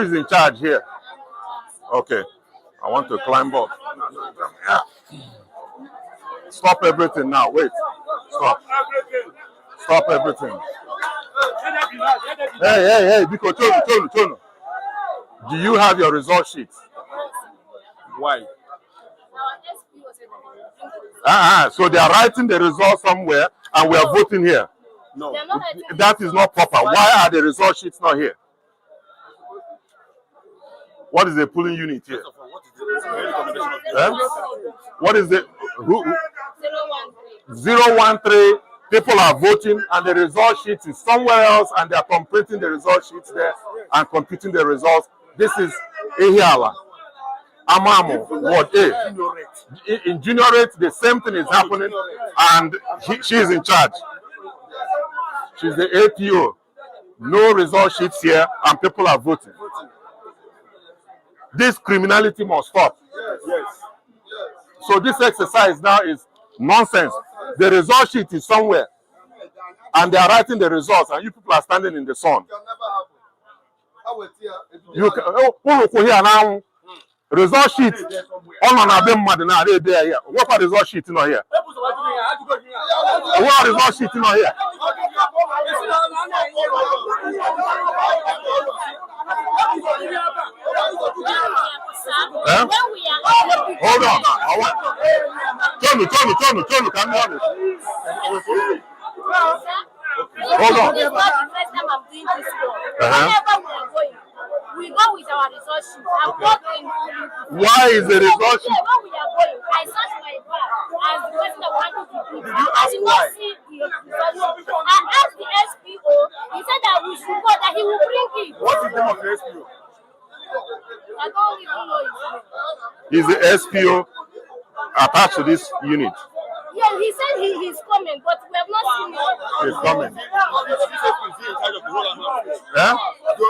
is in charge here? Okay. I want to climb up. Yeah. Stop everything now. Wait. Stop. Stop everything. Hey, because Tono. Do you have your result sheets? Why? So they are writing the results somewhere and we are voting here. No, that is not proper. Why are the result sheets not here? What is the polling unit here? What is the 013? People are voting and the result sheet is somewhere else and they are completing the result sheets there and computing the results. This is Ehiala. Amamo, Ward A. In Juniorate, the same thing is happening and she is in charge. She's the APO. No result sheets here and people are voting. This criminality must stop. Yes. So this exercise now is nonsense. The result sheet is somewhere and they are writing the results and you people are standing in the sun. You can, now. Result sheet on another there. What are result sheet not here? What are result sheet not here? Hold on. Turn, can be honest. Hold on. This is not the first time I'm doing this work. Whenever we are going, we go with our result sheet. Why is the result sheet? When we are going, I search my bag as the person that wanted to do. I did not see the result sheet. I asked the SPO. He said that we should go, that he will bring it. What is the name of the SPO? I don't even know his name. Is the SPO attached to this unit? Yeah, he said he's coming, but we have not seen him. He's coming. Yeah? You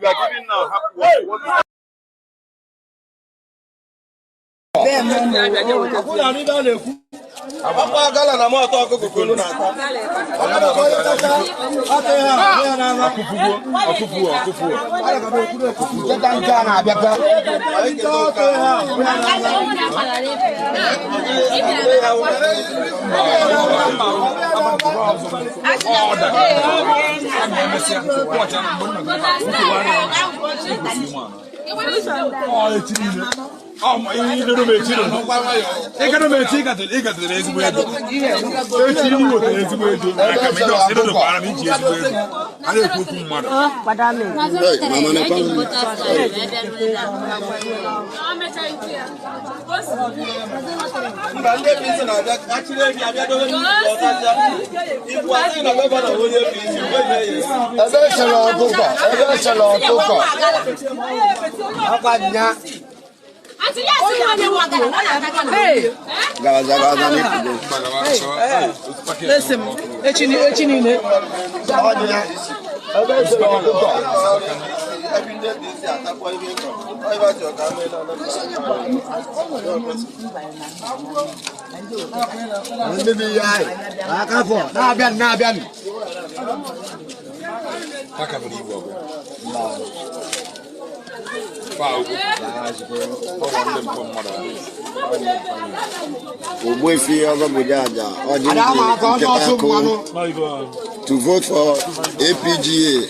are giving now to vote for APGA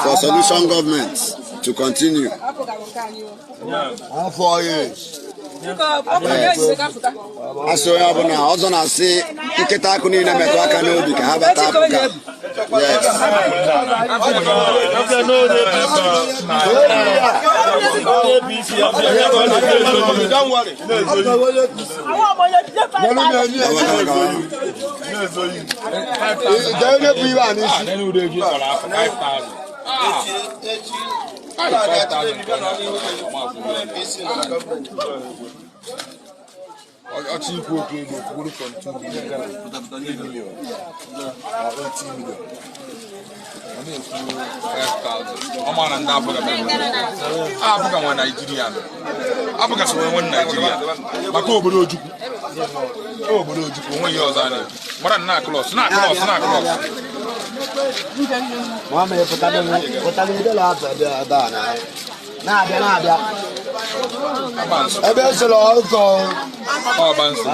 for solution government to continue. 4 years. Asoyabuna also na say iketa kuni na meto aka na obi ka ha bata Africa. Yes. Don't worry. Actually, from 2 million or 18 million. I mean, 5,000. I'm on an Africa, one Nigerian. Africa, one Nigerian. But Obodoju. Obodoju, 1 year on it. But I'm not close. Mama, put that in the lab. Nada. Ebe solo alko. Oh, Bansu.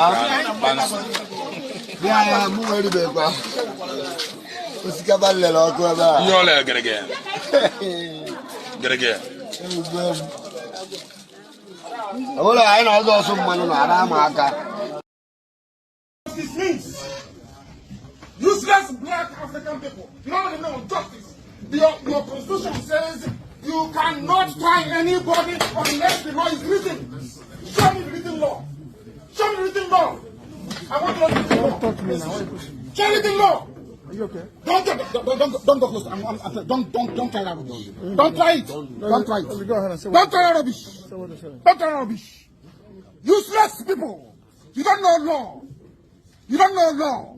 Yeah, I'm ready to go. What's the cabaret alko? You're like get again. Well, I know some man on Aramaka. Useless black African people. You don't know justice. Your constitution says you cannot try anybody unless the law is written. Show me the written law. Show me the written law. I want to know the written law. Show me the written law. Are you okay? Don't go close. Don't try that rubbish. Don't try it. Don't try it. Don't try that rubbish. Don't try that rubbish. Useless people. You don't know law. You don't know law.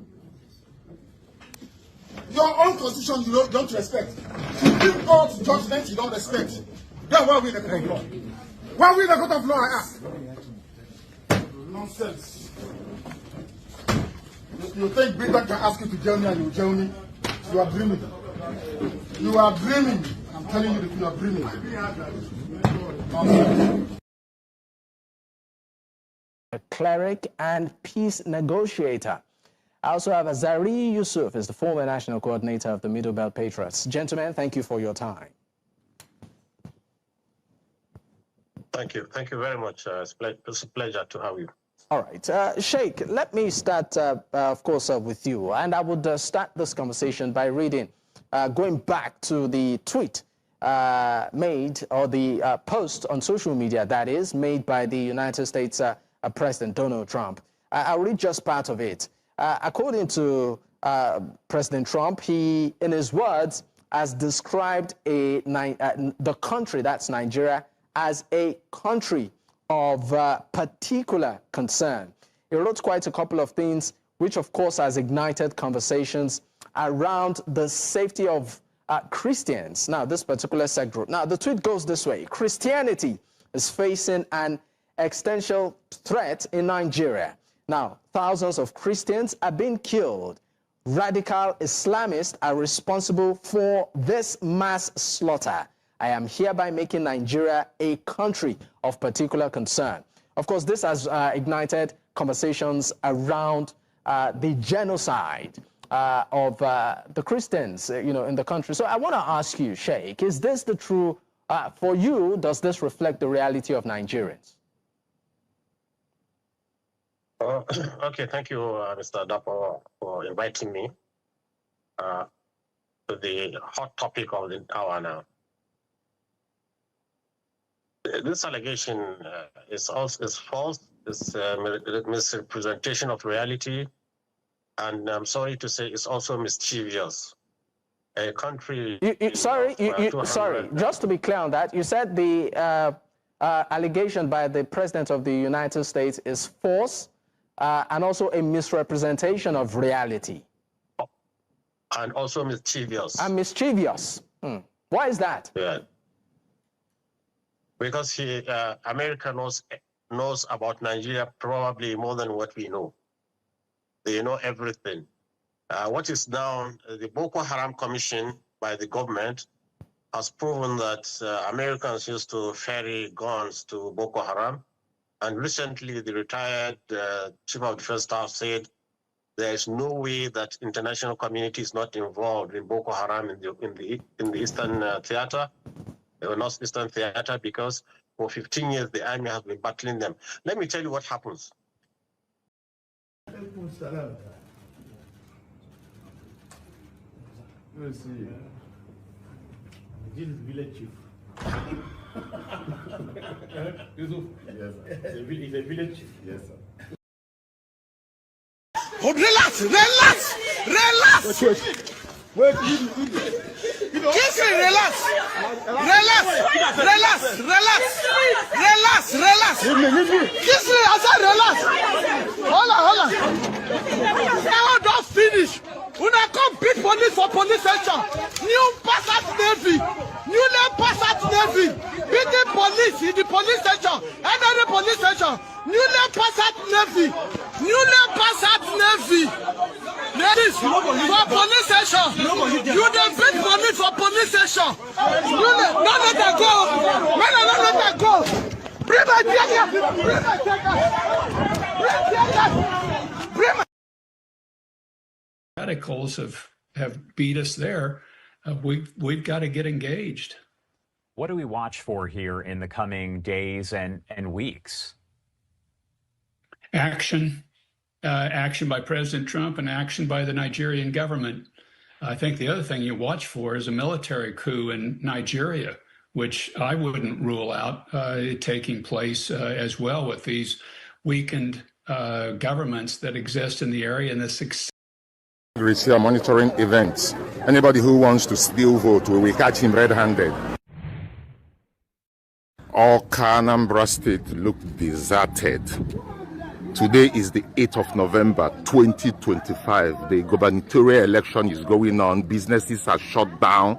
Your own constitution you don't respect. Supreme Court judgment you don't respect. Then why are we in the court of law? Why are we in the court of law, I ask? Nonsense. You think Britain can ask you to jail me and you jail me? You are dreaming. You are dreaming. I'm telling you that you are dreaming. Nonsense. A cleric and peace negotiator. I also have Azari Yusuf, is the former national coordinator of the Middle Belt Patriots. Gentlemen, thank you for your time. Thank you. Thank you very much. It's a pleasure to have you. All right. Sheik, let me start, of course, with you. And I would start this conversation by reading, going back to the tweet made, or the post on social media, that is, made by the United States President Donald Trump. I'll read just part of it. According to President Trump, he, in his words, has described the country, that's Nigeria, as a country of particular concern. He wrote quite a couple of things, which of course has ignited conversations around the safety of Christians. Now, this particular subgroup. Now, the tweet goes this way. Christianity is facing an existential threat in Nigeria. Now, thousands of Christians are being killed. Radical Islamists are responsible for this mass slaughter. I am hereby making Nigeria a country of particular concern. Of course, this has ignited conversations around the genocide of the Christians, in the country. So I want to ask you, Sheik, is this the true, for you, does this reflect the reality of Nigerians? Okay, thank you, Mr. Dapo, for inviting me to the hot topic of the hour now. This allegation is false. It's a misrepresentation of reality, and I'm sorry to say it's also mischievous. A country. Sorry, just to be clear on that, you said the allegation by the President of the United States is false. And also a misrepresentation of reality. And also mischievous. And mischievous. Why is that? Yeah. Because America knows about Nigeria probably more than what we know. They know everything. What is now the Boko Haram Commission by the government has proven that Americans used to ferry guns to Boko Haram. And recently, the retired Chief of Defense Staff said there is no way that international community is not involved in Boko Haram in the Eastern Theater, or North-Eastern Theater, because for 15 years the army has been battling them. Let me tell you what happens. Village chief. Yusuf? Yes, sir. He's a village chief. Yes, sir. Oh, relax! Wait, Kingsley, relax! Kingsley, I said relax! Hold on. Now don't finish. When I come beat police for police station, new pass out Navy, newly pass out Navy, beating police in the police station, another police station, newly pass out Navy, Ladies, for police station. You don't bid for me for police station. No, let her go. No, let her go. Bring my tear. Bring my tear. Bring my. Radicals have beat us there. We've got to get engaged. What do we watch for here in the coming days and weeks? Action by President Trump and action by the Nigerian government. I think the other thing you watch for is a military coup in Nigeria, which I wouldn't rule out taking place as well with these weakened governments that exist in the area and the success. We are monitoring events. Anybody who wants to steal vote, we will catch him red-handed. All Anambra State look deserted. Today is the 8th of November, 2025. The gubernatorial election is going on. Businesses are shut down.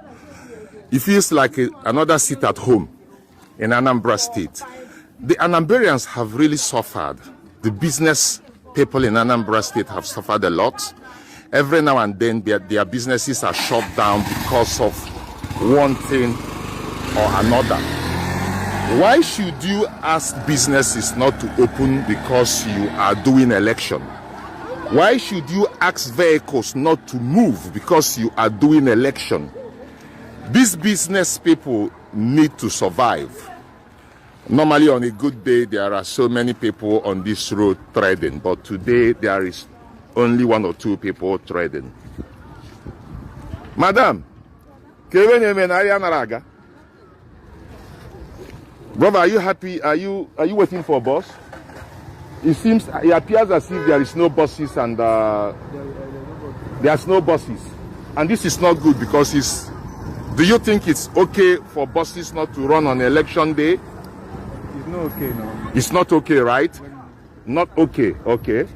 It feels like another seat at home in Anambra State. The Anambrians have really suffered. The business people in Anambra State have suffered a lot. Every now and then their businesses are shut down because of one thing or another. Why should you ask businesses not to open because you are doing election? Why should you ask vehicles not to move because you are doing election? These business people need to survive. Normally on a good day, there are so many people on this road trading, but today there is only 1 or 2 people trading. Madam, brother, are you happy? Are you waiting for a bus? It appears as if there is no buses and there's no buses. And this is not good because do you think it's okay for buses not to run on election day? It's not okay, no. It's not okay, right? Not okay, okay.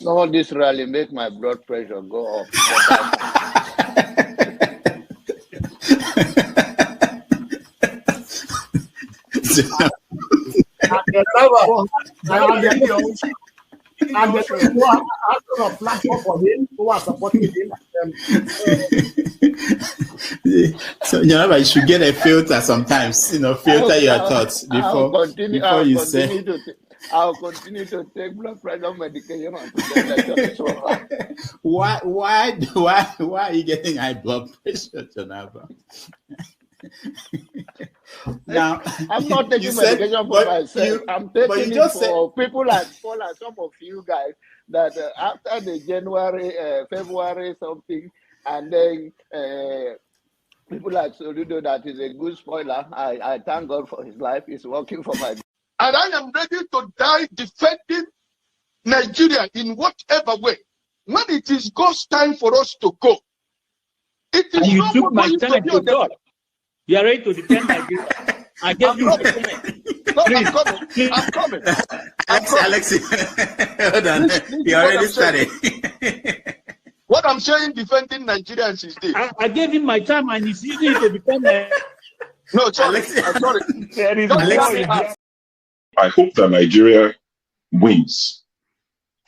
No, this rally make my blood pressure go up. So you should get a filter sometimes, filter your thoughts before you say. I'll continue to take blood pressure medication. Why are you getting high blood pressure, Anambra? Now, I'm not taking medication for myself. I'm taking it for people like some of you guys that after the January, February something, and then people like Soludo, that is a good spoiler. I thank God for his life. He's working for my. And I am ready to die defending Nigeria in whatever way. When it is God's time for us to go, it is you not took my going time to be to God. You are ready to defend Nigeria. I gave you my time. No, I'm coming. Alexi, hold on. You already started. What I'm saying, defending Nigerians is this. I gave him my time and he's using it to defend No, sorry. I'm sorry. I hope that Nigeria wins.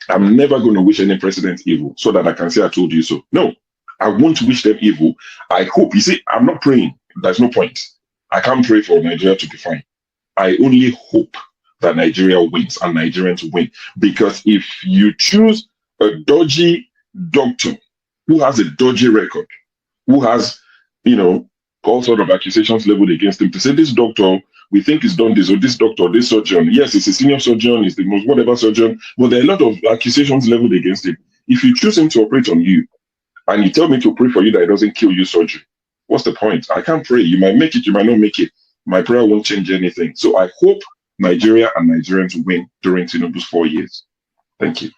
I'm never going to wish any president evil so that I can say I told you so. No, I won't wish them evil. I hope. You see, I'm not praying. There's no point. I can't pray for Nigeria to be fine. I only hope that Nigeria wins and Nigerians win. Because if you choose a dodgy doctor who has a dodgy record, who has, all sort of accusations leveled against him, to say this doctor, we think he's done this, or this doctor, this surgeon. Yes, he's a senior surgeon, he's the most whatever surgeon, but there are a lot of accusations leveled against him. If you choose him to operate on you, and you tell me to pray for you that it doesn't kill you surgery, what's the point? I can't pray. You might make it, you might not make it. My prayer won't change anything. So I hope Nigeria and Nigerians win during Tinubu's 4 years. Thank you.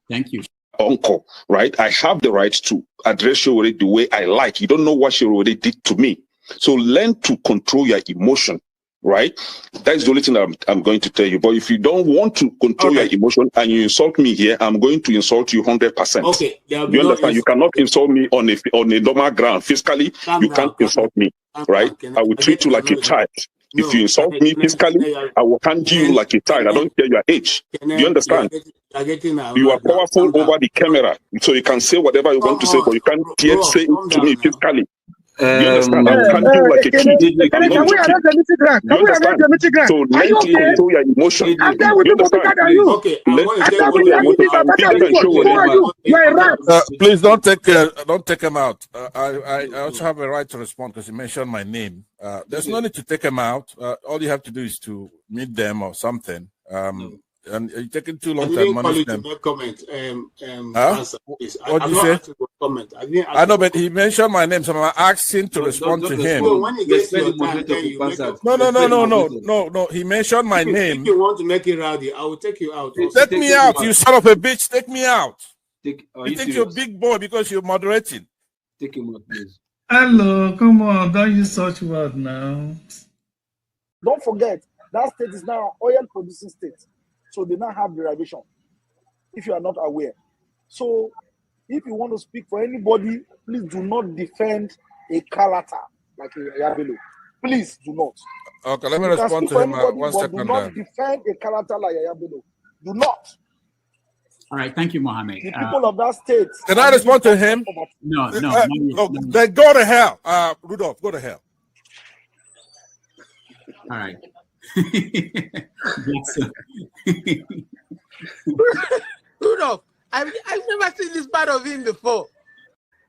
Thank you. Uncle, right? I have the right to address you the way I like. You don't know what she already did to me. So learn to control your emotion, right? That's the only thing I'm going to tell you. But if you don't want to control your emotion and you insult me here, I'm going to insult you 100%. Okay. You understand? You cannot insult me on a normal ground. Physically, you can't insult me, right? I will treat you like a child. If you insult me physically, I will handle you like a child. I don't care your age. Do you understand? You are powerful over the camera, so you can say whatever you want to say, but you can't yet say it to me physically. You understand? I will handle you like a kid. Can we arrange the meeting ground? Can we arrange the meeting ground? So learn to control your emotion. I'm there with you for bigger than you. Okay, You're a rat. Please don't take him out. I also have a right to respond because he mentioned my name. There's no need to take him out. All you have to do is to meet them or something. And you're taking too long to admonish them. Comment. What did you say? Comment. I know, but he mentioned my name, so I'm asking to respond to him. When he gets your time, then you make a... No. He mentioned my name. If you want to make it rowdy, I will take you out. Take me out, you son of a bitch. Take me out. You think you're a big boy because you're moderating. Take him out, please. Hello, come on. Don't use such word now. Don't forget, that state is now an oil-producing state. So they now have derivation, if you are not aware. So if you want to speak for anybody, please do not defend a character like Yabelo. Please do not. Okay, let me respond to him. 1 second. Do not defend a character like Yabelo. Do not. All right, thank you, Mohammed. The people of that state. Can I respond to him? No. Then go to hell. Rudolph, go to hell. All right. Rudolph, I've never seen this part of him before.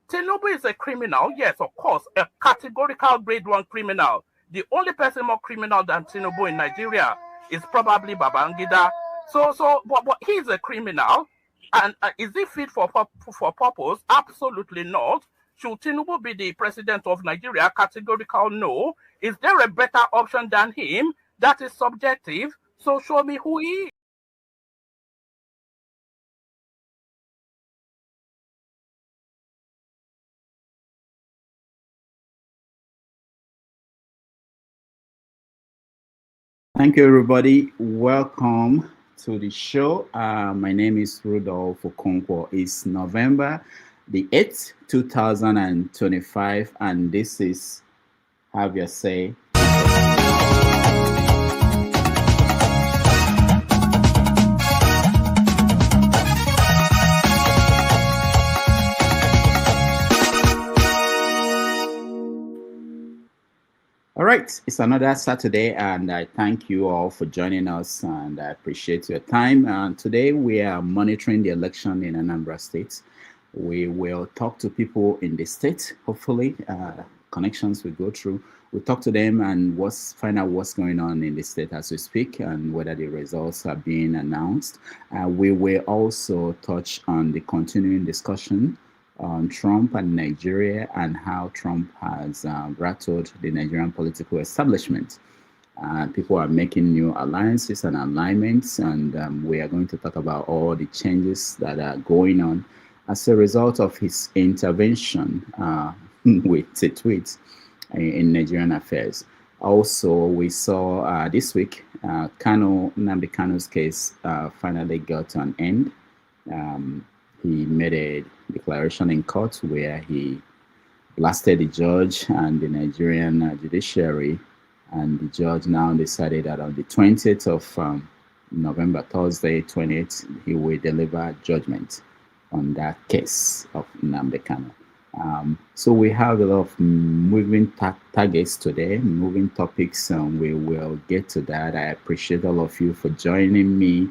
Tinubu is a criminal, yes, of course, a categorical grade 1 criminal. The only person more criminal than Tinubu in Nigeria is probably Babangida. But he's a criminal, and is he fit for purpose? Absolutely not. Should Tinubu be the president of Nigeria? Categorical no. Is there a better option than him? That is subjective. So show me who he is. Thank you, everybody. Welcome to the show. My name is Rudolph Okonkwo. It's November the 8th, 2025, and this is Have Your Say. All right, it's another Saturday, and I thank you all for joining us, and I appreciate your time. And today we are monitoring the election in Anambra State. We will talk to people in the state, hopefully, connections will go through. We'll talk to them and find out what's going on in the state as we speak and whether the results are being announced. We will also touch on the continuing discussion on Trump and Nigeria and how Trump has rattled the Nigerian political establishment. People are making new alliances and alignments, and we are going to talk about all the changes that are going on as a result of his intervention with a tweet in Nigerian affairs. Also, we saw this week, Anambra Kanu's case finally got to an end. He made a declaration in court where he blasted the judge and the Nigerian judiciary, and the judge now decided that on the 20th of November, Thursday, 28th, he will deliver judgment on that case of Anambra Kanu. So we have a lot of moving targets today, moving topics, and we will get to that. I appreciate all of you for joining me,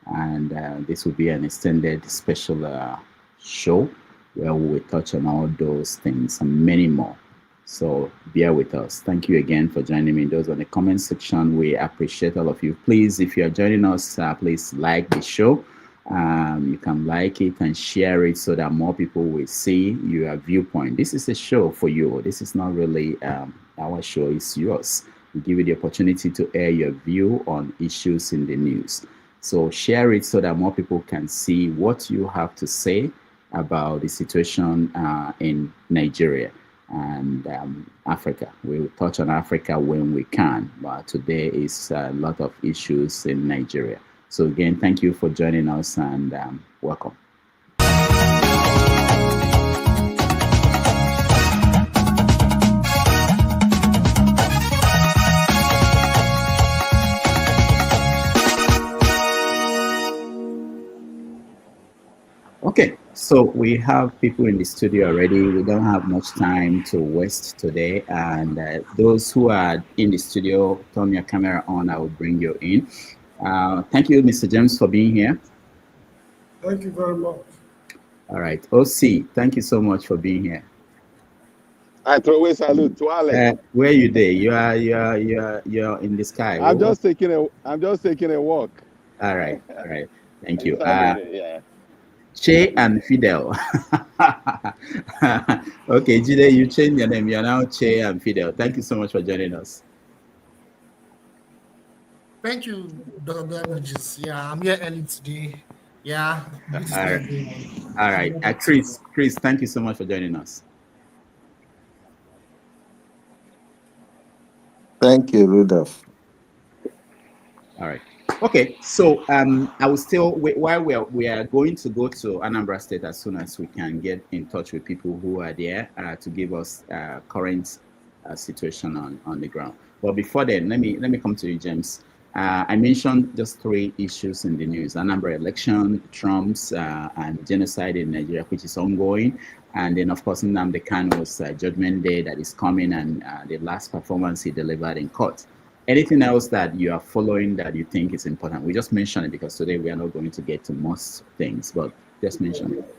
and this will be an extended special show where we will touch on all those things and many more. So bear with us. Thank you again for joining me. Those on the comment section, we appreciate all of you. Please, if you are joining us, please like the show. You can like it and share it so that more people will see your viewpoint. This is a show for you. This is not really our show, it's yours. We give you the opportunity to air your view on issues in the news. So share it so that more people can see what you have to say about the situation in Nigeria. and Africa. We will touch on Africa when we can, but today is a lot of issues in Nigeria. So again, thank you for joining us, and welcome. Okay, so we have people in the studio already. We don't have much time to waste today. And those who are in the studio, turn your camera on. I will bring you in. Thank you, Mr. James, for being here. Thank you very much. All right, OC, thank you so much for being here. I throw a salute to Alex. Where are you there? You're in the sky. I'm just taking a walk. All right. Thank you. Yeah. Che and Fidel. Okay, Jide, you changed your name. You're now Che and Fidel. Thank you so much for joining us. Thank you, Dr. Beverages. Yeah, I'm here early today. Yeah. All right. Chris, thank you so much for joining us. Thank you, Rudolph. All right. Okay, so I will still, while we are going to go to Anambra State as soon as we can get in touch with people who are there to give us current situation on the ground. But before then, let me come to you, James. I mentioned just 3 issues in the news: Anambra election, Trump's and genocide in Nigeria, which is ongoing, and then of course Nnamdi Kanu's judgment day that is coming, and the last performance he delivered in court. Anything else that you are following that you think is important? We just mentioned it because today we are not going to get to most things, but just mention it.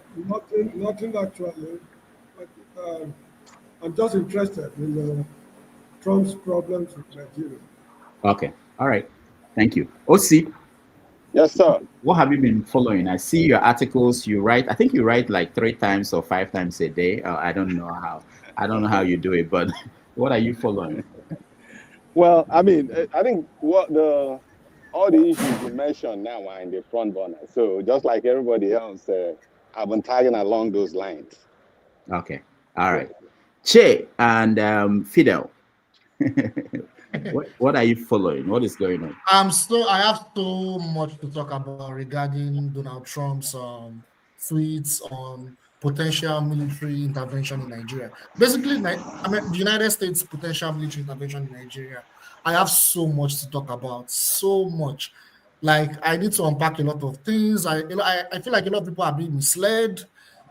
Nothing actually. But, I'm just interested in Trump's problems with Nigeria. Okay. All right. Thank you. OC. Yes, sir. What have you been following? I see your articles. You write. I think you write like 3 times or 5 times a day. I don't know how you do it, but what are you following? Well, I mean, I think all the issues you mentioned now are in the front burner. So just like everybody else, I've been tagging along those lines. Okay. All right. Che and Fidel. What are you following? What is going on? I have so much to talk about regarding Donald Trump's tweets on potential military intervention in Nigeria. Basically, the United States potential military intervention in Nigeria. I have so much to talk about, so much. Like, I need to unpack a lot of things. I feel like a lot of people are being misled.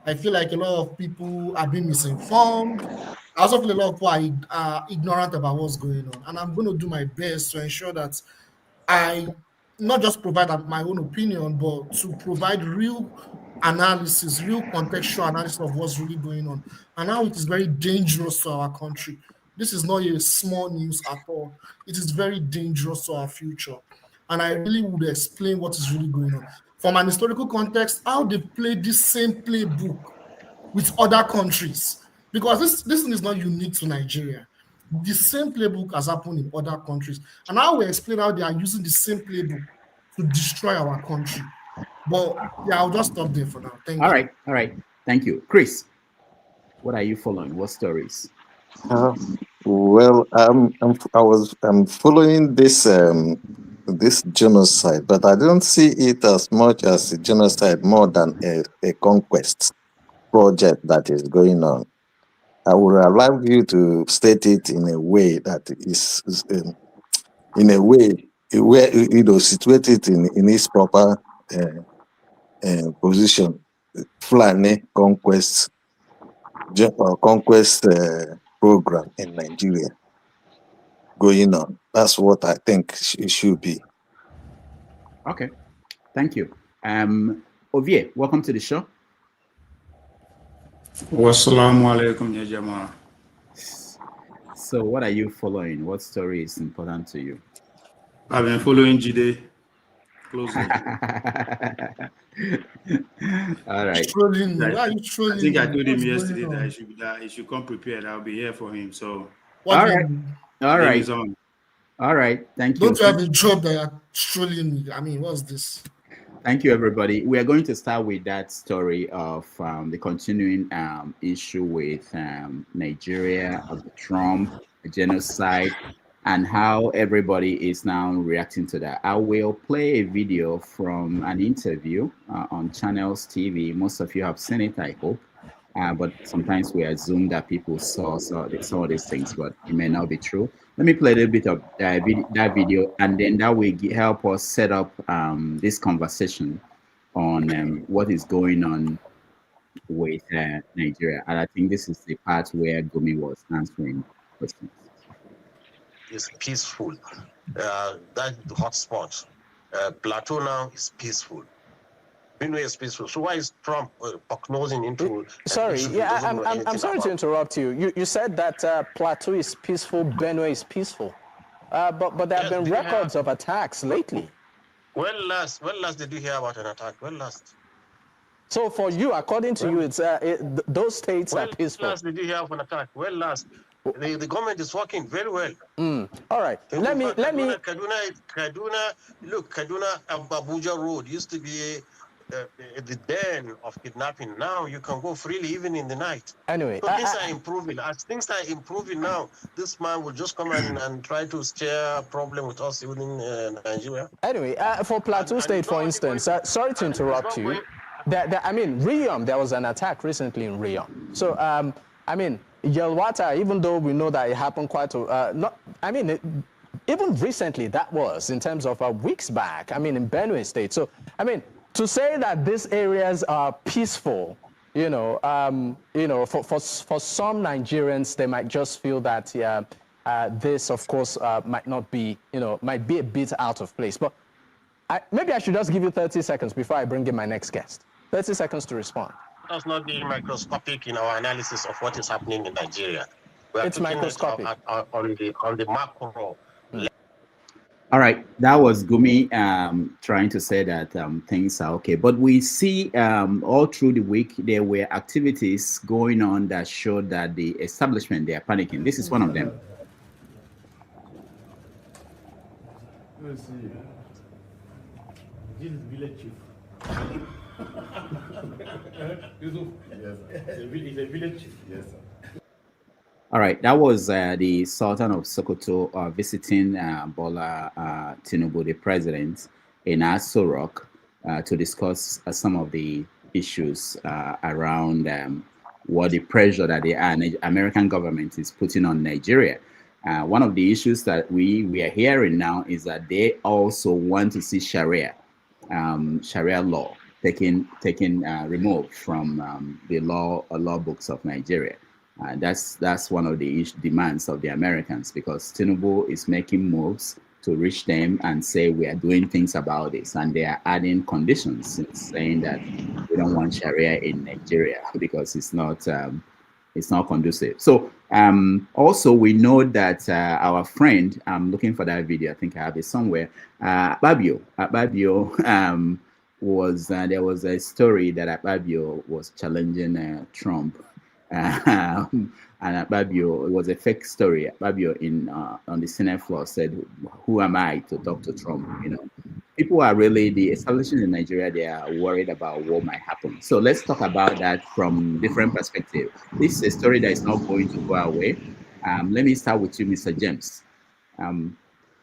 I feel like a lot of people are being misinformed. I also feel a lot of people are ignorant about what's going on. And I'm going to do my best to ensure that I not just provide my own opinion, but to provide real analysis, real contextual analysis of what's really going on and how it is very dangerous to our country. This is not a small news at all. It is very dangerous to our future. And I really would explain what is really going on. From an historical context, how they play this same playbook with other countries. Because this thing is not unique to Nigeria. The same playbook has happened in other countries. And I will explain how they are using the same playbook to destroy our country. But yeah, I'll just stop there for now. Thank you. All right. Thank you. Chris, what are you following? What stories? Well, I'm following this this genocide, but I don't see it as much as a genocide, more than a conquest project that is going on. I would allow you to state it in a way that is, in a way where situated in its proper position. Fulani conquest program in Nigeria going on. That's what I think it should be. Okay, thank you. Ovie, welcome to the show. Wassalamu alaikum, ya Jama. So what are you following? What story is important to you? I've been following Jide closely. All right. I think I told him yesterday that he should come prepared. I'll be here for him. So all right. All right. Thank you. Don't you have a job that you're trolling me? I mean, what's this? Thank you, everybody. We are going to start with that story of the continuing issue with Nigeria, of Trump, genocide, and how everybody is now reacting to that. I will play a video from an interview on Channels TV. Most of you have seen it, I hope. But sometimes we assume that people saw some of these things, but it may not be true. Let me play a little bit of that video, and then that will help us set up this conversation on what is going on with Nigeria. And I think this is the part where Gumi was answering questions. It's peaceful. That's the hotspot. Plateau now is peaceful. Benue is peaceful. So why is Trump nosing into? Sorry, I'm sorry to interrupt you. You said that Plateau is peaceful, Benue is peaceful, but there have been records of attacks lately. When last did you hear about an attack? When last? So for you, according to you, it's those states are peaceful. When last did you hear of an attack? When last? The government is working very well. All right. Let me. Kaduna, look, Kaduna Abuja Road used to be the den of kidnapping. Now you can go freely even in the night. Anyway, so things are improving. As things are improving now, this man will just come and try to steer a problem with us even in Nigeria. Anyway, for Plateau State, for instance, sorry to interrupt you. I mean, Riyom, there was an attack recently in Riyom. So, I mean, Yelwata, even though we know that it happened quite even recently that was in terms of weeks back, I mean, in Benue State. So, I mean, to say that these areas are peaceful, for some Nigerians, they might just feel that this, of course, might not be, might be a bit out of place. But maybe I should just give you 30 seconds before I bring in my next guest. 30 seconds to respond. That's not being microscopic in our analysis of what is happening in Nigeria. It's microscopic. On the macro. All right, that was Gumi trying to say that things are okay. But we see all through the week, there were activities going on that showed that the establishment, they are panicking. This is one of them. Let's see. This is village chief. Yusuf, yes, sir. He's a village chief. Yes, sir. All right, that was the Sultan of Sokoto visiting Bola Tinubu, the president, in Aso Rock to discuss some of the issues around what the pressure that the American government is putting on Nigeria. One of the issues that we are hearing now is that they also want to see Sharia law taken removed from the law books of Nigeria. That's one of the demands of the Americans, because Tinubu is making moves to reach them and say we are doing things about this, and they are adding conditions, saying that we don't want Sharia in Nigeria because it's not conducive. So also we know that our friend, I'm looking for that video, I think I have it somewhere, Akpabio was there was a story that Akpabio was challenging Trump. And Akpabio, it was a fake story. Akpabio on the Senate floor said, "Who am I to talk to Trump?" People are really, the establishment in Nigeria, they are worried about what might happen. So let's talk about that from different perspectives. This is a story that is not going to go away. Let me start with you, Mr. James.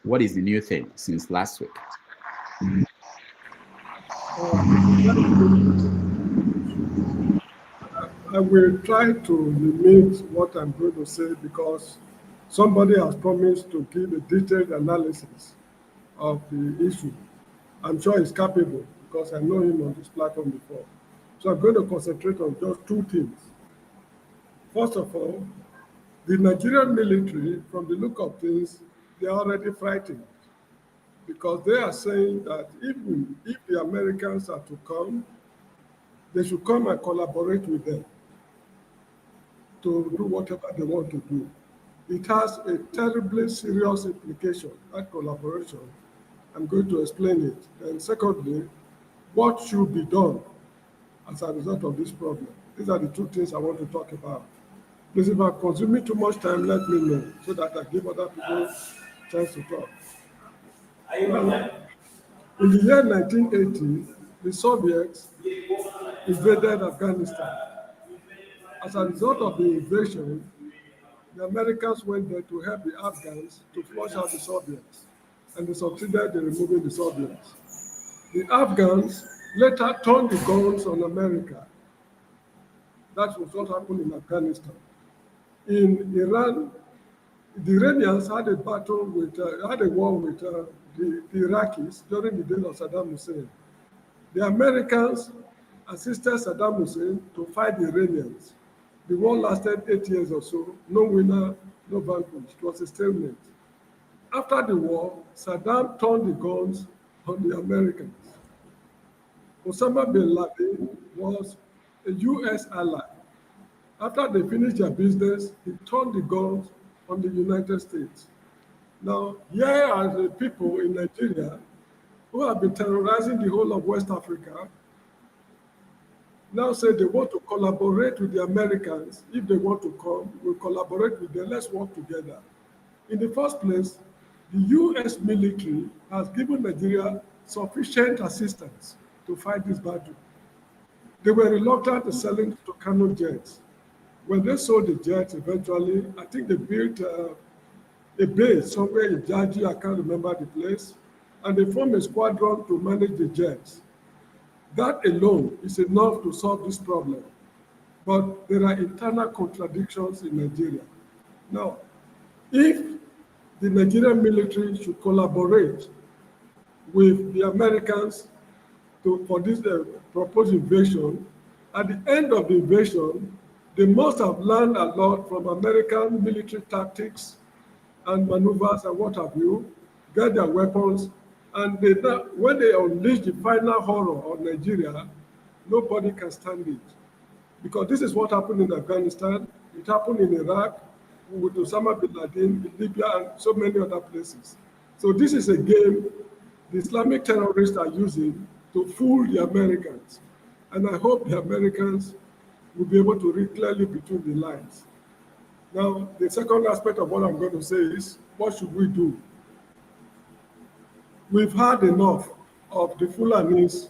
What is the new thing since last week? I will try to limit what I'm going to say because somebody has promised to give a detailed analysis of the issue. I'm sure he's capable because I know him on this platform before. So I'm going to concentrate on just two things. First of all, the Nigerian military, from the look of things, they are already frightened because they are saying that even if the Americans are to come, they should come and collaborate with them to do whatever they want to do. It has a terribly serious implication, that collaboration. I'm going to explain it. And secondly, what should be done as a result of this problem? These are the two things I want to talk about. Please, if I'm consuming too much time, let me know so that I give other people a chance to talk. In the year 1980, the Soviets invaded Afghanistan. As a result of the invasion, the Americans went there to help the Afghans to flush out the Soviets, and they succeeded in removing the Soviets. The Afghans later turned the guns on America. That was what happened in Afghanistan. In Iran, the Iranians had a battle with, had a war with the Iraqis during the days of Saddam Hussein. The Americans assisted Saddam Hussein to fight the Iranians. The war lasted 8 years or so, no winner, no vanquish. It was a stalemate. After the war, Saddam turned the guns on the Americans. Osama bin Laden was a US ally. After they finished their business, he turned the guns on the United States. Now, here are the people in Nigeria who have been terrorizing the whole of West Africa, now say they want to collaborate with the Americans. If they want to come, we'll collaborate with them. Let's work together. In the first place, the US military has given Nigeria sufficient assistance to fight this battle. They were reluctant to selling to Kanu jets. When they sold the jets eventually, I think they built a base somewhere in Jaji, I can't remember the place, and they formed a squadron to manage the jets. That alone is enough to solve this problem. But there are internal contradictions in Nigeria. Now, if the Nigerian military should collaborate with the Americans for this proposed invasion, at the end of the invasion, they must have learned a lot from American military tactics and maneuvers and what have you, get their weapons, and when they unleash the final horror on Nigeria, nobody can stand it. Because this is what happened in Afghanistan, it happened in Iraq, with Osama bin Laden, in Libya, and so many other places. So this is a game the Islamic terrorists are using to fool the Americans. And I hope the Americans will be able to read clearly between the lines. Now, the second aspect of what I'm going to say is, what should we do? We've had enough of the Fulanis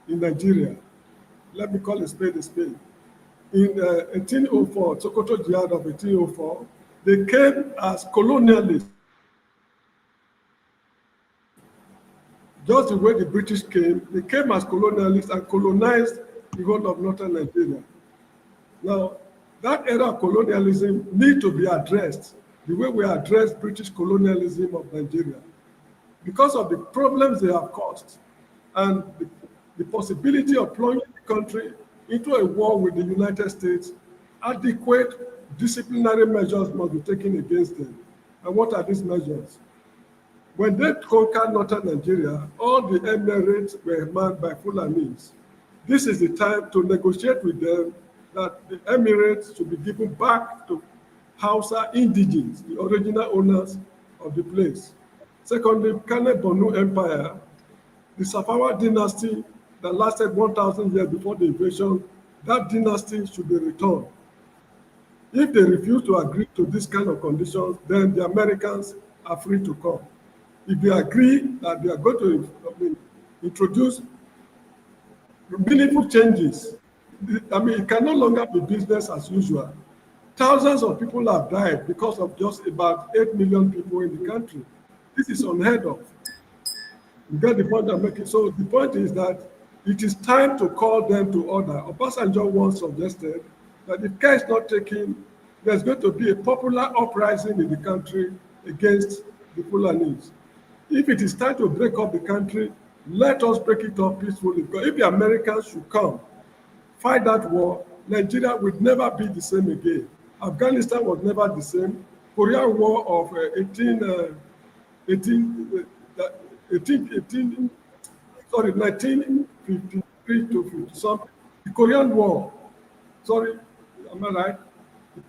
in Nigeria. Let me call a spade a spade. In 1804, Sokoto Jihad of 1804, they came as colonialists. Just the way the British came, they came as colonialists and colonized the whole of northern Nigeria. Now, that era of colonialism needs to be addressed the way we address British colonialism of Nigeria. Because of the problems they have caused and the possibility of plunging the country into a war with the United States, adequate disciplinary measures must be taken against them. And what are these measures? When they conquered northern Nigeria, all the emirates were manned by Fulanis. This is the time to negotiate with them that the emirates should be given back to Hausa indigenes, the original owners of the place. Secondly, Kane Bonu Empire, the Safawa dynasty that lasted 1,000 years before the invasion, that dynasty should be returned. If they refuse to agree to this kind of conditions, then the Americans are free to come. If they agree that they are going to introduce meaningful changes, it can no longer be business as usual. Thousands of people have died because of just about 8 million people in the country. This is unheard of. You get the point I'm making? So the point is that it is time to call them to order. Obasanjo once suggested that if care is not taken, there's going to be a popular uprising in the country against the Fulanis. If it is time to break up the country, let us break it up peacefully. Because if the Americans should come, fight that war, Nigeria would never be the same again. Afghanistan was never the same. Korean War of 1953 to 50 something. The Korean War. Sorry, am I right?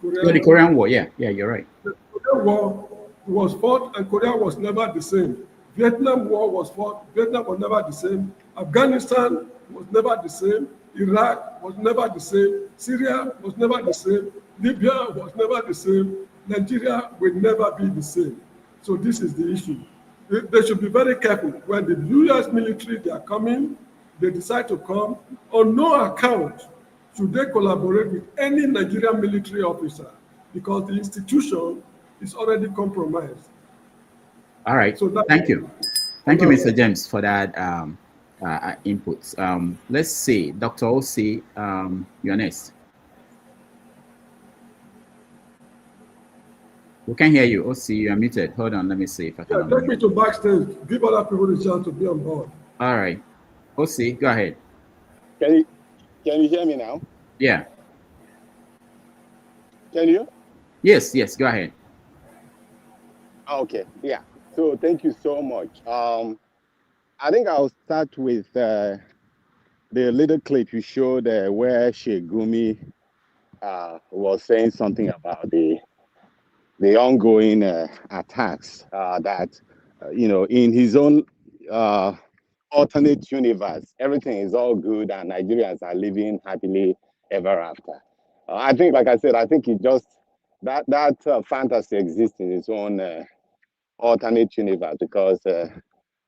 The Korean War, yeah, you're right. The Korean War was fought and Korea was never the same. Vietnam War was fought, Vietnam was never the same. Afghanistan was never the same. Iraq was never the same. Syria was never the same. Libya was never the same. Nigeria will never be the same. So this is the issue. They should be very careful. When the US military, they are coming, they decide to come, on no account should they collaborate with any Nigerian military officer because the institution is already compromised. All right. So Thank you. Thank you, Mr. James, for that input. Let's see, Dr. Osi, you're next. We can hear you. Osi, you are muted. Hold on, let me see if I can. Take me to backstage. Give other people the chance to be on board. All right. Osi, go ahead. Can you hear me now? Yeah. Can you? Yes, go ahead. Okay, yeah. So thank you so much. I think I'll start with the little clip you showed where Sheik Gumi was saying something about the ongoing attacks that, in his own alternate universe, everything is all good and Nigerians are living happily ever after. I think, like I said, I think it just, that fantasy exists in its own alternate universe because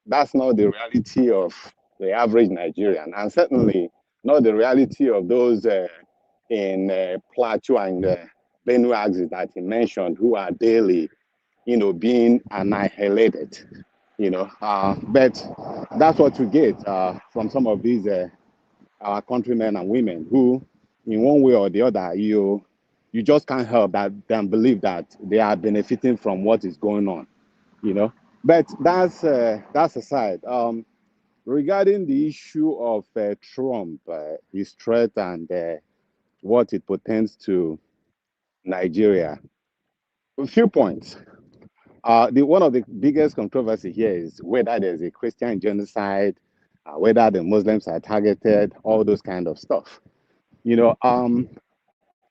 that's not the reality of the average Nigerian, and certainly not the reality of those in Plateau and Benue axis that he mentioned who are daily, being annihilated, but that's what you get from some of these our countrymen and women who, in one way or the other, you just can't help than believe that they are benefiting from what is going on, But that's aside. Regarding the issue of Trump, his threat and what it pertains to Nigeria, a few points. One of the biggest controversy here is whether there's a Christian genocide, whether the Muslims are targeted, all those kind of stuff.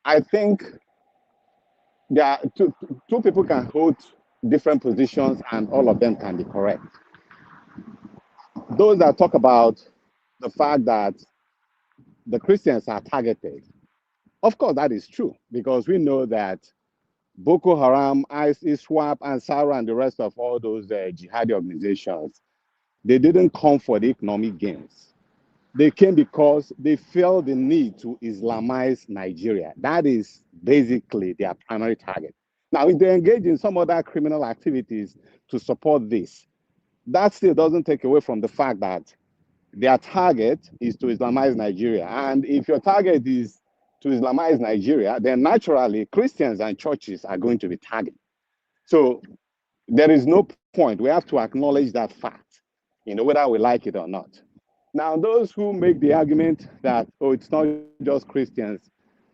I think there are two people can hold different positions and all of them can be correct. Those that talk about the fact that the Christians are targeted, of course that is true because we know that Boko Haram, ISWAP, and SARA and the rest of all those jihadi organizations, they didn't come for the economic gains. They came because they felt the need to Islamize Nigeria. That is basically their primary target. Now, if they engage in some other criminal activities to support this, that still doesn't take away from the fact that their target is to Islamize Nigeria. And if your target is to Islamize Nigeria, then naturally Christians and churches are going to be targeted. So there is no point. We have to acknowledge that fact, whether we like it or not. Now, those who make the argument that, it's not just Christians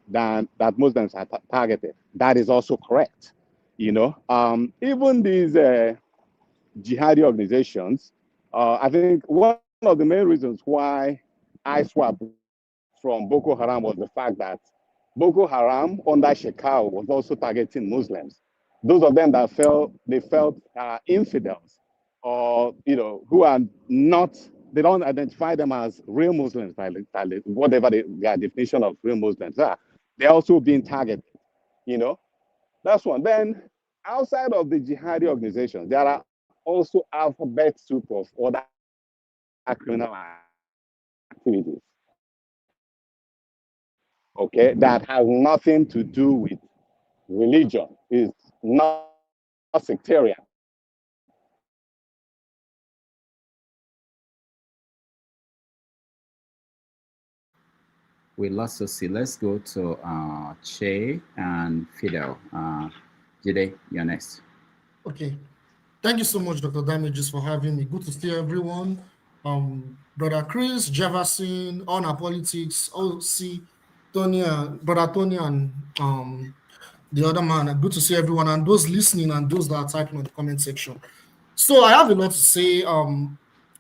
that Muslims are targeted, that is also correct. Even these jihadi organizations, I think one of the main reasons why ISWAP from Boko Haram was the fact that Boko Haram under Shekau was also targeting Muslims. Those of them that felt infidels or, who are not, they don't identify them as real Muslims, whatever their definition of real Muslims are. They're also being targeted, That's one. Then outside of the jihadi organizations, there are also alphabet soup of other criminal activities. Okay, that has nothing to do with religion, is not sectarian. We lost Osi. Let's go to Che and Fidel. Jide, you're next. Okay. Thank you so much, Dr. Damages, for having me. Good to see everyone. Brother Chris, Jefferson, Honor Politics, OC, Brother Tony, and the other man. Good to see everyone, and those listening and those that are typing on the comment section. So I have a lot to say. I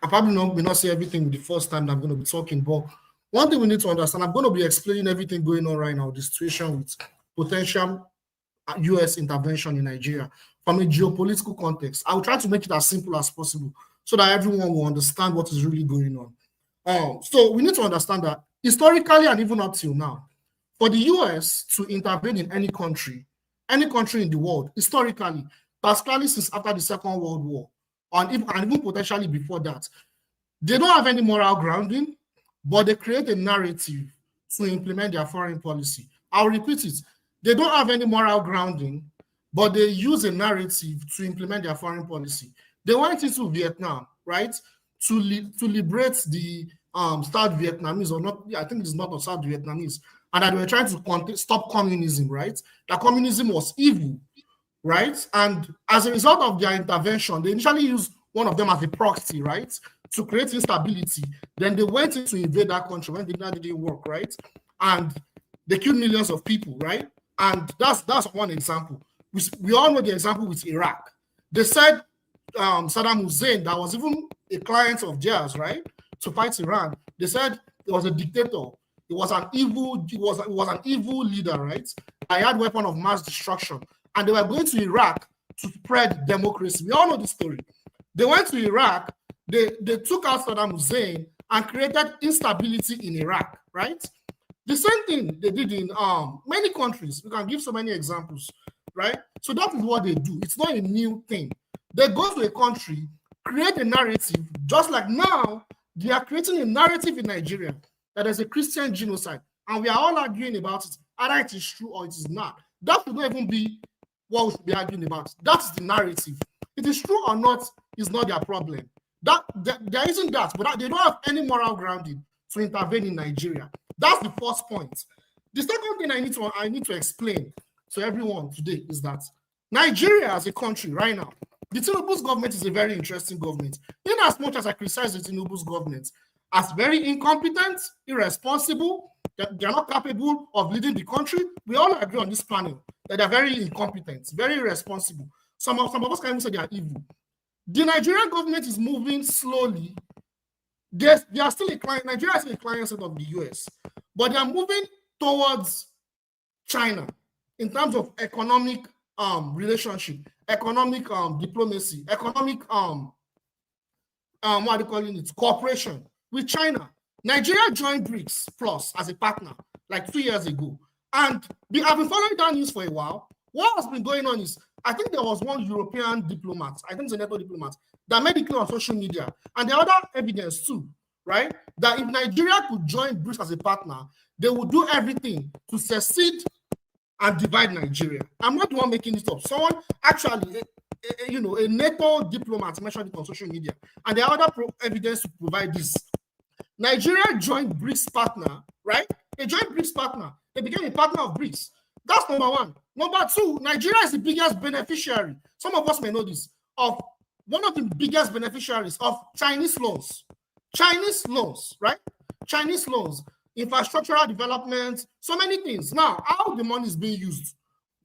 probably will not say everything the first time that I'm going to be talking, but one thing we need to understand, I'm going to be explaining everything going on right now, the situation with potential U.S. intervention in Nigeria from a geopolitical context. I'll try to make it as simple as possible so that everyone will understand what is really going on. So we need to understand that historically and even up till now, for the U.S. to intervene in any country in the world, historically, particularly since after the Second World War, and even potentially before that, they don't have any moral grounding. but they create a narrative to implement their foreign policy. I'll repeat it. They don't have any moral grounding, but they use a narrative to implement their foreign policy. They went into Vietnam, right, to liberate the South Vietnamese, or not, I think it's not the South Vietnamese, and that they were trying to stop communism, right? That communism was evil, right? And as a result of their intervention, they initially used one of them as a proxy, right, to create instability. Then they went in to invade that country when that didn't work, right? And they killed millions of people, right? And that's one example. We all know the example with Iraq. They said Saddam Hussein, that was even a client of theirs, right, to fight Iran. They said he was a dictator. He was an evil. He was an evil leader, right? I had weapon of mass destruction, and they were going to Iraq to spread democracy. We all know the story. They went to Iraq. They took out Saddam Hussein and created instability in Iraq, right? The same thing they did in many countries. We can give so many examples, right? So that is what they do. It's not a new thing. They go to a country, create a narrative, just like now they are creating a narrative in Nigeria that there's a Christian genocide, and we are all arguing about it, either it is true or it is not. That should not even be what we should be arguing about. That's the narrative. It is true or not is not their problem. There isn't that, but they don't have any moral grounding to intervene in Nigeria. That's the first point. The second thing I need to explain to everyone today is that Nigeria as a country right now, the Tinubu's government is a very interesting government. In as much as I criticize the Tinubu's government as very incompetent, irresponsible, that they're not capable of leading the country, we all agree on this panel that they're very incompetent, very irresponsible. Some of us can even say they are evil. The Nigerian government is moving slowly. They are still a client. Nigeria is still a client state of the US, but they are moving towards China in terms of economic relationship, economic diplomacy, economic what are they calling it? Cooperation with China. Nigeria joined BRICS Plus as a partner like 2 years ago, and I've been following that news for a while. What has been going on is, I think there was one European diplomat, I think it's a NATO diplomat, that made it clear on social media, and there are other evidence too, right? That if Nigeria could join BRICS as a partner, they would do everything to secede and divide Nigeria. I'm not the one making this up. Someone actually, a NATO diplomat mentioned it on social media, and there are other evidence to provide this. Nigeria joined BRICS partner, right? They joined BRICS partner. They became a partner of BRICS. That's number one. Number two, Nigeria is the biggest beneficiary. Some of us may know this, of one of the biggest beneficiaries of Chinese loans. Chinese loans, right? Chinese loans, infrastructural development, so many things. Now, how the money is being used,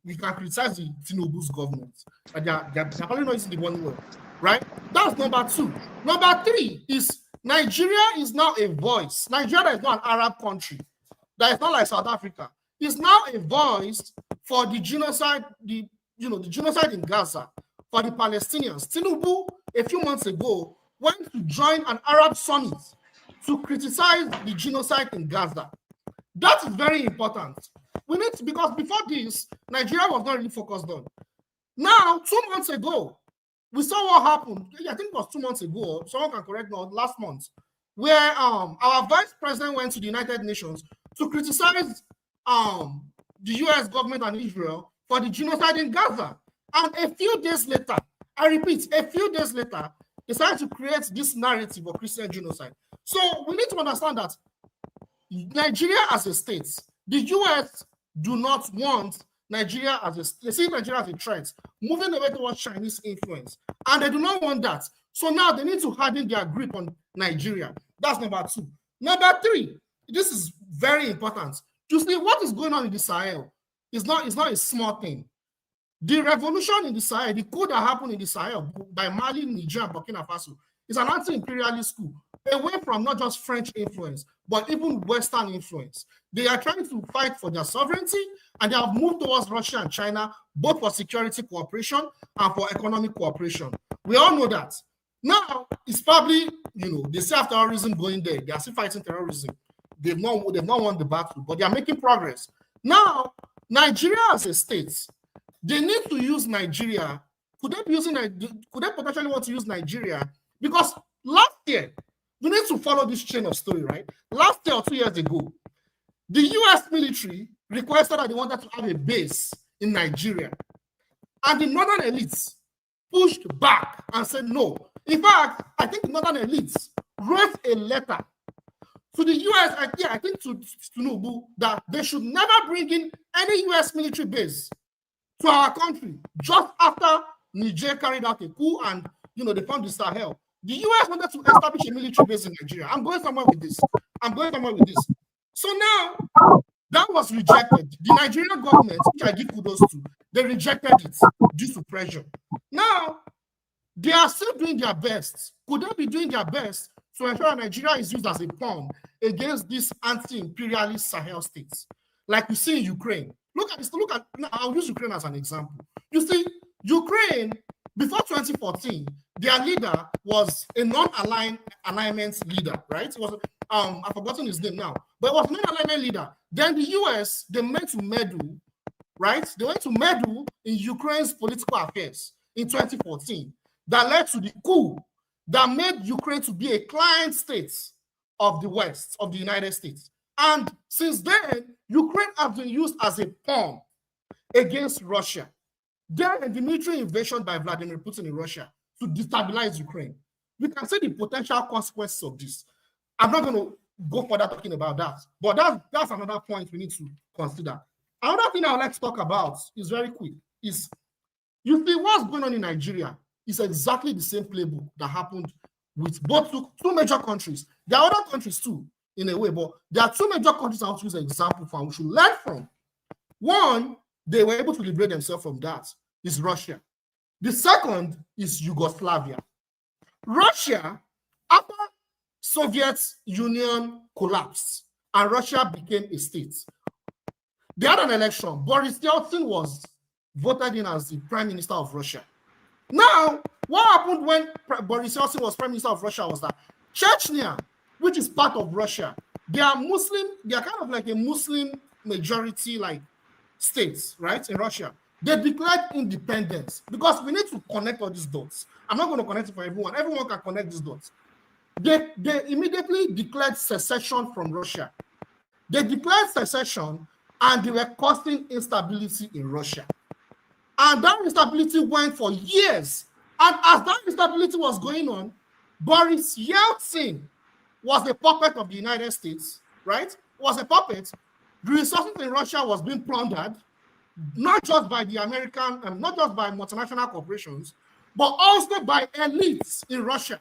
we can criticize the Tinubu's government. They're probably not using the money well, right? That's number two. Number three is Nigeria is now a voice. Nigeria is not an Arab country. That is not like South Africa. It's now a voice for the genocide, the genocide in Gaza, for the Palestinians. Tinubu, a few months ago, went to join an Arab summit to criticize the genocide in Gaza. That is very important. We need to, because before this, Nigeria was not really focused on. Now, 2 months ago, we saw what happened. I think it was 2 months ago, someone can correct me, last month, where our vice president went to the United Nations to criticize the US government and Israel for the genocide in Gaza. And a few days later, I repeat, a few days later, decided to create this narrative of Christian genocide. So we need to understand that Nigeria as a state, the US do not want Nigeria as a state. They see Nigeria as a threat, moving away towards Chinese influence. And they do not want that. So now they need to harden their grip on Nigeria. That's number two. Number three, this is very important. To see what is going on in the Sahel is not a small thing. The revolution in the Sahel, the coup that happened in the Sahel by Mali, Niger, and Burkina Faso is an anti-imperialist coup, away from not just French influence, but even Western influence. They are trying to fight for their sovereignty, and they have moved towards Russia and China, both for security cooperation and for economic cooperation. We all know that. Now, it's probably, they still have terrorism going there. They are still fighting terrorism. They've not won the battle, but they are making progress. Now, Nigeria as a state, they need to use Nigeria. Could they potentially want to use Nigeria? Because last year, we need to follow this chain of story, right? Last year or 2 years ago, the US military requested that they wanted to have a base in Nigeria. And the northern elites pushed back and said no. In fact, I think the northern elites wrote a letter to the US, I think to Tinubu, that they should never bring in any US military base to our country just after Niger carried out a coup and they found the Sahel. The US wanted to establish a military base in Nigeria. I'm going somewhere with this. So now, that was rejected. The Nigerian government, which I give kudos to, they rejected it due to pressure. Now, they are still doing their best. Could they be doing their best to ensure that Nigeria is used as a pawn against these anti-imperialist Sahel states? Like we see in Ukraine. Look at this. I'll use Ukraine as an example. You see, Ukraine, before 2014, their leader was a non-alignment leader, right? It was I've forgotten his name now, but it was non-alignment leader. Then the US, they went to meddle, right? They went to meddle in Ukraine's political affairs in 2014. That led to the coup that made Ukraine to be a client state of the West, of the United States. And since then, Ukraine has been used as a pawn against Russia. Then the military invasion by Vladimir Putin in Russia to destabilize Ukraine. We can see the potential consequences of this. I'm not going to go further talking about that, but that's another point we need to consider. Another thing I would like to talk about is very quick. Is you see what's going on in Nigeria is exactly the same playbook that happened with both two major countries. There are other countries too, in a way, but there are two major countries I want to use an example from, we should learn from. One, they were able to liberate themselves from that, is Russia. The second is Yugoslavia. Russia, after Soviet Union collapsed and Russia became a state, they had an election. Boris Yeltsin was voted in as the prime minister of Russia. Now, what happened when Boris Yeltsin was prime minister of Russia was that Chechnya, which is part of Russia, they are Muslim, they are kind of like a Muslim majority like states, right, in Russia. They declared independence because we need to connect all these dots. I'm not going to connect it for everyone. Everyone can connect these dots. They immediately declared secession from Russia. They declared secession and they were causing instability in Russia. And that instability went for years. And as that instability was going on, Boris Yeltsin was a puppet of the United States, right? Was a puppet. The resources in Russia was being plundered, not just by the American, not just by multinational corporations, but also by elites in Russia.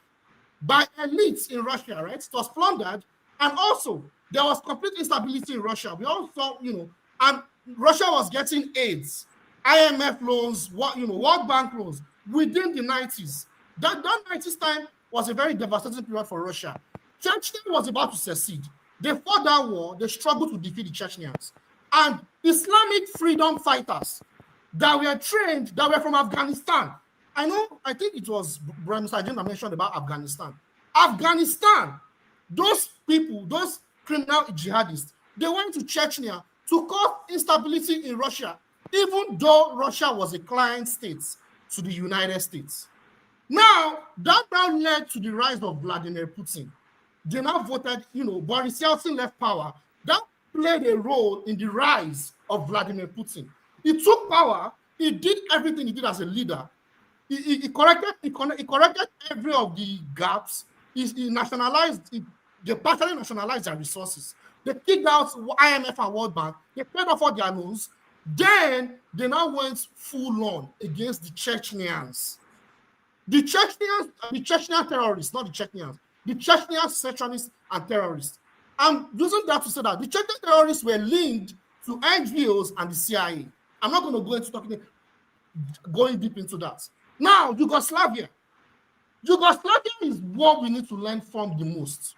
By elites in Russia, right? It was plundered. And also, there was complete instability in Russia. We all saw, and Russia was getting aids, IMF loans, World Bank loans within the 90s. That 90s time was a very devastating period for Russia. Chechnya was about to secede. They fought that war. They struggled to defeat the Chechnyans. And Islamic freedom fighters that were trained, that were from Afghanistan. I think it was Mr. Agenda mentioned about Afghanistan. Afghanistan, those people, those criminal jihadists, they went to Chechnya to cause instability in Russia, even though Russia was a client state to the United States. Now, that now led to the rise of Vladimir Putin. They now voted, Boris Yeltsin left power. That played a role in the rise of Vladimir Putin. He took power, he did everything he did as a leader. He corrected every of the gaps. He nationalized, they partially nationalized their resources. They kicked out IMF and World Bank. They paid off all their loans. Then they now went full on against the Chechnyans. The Chechen terrorists, not the Chechnyans. The Chechen secessionists and terrorists. I'm using that to say that the Chechen terrorists were linked to NGOs and the CIA. I'm not going to go into going deep into that. Now, Yugoslavia. Yugoslavia is what we need to learn from the most.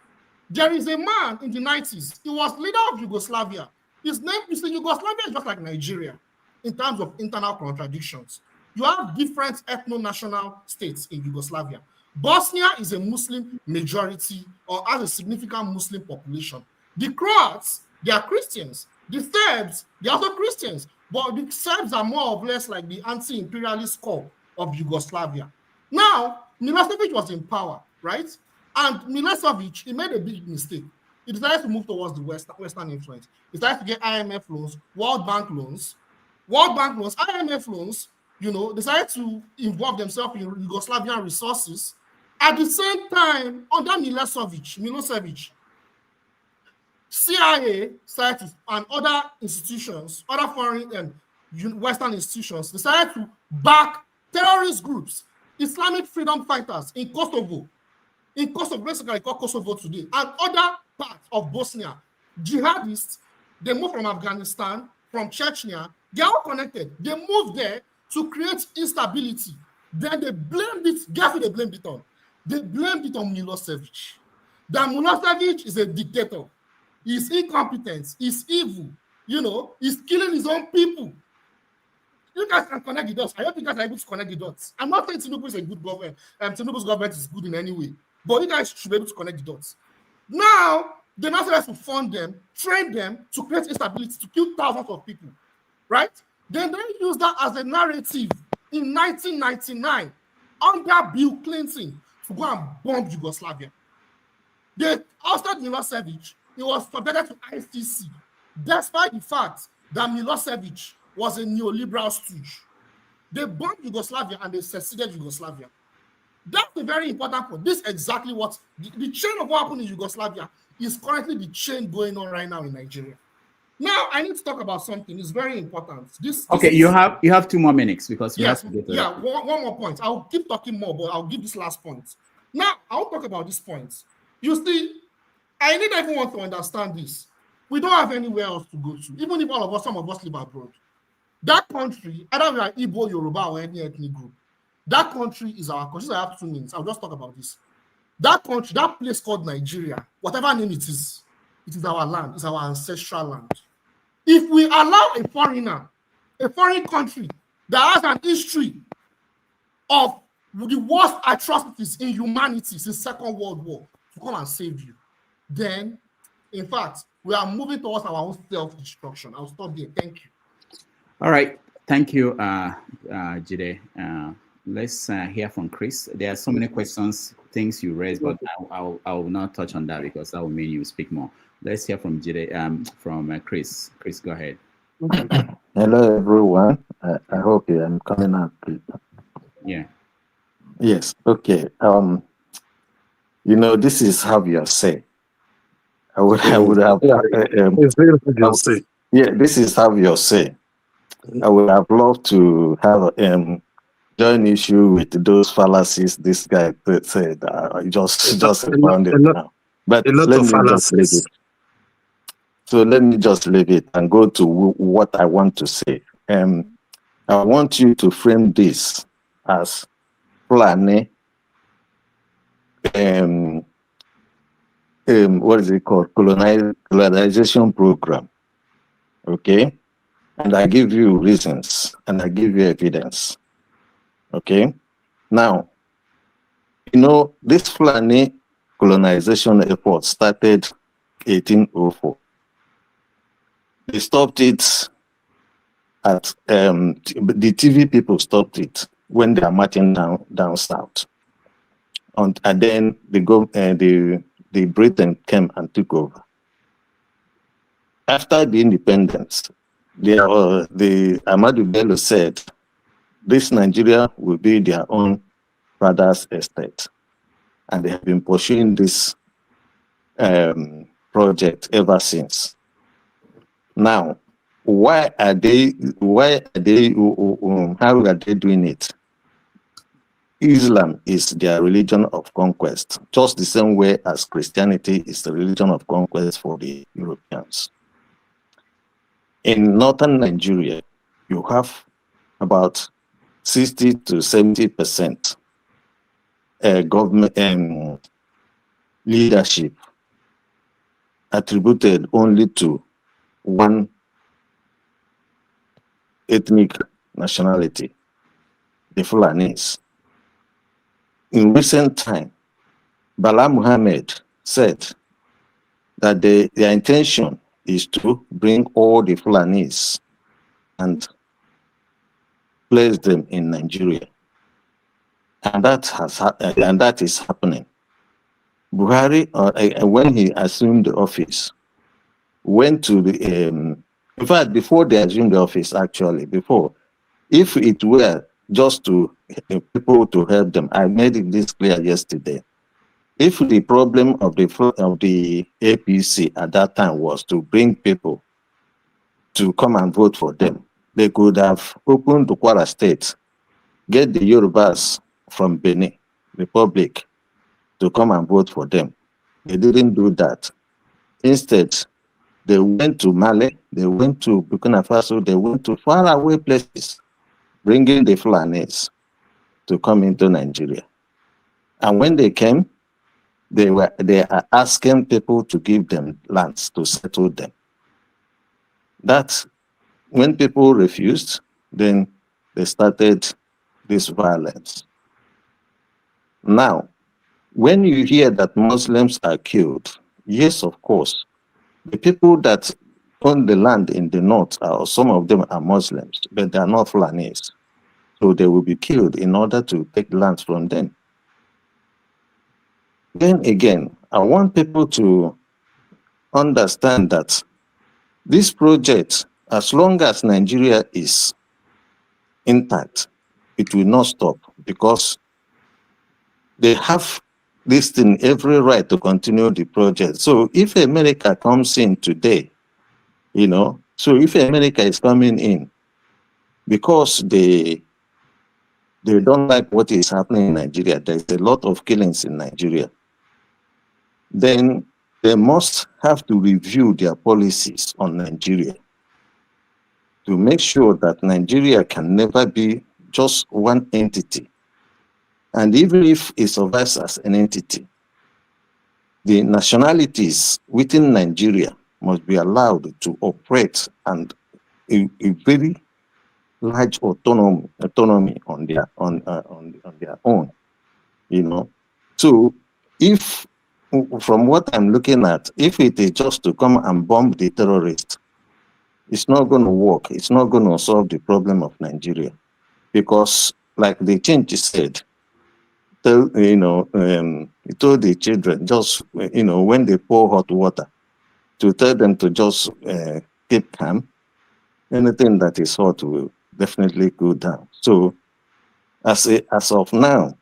There is a man in the 90s. He was leader of Yugoslavia. His name is Yugoslavia is just like Nigeria in terms of internal contradictions. You have different ethno-national states in Yugoslavia. Bosnia is a Muslim majority or has a significant Muslim population. The Croats, they are Christians. The Serbs, they are also Christians. But the Serbs are more or less like the anti-imperialist core of Yugoslavia. Now, Milosevic was in power, right? And Milosevic, he made a big mistake. He decided to move towards the Western influence. He started to get IMF loans, World Bank loans, IMF loans, you know, decided to involve themselves in Yugoslavian resources. At the same time, under Milosevic, CIA started to, and other institutions, other foreign and Western institutions, decided to back terrorist groups, Islamic freedom fighters in Kosovo, basically called Kosovo today, and other parts of Bosnia. Jihadists, they moved from Afghanistan, from Chechnya, they are all connected. They moved there to create instability. Then they blamed it, guess who they blamed it on? They blamed it on Milosevic. That Milosevic is a dictator. He's incompetent, he's evil, you know, he's killing his own people. You guys can connect the dots. I hope you guys are able to connect the dots. I'm not saying Tinubu is a good government, Tinubu's government is good in any way, but you guys should be able to connect the dots. Now, the National to fund them, train them to create instability, to kill thousands of people, right? Then they use that as a narrative in 1999 under Bill Clinton to go and bomb Yugoslavia. They ousted Milosevic. He was subjected to ICC, despite the fact that Milosevic was a neoliberal stooge. They bombed Yugoslavia and they seceded Yugoslavia. That's a very important point. This is exactly what the chain of what happened in Yugoslavia is currently the chain going on right now in Nigeria. Now I need to talk about something. It's very important. This okay, you have 2 more minutes because yes, have to get yeah. One more point. I'll keep talking more, but I'll give this last point. Now I'll talk about this point. You see, I need everyone to understand this. We don't have anywhere else to go to, even if some of us live abroad. That country, either we are Igbo, Yoruba, or any ethnic group, that country is our country. I have 2 minutes. I'll just talk about this. That country, that place called Nigeria, whatever name it is our land, it's our ancestral land. If we allow a foreigner, a foreign country that has an history of the worst atrocities in humanity since Second World War to come and save you, then, in fact, we are moving towards our own self-destruction. I'll stop there. Thank you. All right. Thank you, Jide. Let's hear from Chris. There are so many questions, things you raised, but I will not touch on that because that will mean you speak more. Let's hear from Jide, from Chris. Chris, go ahead. Hello, everyone. I hope I'm coming out. Yeah. Yes. Okay. You know, this is have your say. I would have. Yeah, this is have your say. I would have loved to have join issue with those fallacies this guy said. Just found it now. But let me just leave it. So let me just leave it and go to what I want to say. I want you to frame this as planning. What is it called? Colonization program. Okay? And I give you reasons and I give you evidence. Okay? Now, you know, this Fulani colonization effort started 1804. They stopped it at, the TV people stopped it when they are marching down south. And then the Britain came and took over. After the independence, the Ahmadu Bello said, this Nigeria will be their own father's estate. And they have been pursuing this project ever since. Now, how are they doing it? Islam is their religion of conquest, just the same way as Christianity is the religion of conquest for the Europeans. In northern Nigeria, you have about 60 to 70% government leadership attributed only to one ethnic nationality, the Fulanis. In recent time, Bala Muhammad said that their intention is to bring all the Fulanis and place them in Nigeria. And that is happening. Buhari, when he assumed the office, went to the, in fact, before they assumed the office, actually, before, if it were just to people to help them, I made it this clear yesterday. If the problem of the APC at that time was to bring people to come and vote for them, they could have opened the Kwara State, get the Yorubas from Benin Republic to come and vote for them. They didn't do that. Instead, they went to Mali, they went to Burkina Faso, they went to faraway places, bringing the Fulanis to come into Nigeria. And when they came, they are asking people to give them lands to settle them. That's when people refused, then they started this violence. Now, when you hear that Muslims are killed, yes, of course, the people that own the land in the north, some of them are Muslims, but they are not Fulanis. So they will be killed in order to take land from them. Then again, I want people to understand that this project, as long as Nigeria is intact, it will not stop, because they have this thing, every right to continue the project. So if America comes in today, so if America is coming in because they don't like what is happening in Nigeria, there's a lot of killings in Nigeria, then they must have to review their policies on Nigeria to make sure that Nigeria can never be just one entity. And even if it survives as an entity, the nationalities within Nigeria must be allowed to operate and a very large autonomy on their own. So if, from what I'm looking at, if it is just to come and bomb the terrorists, it's not going to work. It's not going to solve the problem of Nigeria, because, like the change said, he told the children, just when they pour hot water, to tell them to just keep calm. Anything that is hot will definitely go down. So, as of now,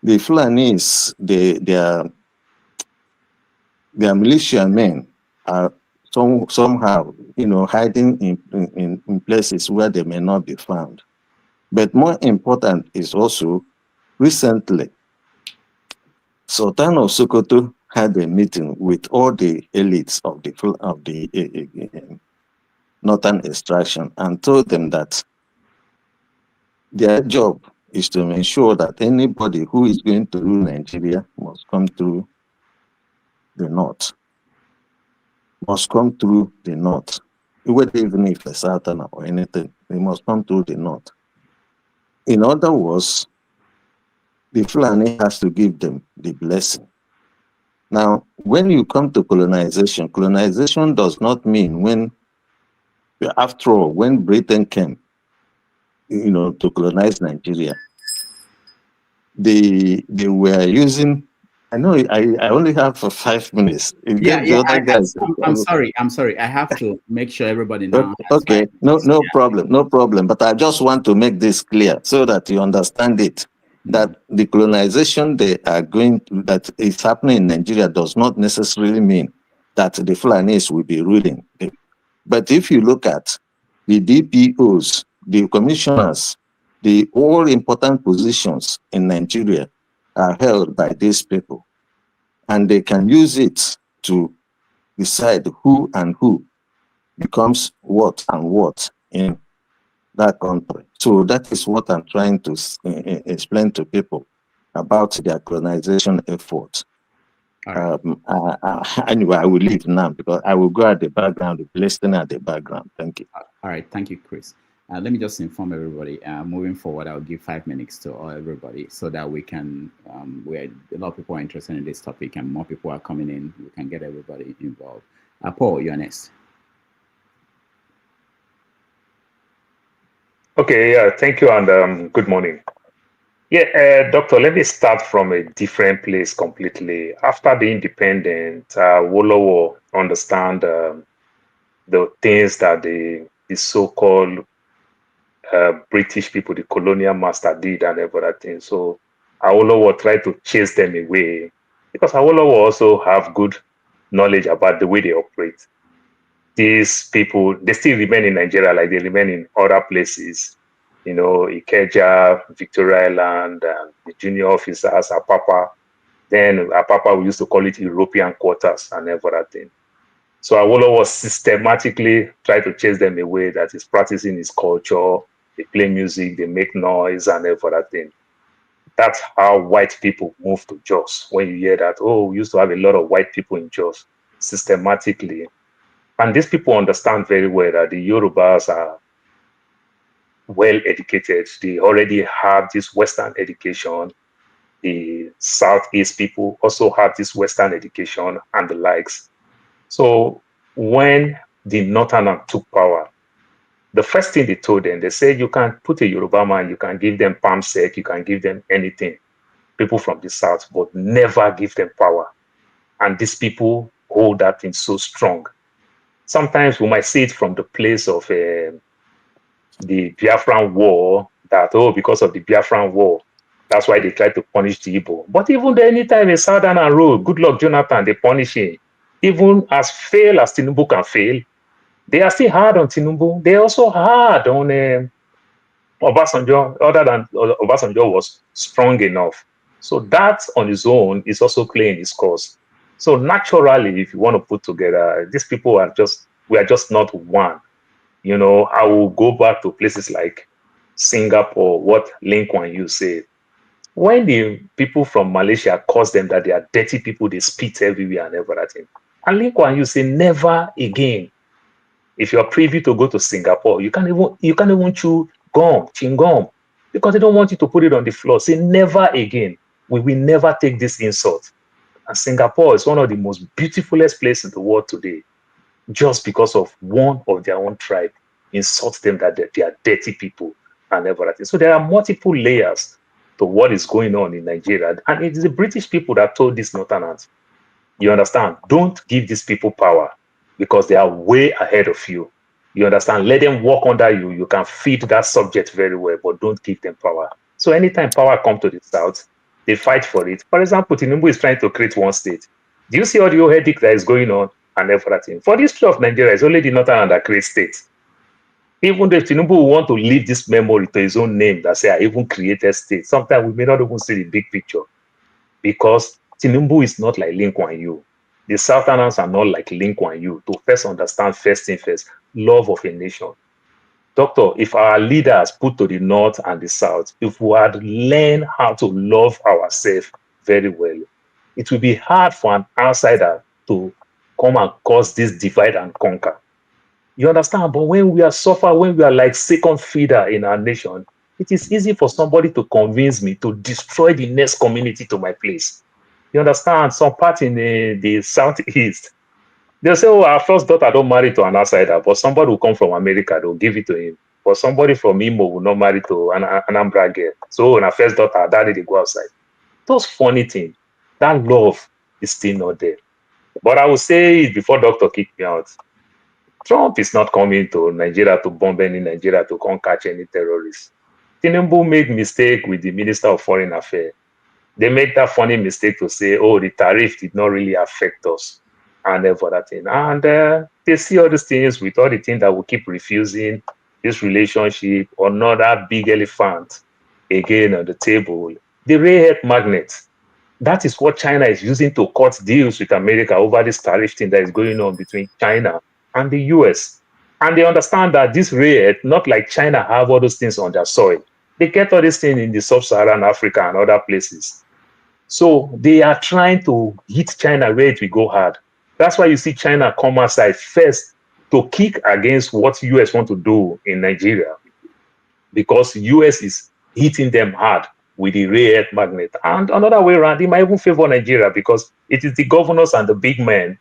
the Fulanis, their militia men are somehow, hiding in places where they may not be found. But more important is also, recently, Sultan of Sokoto had a meeting with all the elites of the northern extraction and told them that their job is to ensure that anybody who is going to rule Nigeria must come through the north. Must come through the north. Even if a southerner or anything, they must come through the north. In other words, the Fulani has to give them the blessing. Now, when you come to colonization, colonization does not mean when, after all, when Britain came, to colonize Nigeria, they were using, I know I only have for 5 minutes. I'm sorry. I have to make sure everybody knows. Okay, no problem. But I just want to make this clear so that you understand it. That the colonization that is happening in Nigeria does not necessarily mean that the Fulanis will be ruling. But if you look at the DPOs, the commissioners, the all important positions in Nigeria are held by these people, and they can use it to decide who and who becomes what and what in that country. So that is what I'm trying to explain to people about their colonization efforts. Anyway, I will leave now because I will go at the background, listening at the background. Thank you. All right, thank you, Chris. Let me just inform everybody. Moving forward, I'll give 5 minutes to everybody so that we can. A lot of people are interested in this topic, and more people are coming in. We can get everybody involved. Paul, you're next. Okay, yeah, thank you, and good morning. Yeah, Doctor, let me start from a different place completely. After the independence, Wolowo understand the things that the so-called British people, the colonial master did and everything. So Awolowo tried to chase them away because Awolowo also have good knowledge about the way they operate. These people, they still remain in Nigeria like they remain in other places. You know, Ikeja, Victoria Island, the junior officers, Apapa. Then Apapa, we used to call it European quarters and everything. So Awolowo systematically tried to chase them away, that is practicing his culture. They play music, they make noise and everything. That's how white people move to Jos. When you hear that, oh, we used to have a lot of white people in Jos systematically. And these people understand very well that the Yorubas are well educated. They already have this Western education. The Southeast people also have this Western education and the likes. So when the Northerners took power, the first thing they told them, they said, you can put a Yoruba man, you can give them palm sec, you can give them anything, people from the South, but never give them power. And these people hold that thing so strong. Sometimes we might see it from the place of the Biafran War, that, oh, because of the Biafran War, that's why they try to punish the Igbo. But even anytime a Southerner rule, good luck Jonathan, they punish him. Even as fail as Tinubu can fail, they are still hard on Tinubu. They also hard on Obasanjo, other than Obasanjo was strong enough. So that on its own is also playing its course. So naturally, if you want to put together, these people are we are just not one. You know, I will go back to places like Singapore, what Lee Kuan Yew said. When the people from Malaysia curse them that they are dirty people, they spit everywhere and everything. And Lee Kuan Yew say, never again. If you are privy to go to Singapore, you can't even chew gum, chewing gum, because they don't want you to put it on the floor. Say, never again. We will never take this insult. And Singapore is one of the most beautifulest places in the world today, just because of one of their own tribe insult them that they are dirty people and everything. So there are multiple layers to what is going on in Nigeria. And it is the British people that told these Northerners, you understand, don't give these people power because they are way ahead of you. You understand? Let them walk under you. You can feed that subject very well, but don't give them power. So anytime power comes to the South, they fight for it. For example, Tinubu is trying to create one state. Do you see all the old headache that is going on and everything? For the history of Nigeria, it's only the Northern that creates states. Even if Tinubu will want to leave this memory to his own name that say, I even created states, sometimes we may not even see the big picture, because Tinubu is not like Lee Kuan Yew. The Southerners are not like Lee Kuan Yew to first understand first thing first, love of a nation. Doctor, if our leaders put to the North and the South, if we had learned how to love ourselves very well, it will be hard for an outsider to come and cause this divide and conquer. You understand? But when we are suffer, when we are like second feeder in our nation, it is easy for somebody to convince me to destroy the next community to my place. You understand? Some part in the Southeast, they'll say, oh, our first daughter don't marry to an outsider, but somebody will come from America, they'll give it to him. But somebody from Imo will not marry to an Anambra girl. So when our first daughter, daddy, they go outside. Those funny things, that love is still not there. But I will say it before Doctor kicked me out. Trump is not coming to Nigeria to bomb any Nigeria to come catch any terrorists. Tinubu made mistake with the Minister of Foreign Affairs. They make that funny mistake to say, oh, the tariff did not really affect us and everything. And they see all these things with all the things that we keep refusing, this relationship, another big elephant again on the table, the rare earth magnet. That is what China is using to cut deals with America over this tariff thing that is going on between China and the US. And they understand that this rare earth, not like China have all those things on their soil. They get all these things in the sub-Saharan Africa and other places. So they are trying to hit China where it will go hard. That's why you see China come outside first to kick against what US want to do in Nigeria, because US is hitting them hard with the rare earth magnet. And another way around, it might even favor Nigeria because it is the governors and the big men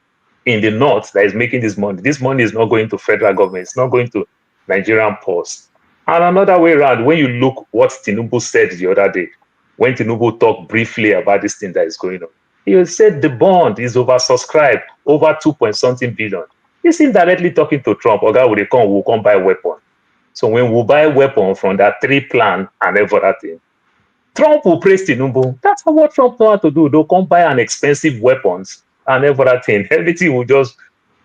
in the north that is making this money. This money is not going to federal government. It's not going to Nigerian post. And another way around, when you look what Tinubu said the other day, when Tinubu talked briefly about this thing that is going on, he said the bond is oversubscribed, over 2-point-something billion. He's indirectly talking to Trump. Oga, we'll come buy weapon. So when we buy weapon from that 3 plan and everything, Trump will praise Tinubu. That's what Trump know how to do. They'll come buy an expensive weapons and everything. Everything will just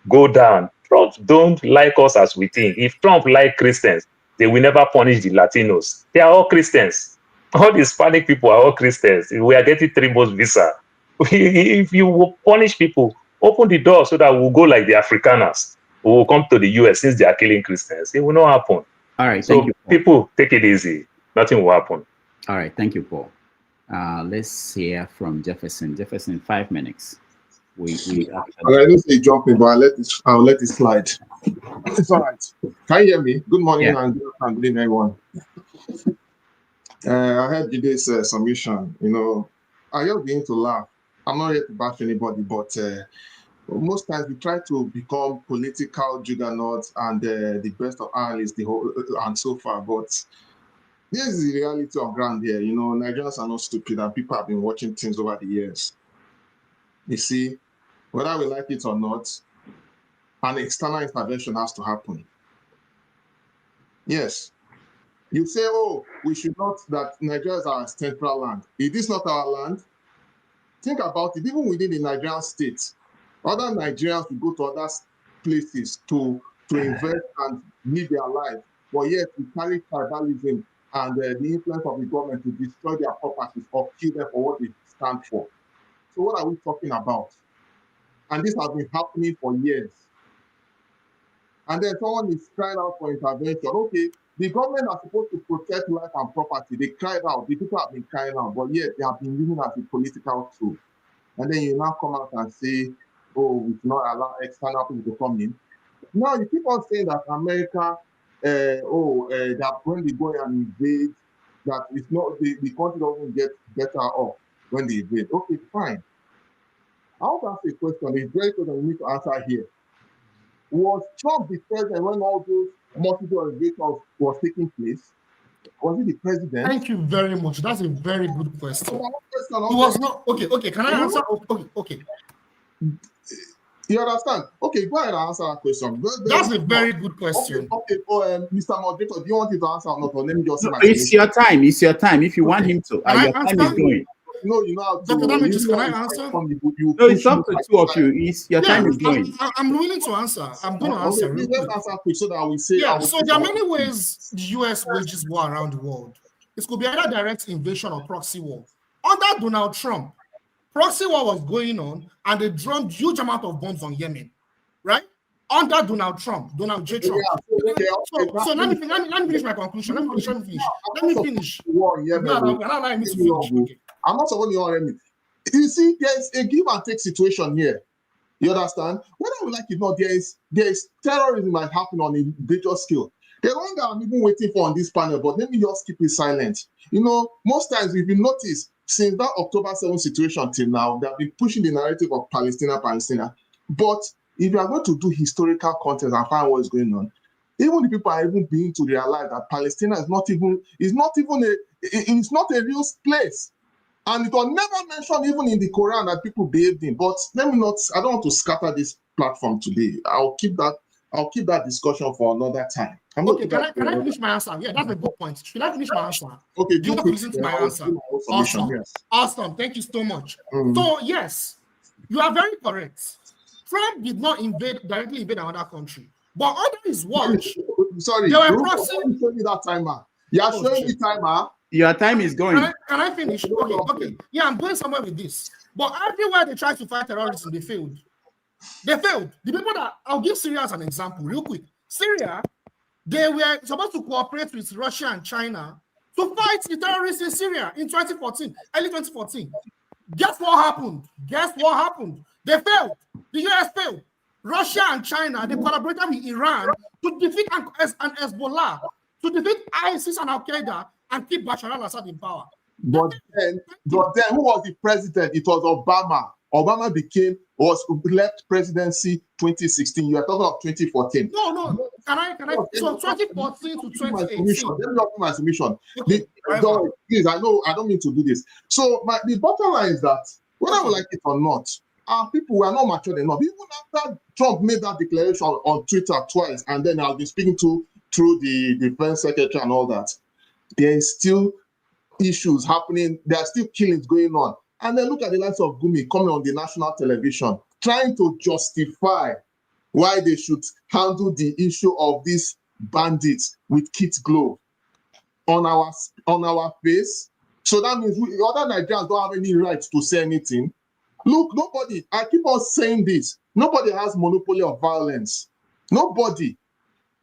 go down. Trump don't like us as we think. If Trump like Christians, they will never punish the Latinos. They are all Christians. All the Hispanic people are all Christians. We are getting 3 months visa. If you will punish people, open the door so that we'll go like the Afrikaners. We will come to the US since they are killing Christians. It will not happen. All right, so thank you, Paul. People, take it easy. Nothing will happen. All right, thank you, Paul. Let's hear from Jefferson. Jefferson, 5 minutes. I don't say jumping, but I'll let it slide. It's all right. Can you hear me? Good morning and good afternoon, everyone. I heard today's submission. You know, I just begin to laugh. I'm not here to bash anybody, but most times we try to become political juggernauts and the best of analysts, and so far. But this is the reality of ground here. You know, Nigerians are not stupid, and people have been watching things over the years. You see, whether we like it or not, an external intervention has to happen. Yes. You say, oh, we should not, that Nigeria is our central land. Is this not our land? Think about it. Even within the Nigerian state, other Nigerians will go to other places to invest and live their life. But yet, we carry tribalism and the influence of the government to destroy their properties or kill them for what they stand for. So what are we talking about? And this has been happening for years. And then someone is crying out for intervention. Okay, the government are supposed to protect life and property. They cried out. The people have been crying out, but yet they have been using it as a political tool. And then you now come out and say, oh, we should not allow external people to come in. Now you keep on saying that America, that when they go and invade, that it's not the country doesn't get better off when they invade. Okay, fine. I want to ask a question. It's very good that we need to answer here. Was Trump the president when all those multiple invasions was taking place? Was he the president? Thank you very much. That's a very good question. It was not. Okay. Can I answer? Okay. You understand? Okay, go ahead and answer that question. That's a very good question. Okay. Mr. Moderator, do you want him to answer or not? Or let me just say it's your time. It's your time. If you want him to, your time is going. No, you know how to. Can I answer? No, it's up to two of you. Your time is going. I'm willing to answer. I'm going to answer. Let's answer quick so that we say. Yeah. So there are many ways the U.S. wages war around the world. It could be either direct invasion or proxy war. Under Donald Trump, proxy war was going on, and they dropped huge amount of bombs on Yemen, right? Under Donald J. Trump. Yeah, so let me finish my conclusion. Let me finish. I'm not supposed to hear me. You see, there's a give and take situation here. You understand? Whether we like it or not, there is terrorism that happen on a major scale. The one that I'm even waiting for on this panel, but let me just keep it silent. You know, most times if you notice, since that October 7th situation till now, they have been pushing the narrative of Palestine. But if you are going to do historical context and find what is going on, even the people are even beginning to realize that Palestine is not a real place. And it was never mentioned even in the Quran that people behaved in. But I don't want to scatter this platform today. I'll keep that discussion for another time. Okay, can I finish my answer? Yeah, that's a good point. Should I finish my answer? Okay, you want to listen to my answer? Awesome. Yes. Awesome. Thank you so much. So yes, you are very correct. Trump did not directly invade another country. But under his watch, sorry, there were proxies. Show me that timer. You are showing me timer. Your time is going. Can I finish? Okay. Yeah, I'm going somewhere with this. But everywhere they try to fight terrorism, they failed. The people that, I'll give Syria as an example, real quick. Syria, they were supposed to cooperate with Russia and China to fight the terrorists in Syria in 2014, early 2014. Guess what happened? They failed. The US failed. Russia and China, they collaborated with Iran to defeat an Hezbollah, to defeat ISIS and Al-Qaeda, and keep Bashar al-Assad in power. But then, who was the president? It was Obama. Obama left presidency 2016. You are talking of 2014. No. Can I? So 2014 to 2018. Let me open my submission. Please, I know I don't mean to do this. So the bottom line is that whether we like it or not, our people were not matured enough. Even after Trump made that declaration on Twitter twice, and then I'll be speaking through the defense secretary and all that, there is still issues happening. There are still killings going on. And then look at the likes of Gumi coming on the national television, trying to justify why they should handle the issue of these bandits with kit glove on our face. So that means other Nigerians don't have any right to say anything. Look, nobody, I keep on saying this, nobody has monopoly of violence. Nobody.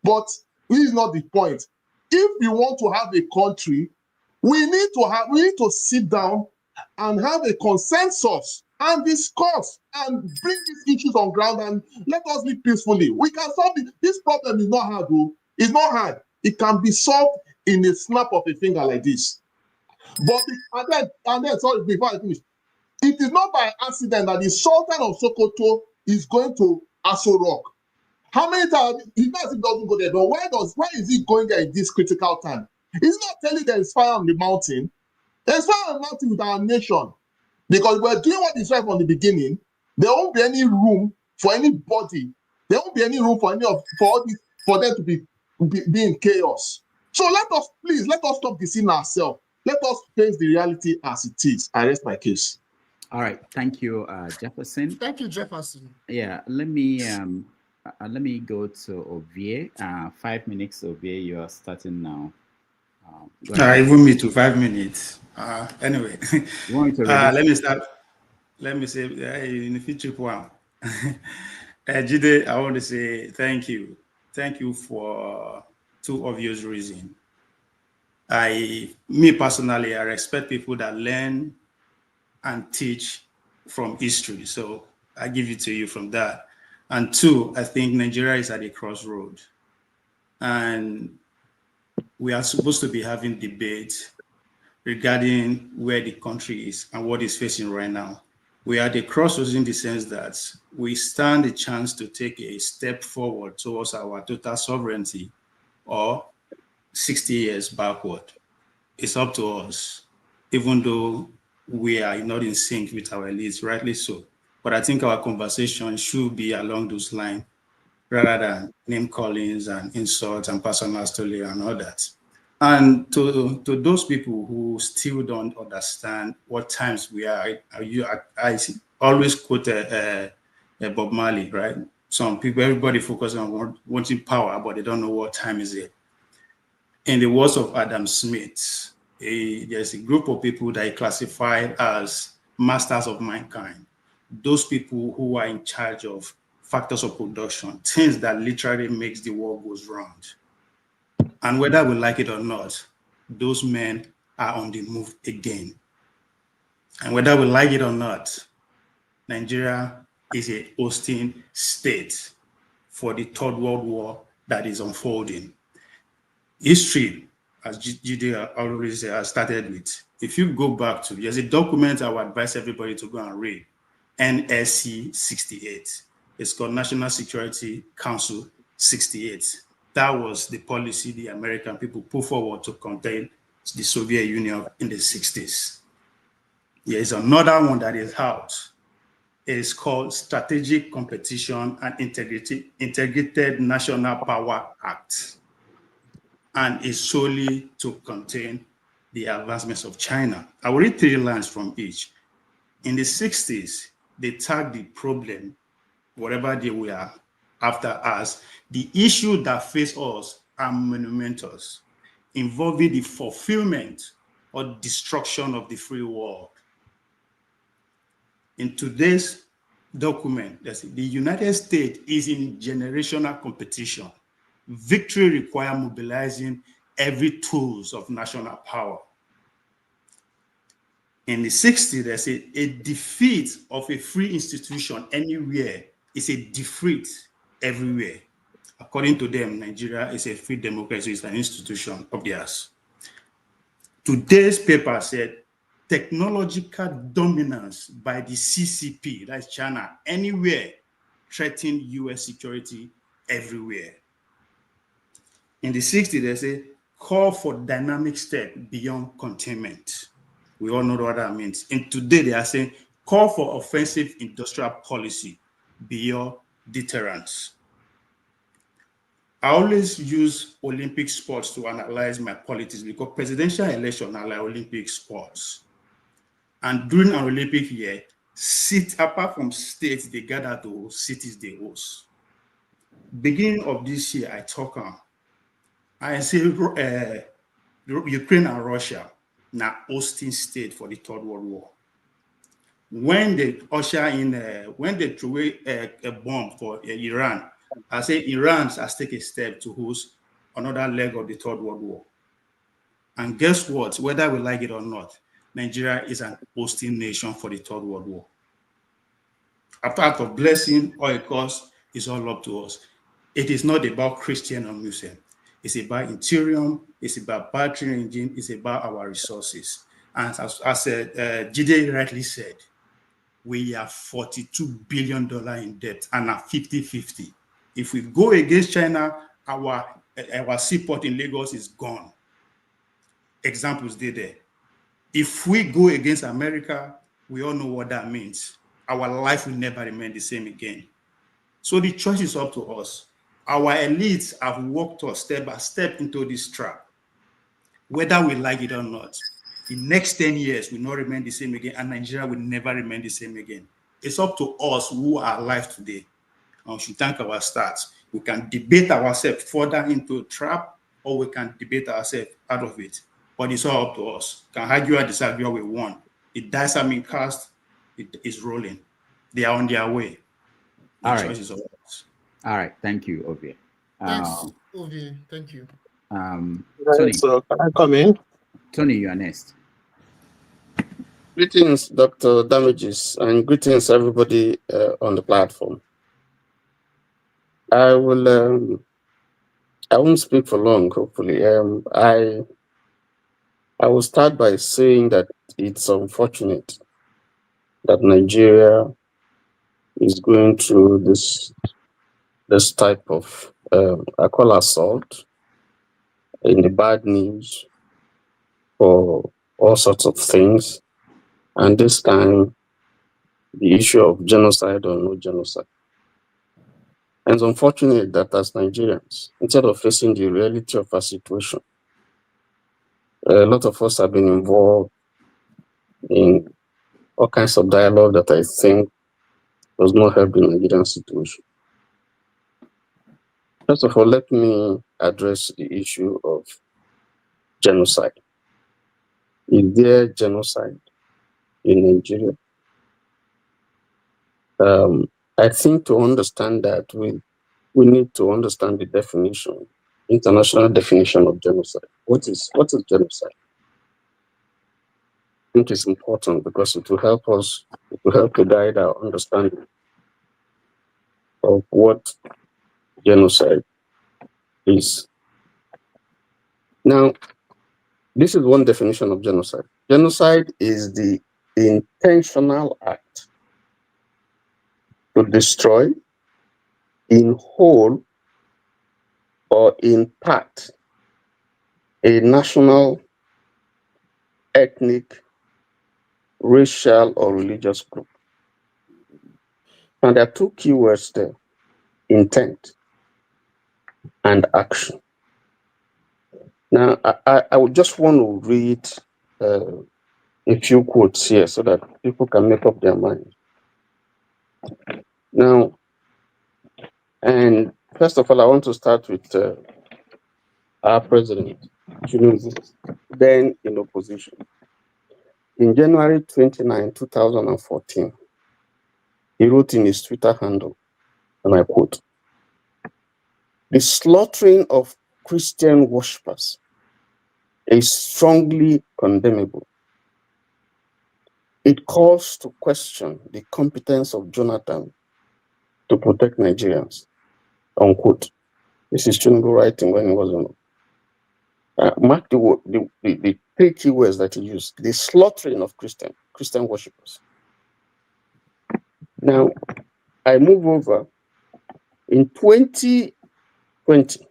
But this is not the point. If you want to have a country, we need to sit down and have a consensus and discuss and bring these issues on ground and let us live peacefully. We can solve it. This problem is not hard, though. It's not hard. It can be solved in a snap of a finger like this. But and then sorry, before I finish, it is not by accident that the Sultan of Sokoto is going to Aso Rock. How many times he doesn't go there? But why is he going there in this critical time? He's not telling there is fire on the mountain. There's fire on the mountain with our nation. Because we're doing what is right from the beginning. There won't be any room for anybody. There won't be any room for for them to be in chaos. So let us stop deceiving ourselves. Let us face the reality as it is. I rest my case. All right, thank you, Jefferson. Thank you, Jefferson. Yeah, let me go to Ovie. 5 minutes, Ovie. You are starting now. Even me to 5 minutes. Anyway, let me start. Let me say in the future one. Jide, I want to say thank you. Thank you for two obvious reasons. Me personally, I respect people that learn and teach from history. So I give it to you from that. And two, I think Nigeria is at a crossroad. And we are supposed to be having debate regarding where the country is and what it's facing right now. We are at a crossroads in the sense that we stand a chance to take a step forward towards our total sovereignty or 60 years backward. It's up to us, even though we are not in sync with our elites, rightly so. But I think our conversation should be along those lines rather than name callings and insults and personal story and all that. And to those people who still don't understand what times we are, I always quote Bob Marley, right? Some people, everybody focuses on wanting power, but they don't know what time is it. In the words of Adam Smith, there's a group of people that he classified as masters of mankind. Those people who are in charge of factors of production, things that literally makes the world goes round. And whether we like it or not, those men are on the move again. And whether we like it or not, Nigeria is a hosting state for the Third World War that is unfolding. History, as Jide already started with, if you go back to, there's a document I would advise everybody to go and read, NSC 68. It's called National Security Council 68. That was the policy the American people put forward to contain the Soviet Union in the 60s. There is another one that is out. It is called Strategic Competition and Integrated National Power Act. And it's solely to contain the advancements of China. I will read 3 lines from each. In the 60s, they tagged the problem, whatever they were after us, the issue that face us are monumentous, involving the fulfillment or destruction of the free world. In today's document, the United States is in generational competition. Victory requires mobilizing every tools of national power. In the 60s, there's a defeat of a free institution anywhere is a defeat everywhere. According to them, Nigeria is a free democracy, it's an institution of theirs. Today's paper said technological dominance by the CCP, that's China, anywhere, threatening US security everywhere. In the 60s, they say, call for dynamic step beyond containment. We all know what that means. And today they are saying, call for offensive industrial policy beyond deterrence. I always use Olympic sports to analyze my politics because presidential elections are like Olympic sports. And during an Olympic year, apart from states, they gather to host, cities they host. Beginning of this year, I talk on. I say Ukraine and Russia now hosting state for the Third World War. When they usher in, when they threw away a bomb for Iran, I say Iran has taken a step to host another leg of the Third World War. And guess what? Whether we like it or not, Nigeria is an hosting nation for the Third World War. A part of blessing or a curse is all up to us. It is not about Christian or Muslim. It's about interior, it's about battery engine, it's about our resources. And as Jide rightly said, we are $42 billion in debt and are 50-50. If we go against China, our seaport in Lagos is gone. Examples there. If we go against America, we all know what that means. Our life will never remain the same again. So the choice is up to us. Our elites have walked us step by step into this trap, whether we like it or not. The next 10 years will not remain the same again, and Nigeria will never remain the same again. It's up to us who are alive today. And we should thank our stars. We can debate ourselves further into a trap, or we can debate ourselves out of it. But it's all up to us. We can argue or disagree we won. The dice have been cast, it is rolling. They are on their way. The choice is of us. All right, thank you, Ovie. Thanks, Ovie. Thank you. Tony, so can I come in? Tony, you are next. Greetings, Dr. Damages, and greetings everybody on the platform. I won't speak for long, hopefully. I will start by saying that it's unfortunate that Nigeria is going through this type of, I call assault, in the bad news for all sorts of things. And this time, the issue of genocide or no genocide. And it's unfortunate that as Nigerians, instead of facing the reality of our situation, a lot of us have been involved in all kinds of dialogue that I think does not help the Nigerian situation. First of all, let me address the issue of genocide. Is there genocide in Nigeria? I think to understand that, we need to understand the definition, international definition of genocide. What is genocide? I think it's important because it will help us, it will help to guide our understanding of what genocide is. Now, this is one definition of genocide. Genocide is the intentional act to destroy in whole or in part a national, ethnic, racial, or religious group. And there are two keywords there: intent and action. Now, I would just want to read a few quotes here so that people can make up their mind. Now, and first of all, I want to start with our president, then in opposition. In January 29, 2014, he wrote in his Twitter handle, and I quote, "The slaughtering of Christian worshippers is strongly condemnable. It calls to question the competence of Jonathan to protect Nigerians," unquote. This is Tinubu writing when he was on. Mark the three keywords that he used: the slaughtering of Christian worshippers. Now, I move over. In 2020,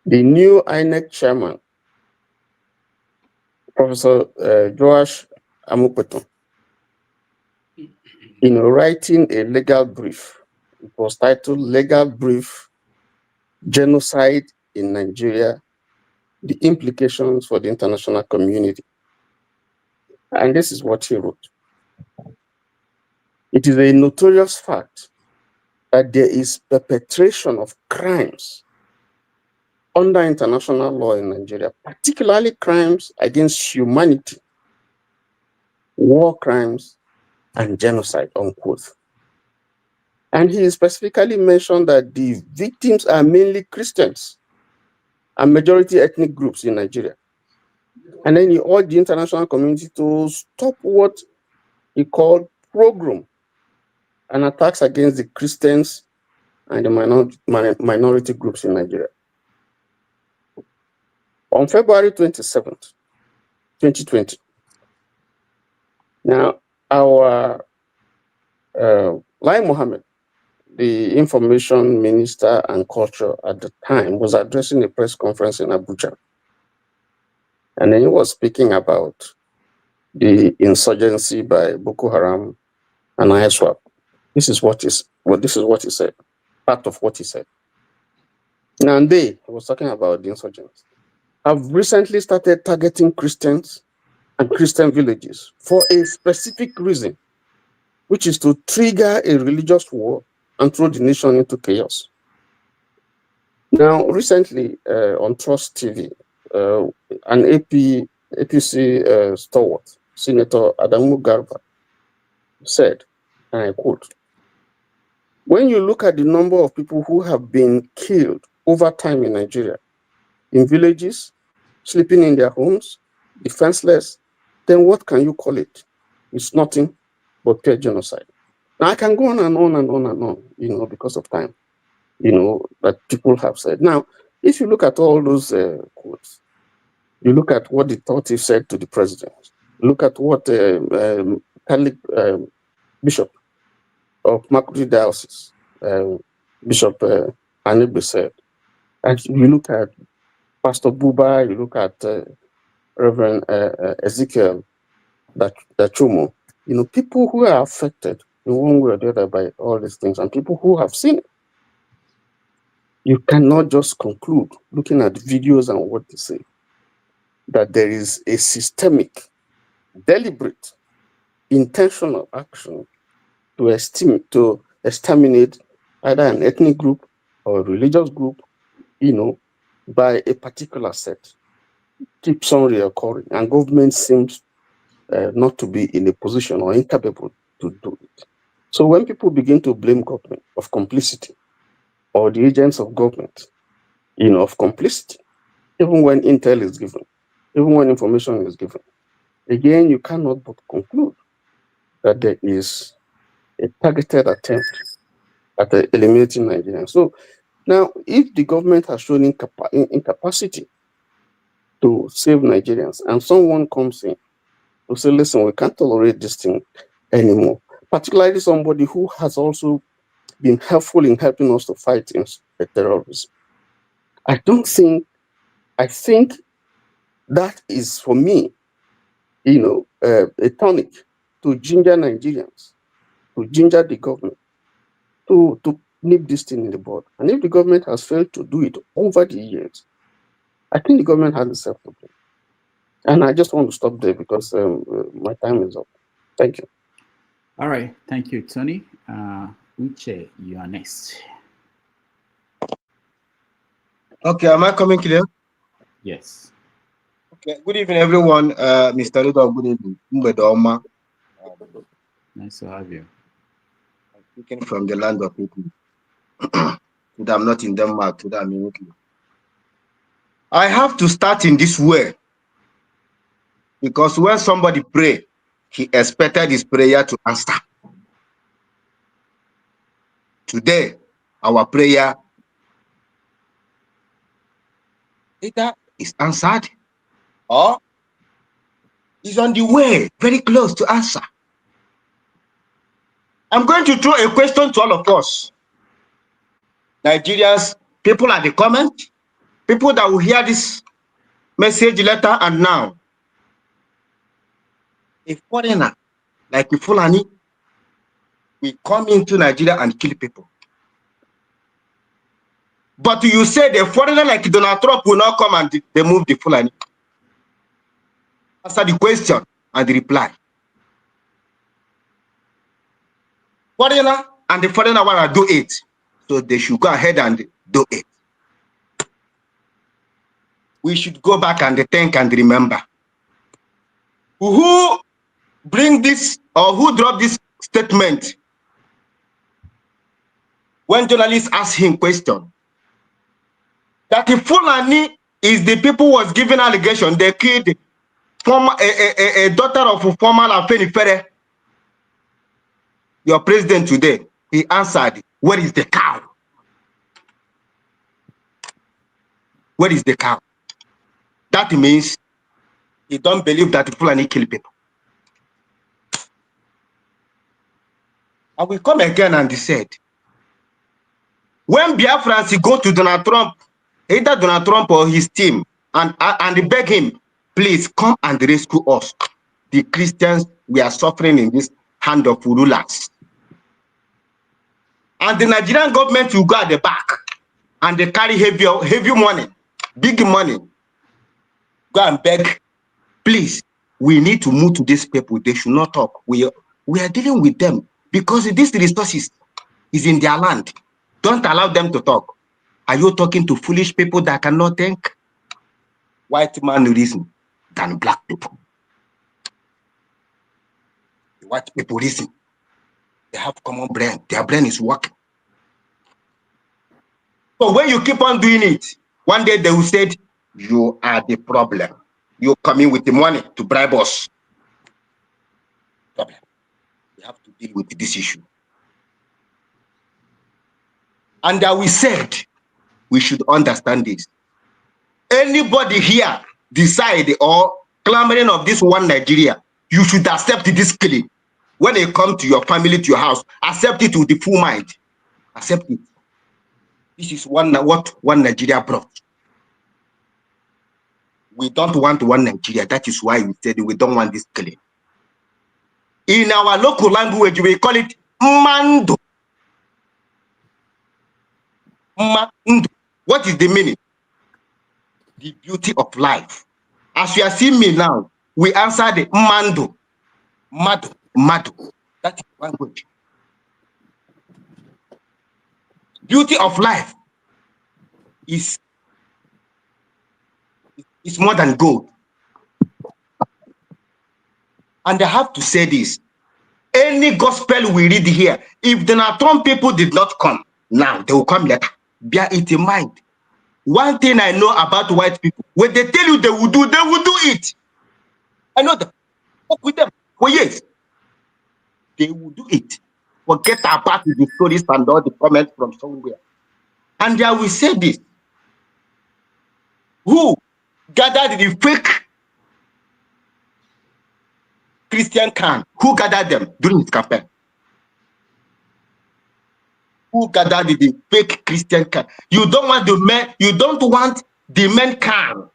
The new INEC Chairman, Professor Joash Amupeto, in writing a legal brief, it was titled Legal Brief, Genocide in Nigeria, the Implications for the International Community. And this is what he wrote. It is a notorious fact that there is perpetration of crimes under international law in Nigeria, particularly crimes against humanity, war crimes, and genocide, unquote. And he specifically mentioned that the victims are mainly Christians and majority ethnic groups in Nigeria. And then he urged the international community to stop what he called pogrom and attacks against the Christians and the minority groups in Nigeria. On February 27th, 2020, now our Lai Mohammed, the information minister and culture at the time, was addressing a press conference in Abuja. And then he was speaking about the insurgency by Boko Haram and ISWAP. This is what he said, part of what he said. Now, he was talking about the insurgents, have recently started targeting Christians and Christian villages for a specific reason, which is to trigger a religious war and throw the nation into chaos. Now, recently on Trust TV, an APC stalwart, Senator Adamu Garba, said, and I quote, "When you look at the number of people who have been killed over time in Nigeria, in villages, sleeping in their homes, defenseless, then what can you call it? It's nothing but pure genocide." Now, I can go on and on and on and on, because of time, that people have said. Now, if you look at all those quotes, you look at what the authority said to the president, look at what Catholic Bishop of Makurdi Diocese, Bishop Anambra said, and you look at Pastor Buba, you look at Reverend Ezekiel Dachumo, people who are affected in one way or the other by all these things, and people who have seen it. You cannot just conclude, looking at videos and what they say, that there is a systemic, deliberate, intentional action to exterminate either an ethnic group or a religious group, by a particular set. Keeps on reoccurring, and government seems not to be in a position or incapable to do it. So when people begin to blame government of complicity, or the agents of government, of complicity, even when intel is given, even when information is given, again, you cannot but conclude that there is a targeted attempt at eliminating Nigerians. So now, if the government has shown incapacity to save Nigerians, and someone comes in to say, listen, we can't tolerate this thing anymore, particularly somebody who has also been helpful in helping us to fight terrorism, I think that is, for me, a tonic to ginger Nigerians, to ginger the government, to nip this thing in the bud. And if the government has failed to do it over the years, I think the government has itself to blame. And I just want to stop there because my time is up. Thank you. All right. Thank you, Tony. Uche, you are next. Okay, am I coming clear? Yes. Okay, good evening, everyone. Mr. Ludo, good evening. Mbedoma. Nice to have you. I'm speaking from the land of people. Today I'm not in Denmark, today I'm in Italy. I have to start in this way because when somebody pray, he expected his prayer to answer. Today, our prayer either is answered or is on the way, very close to answer. I'm going to throw a question to all of us. Nigerians, people at the comment, people that will hear this message later and now, a foreigner like Fulani will come into Nigeria and kill people. But you say the foreigner like Donald Trump will not come and they move the Fulani. Answer the question and the reply. Foreigner and the foreigner want to do it. So they should go ahead and do it. We should go back and think and remember. Who bring this or who dropped this statement when journalists ask him question? That the Fulani is the people who was given allegation they killed a daughter of a former Afenifere. Your president today, he answered, where is the cow? Where is the cow? That means he don't believe that the Fulani kill people. I will come again and he said, when Biafrans go to Donald Trump, either Donald Trump or his team, and beg him, please come and rescue us. The Christians, we are suffering in this hand of rulers. And the Nigerian government will go at the back and they carry heavy money, big money. Go and beg, please, we need to move to these people. They should not talk. We are dealing with them because these resources is in their land. Don't allow them to talk. Are you talking to foolish people that cannot think? White man reason than black people. The white people reason. They have common brain. Their brain is working. So when you keep on doing it, one day they will say, you are the problem. You're coming with the money to bribe us. Problem. We have to deal with this issue. And we said, we should understand this. Anybody here decide or clamoring of this one Nigeria, you should accept this killing. When it comes to your family, to your house, accept it with the full mind. Accept it. This is what one Nigeria brought. We don't want one Nigeria. That is why we said we don't want this killing. In our local language, we call it Mando. Mando. What is the meaning? The beauty of life. As you are seeing me now, we answer the Mando. Mado. Mado. That is language. Beauty of life is more than gold. And I have to say this. Any gospel we read here, if the Natron people did not come, now they will come later. Bear it in mind. One thing I know about white people, when they tell you they will do it. I know them. Work with them for years. They will do it. Forget about the stories and all the comments from somewhere. And I will say this. Who gathered the fake Christian can? Who gathered them during his campaign? Who gathered the fake Christian can? You don't want the men can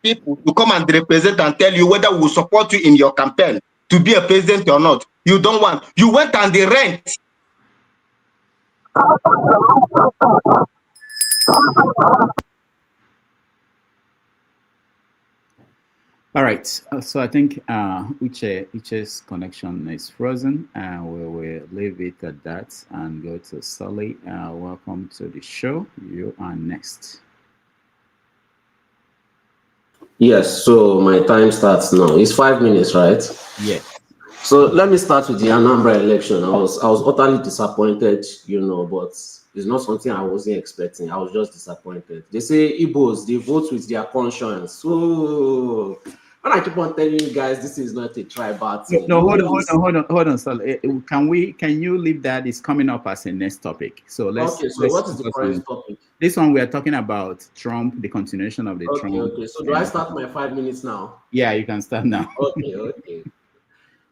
people to come and represent and tell you whether we will support you in your campaign to be a president or not. You don't want. You went and they rent. All right, so I think Uche's connection is frozen, and we will leave it at that and go to Sully. Welcome to the show. You are next. Yes, so my time starts now. It's 5 minutes, right? Yes. So let me start with the Anambra election. I was utterly disappointed, but it's not something I wasn't expecting. I was just disappointed. They say Igbos, they vote with their conscience. So when I keep on telling you guys, this is not a tribal thing. No, hold on, Sal. Can you leave that? It's coming up as a next topic. So let's. Okay. So what is the current topic? This one we are talking about Trump, the continuation of the Trump. Okay. So do I start my 5 minutes now? Yeah, you can start now. Okay.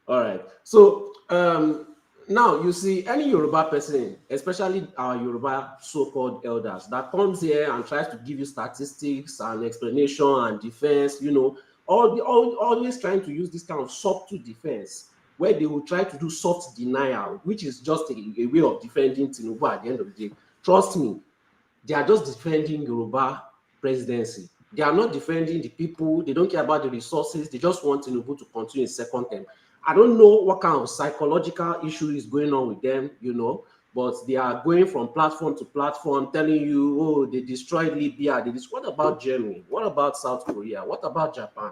All right. So Now, you see, any Yoruba person, especially our Yoruba so-called elders, that comes here and tries to give you statistics and explanation and defense, you know, always trying to use this kind of subtle defense, where they will try to do soft denial, which is just a way of defending Tinubu at the end of the day. Trust me, they are just defending Yoruba presidency. They are not defending the people. They don't care about the resources. They just want Tinubu to continue his second term. I don't know what kind of psychological issue is going on with them, you know, but they are going from platform to platform telling you, oh, they destroyed Libya. What about Germany? What about South Korea? What about Japan?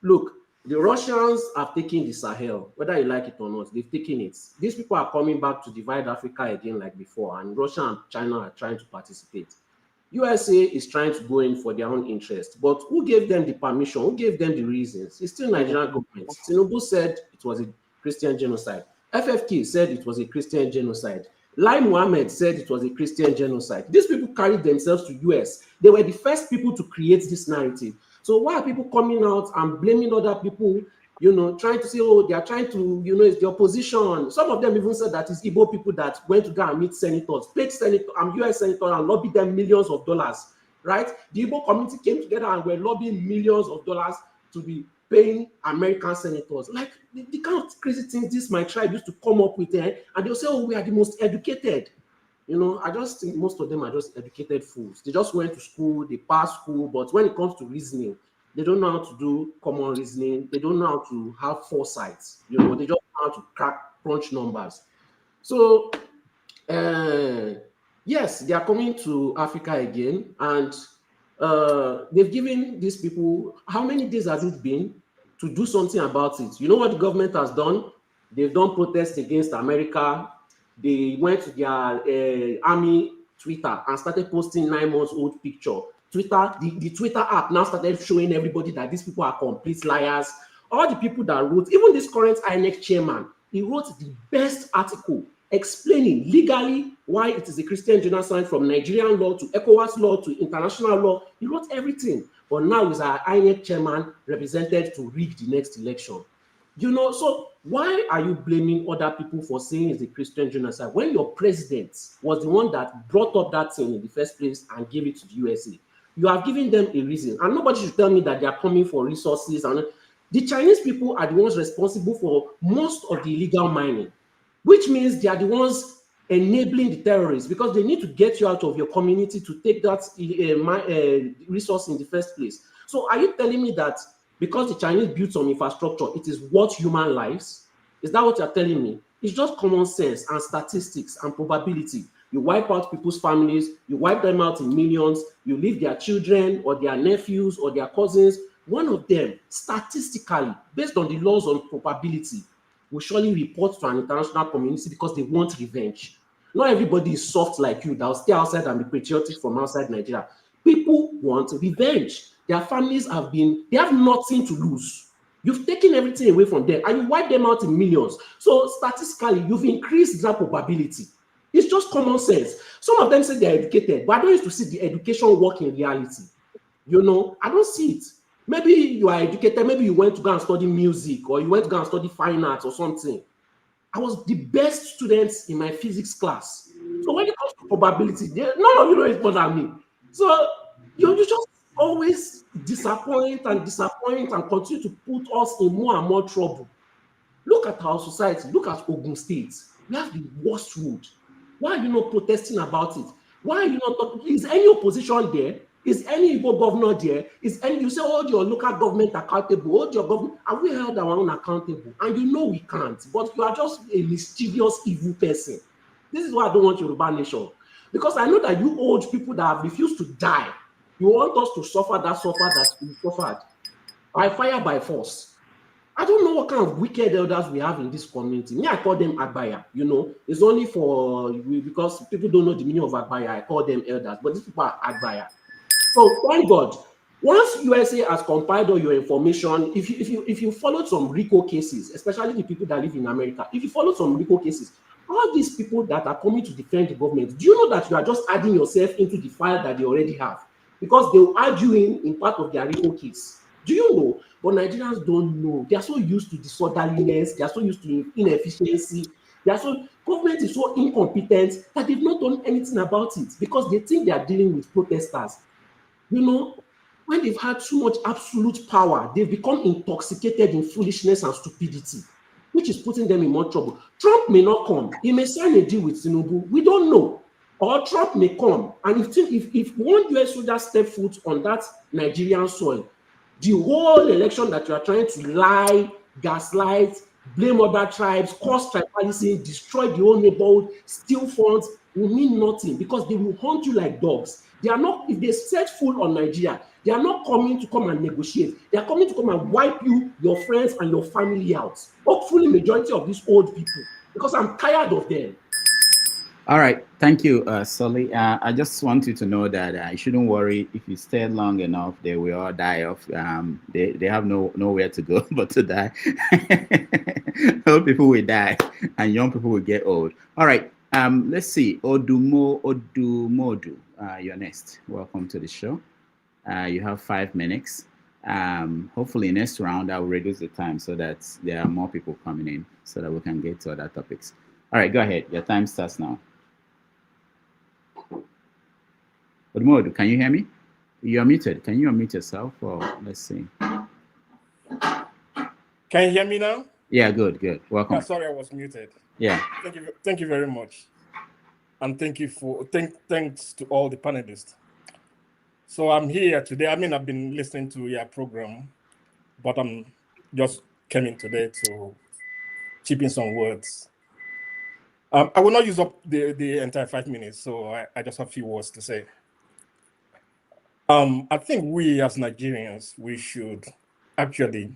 Look, the Russians have taken the Sahel, whether you like it or not, they've taken it. These people are coming back to divide Africa again like before, and Russia and China are trying to participate. USA is trying to go in for their own interest, but who gave them the permission? Who gave them the reasons? It's still Nigerian government. Tinubu said it was a Christian genocide. FFK said it was a Christian genocide. Lai Mohammed said it was a Christian genocide. These people carried themselves to US. They were the first people to create this narrative. So why are people coming out and blaming other people, you know, trying to say, oh, they are trying to, you know, it's the opposition. Some of them even said that it's Igbo people that went to go and meet senators, paid senator, US senator, and lobbied them millions of dollars, right? The Igbo community came together and were lobbying millions of dollars to be paying American senators. Like, the kind of crazy things this my tribe used to come up with, and they'll say, oh, we are the most educated. You know, I just think most of them are just educated fools. They just went to school, they passed school, but when it comes to reasoning, they don't know how to do common reasoning. They don't know how to have foresight. You know, they just know how to crunch numbers. So, yes, they are coming to Africa again, and they've given these people, how many days has it been to do something about it? You know what the government has done? They've done protests against America. They went to their army Twitter and started posting 9 months old picture. Twitter, the Twitter app now started showing everybody that these people are complete liars. All the people that wrote, even this current INEC chairman, he wrote the best article explaining legally why it is a Christian genocide, from Nigerian law to ECOWAS law to international law. He wrote everything. But now is our INEC chairman represented to rig the next election. You know, so why are you blaming other people for saying it's a Christian genocide when your president was the one that brought up that thing in the first place and gave it to the USA? You have given them a reason, and nobody should tell me that they are coming for resources. And the Chinese people are the ones responsible for most of the illegal mining, which means they are the ones enabling the terrorists, because they need to get you out of your community to take that resource in the first place. So are you telling me that because the Chinese built some infrastructure, it is worth human lives? Is that what you're telling me? It's just common sense and statistics and probability. You wipe out people's families, you wipe them out in millions, you leave their children or their nephews or their cousins. One of them, statistically, based on the laws on probability, will surely report to an international community because they want revenge. Not everybody is soft like you that will stay outside and be patriotic from outside Nigeria. People want revenge. Their families they have nothing to lose. You've taken everything away from them and you wipe them out in millions. So statistically, you've increased that probability. It's just common sense. Some of them say they're educated, but I don't used to see the education work in reality. You know, I don't see it. Maybe you are educated, maybe you went to go and study music, or you went to go and study fine arts or something. I was the best student in my physics class. So when it comes to probability, none of you know it's more than me. So you just always disappoint and continue to put us in more and more trouble. Look at our society. Look at Ogun State. We have the worst road. Why are you not protesting about it? Why are you not talking? Is any opposition there? Is any Igbo governor there? You say hold your local government accountable, hold your government, and we held our own accountable. And you know we can't, but you are just a mischievous, evil person. This is why I don't want Yoruba nation. Because I know that you old people that have refused to die, you want us to suffer that we suffered by fire, by force. I don't know what kind of wicked elders we have in this community. Me, I call them Agbaya. You know, it's only because people don't know the meaning of Agbaya. I call them elders, but these people are Agbaya. So thank God. Once USA has compiled all your information, if you follow some RICO cases, especially the people that live in America, if you follow some RICO cases, all these people that are coming to defend the government, do you know that you are just adding yourself into the file that they already have? Because they will add you in part of their RICO case. Do you know? But Nigerians don't know. They are so used to disorderliness. They are so used to inefficiency. Government is so incompetent that they've not done anything about it because they think they are dealing with protesters. You know, when they've had too much absolute power, they've become intoxicated in foolishness and stupidity, which is putting them in more trouble. Trump may not come. He may sign a deal with Tinubu. We don't know. Or Trump may come. And if one US soldier step foot on that Nigerian soil, the whole election that you are trying to lie, gaslight, blame other tribes, cause tribalism, destroy the whole neighborhood, steal funds, will mean nothing because they will hunt you like dogs. They are not, if they set foot on Nigeria, they are not coming to come and negotiate. They are coming to come and wipe you, your friends, and your family out. Hopefully, majority of these old people, because I'm tired of them. All right, thank you, Sully. I just want you to know that you shouldn't worry. If you stay long enough, they will all die off. They have nowhere to go but to die. Old people will die, and young people will get old. All right, let's see. Odumodu, you're next. Welcome to the show. You have 5 minutes. Hopefully, next round I will reduce the time so that there are more people coming in, so that we can get to other topics. All right, go ahead. Your time starts now. Odumodu, can you hear me? You're muted. Can you unmute yourself? Or let's see. Can you hear me now? Yeah, good. Welcome. Sorry, I was muted. Yeah. Thank you very much, and thanks to all the panelists. So I'm here today. I mean, I've been listening to your program, but I'm just coming today to chip in some words. I will not use up the entire 5 minutes, so I just have a few words to say. I think we as Nigerians, we should actually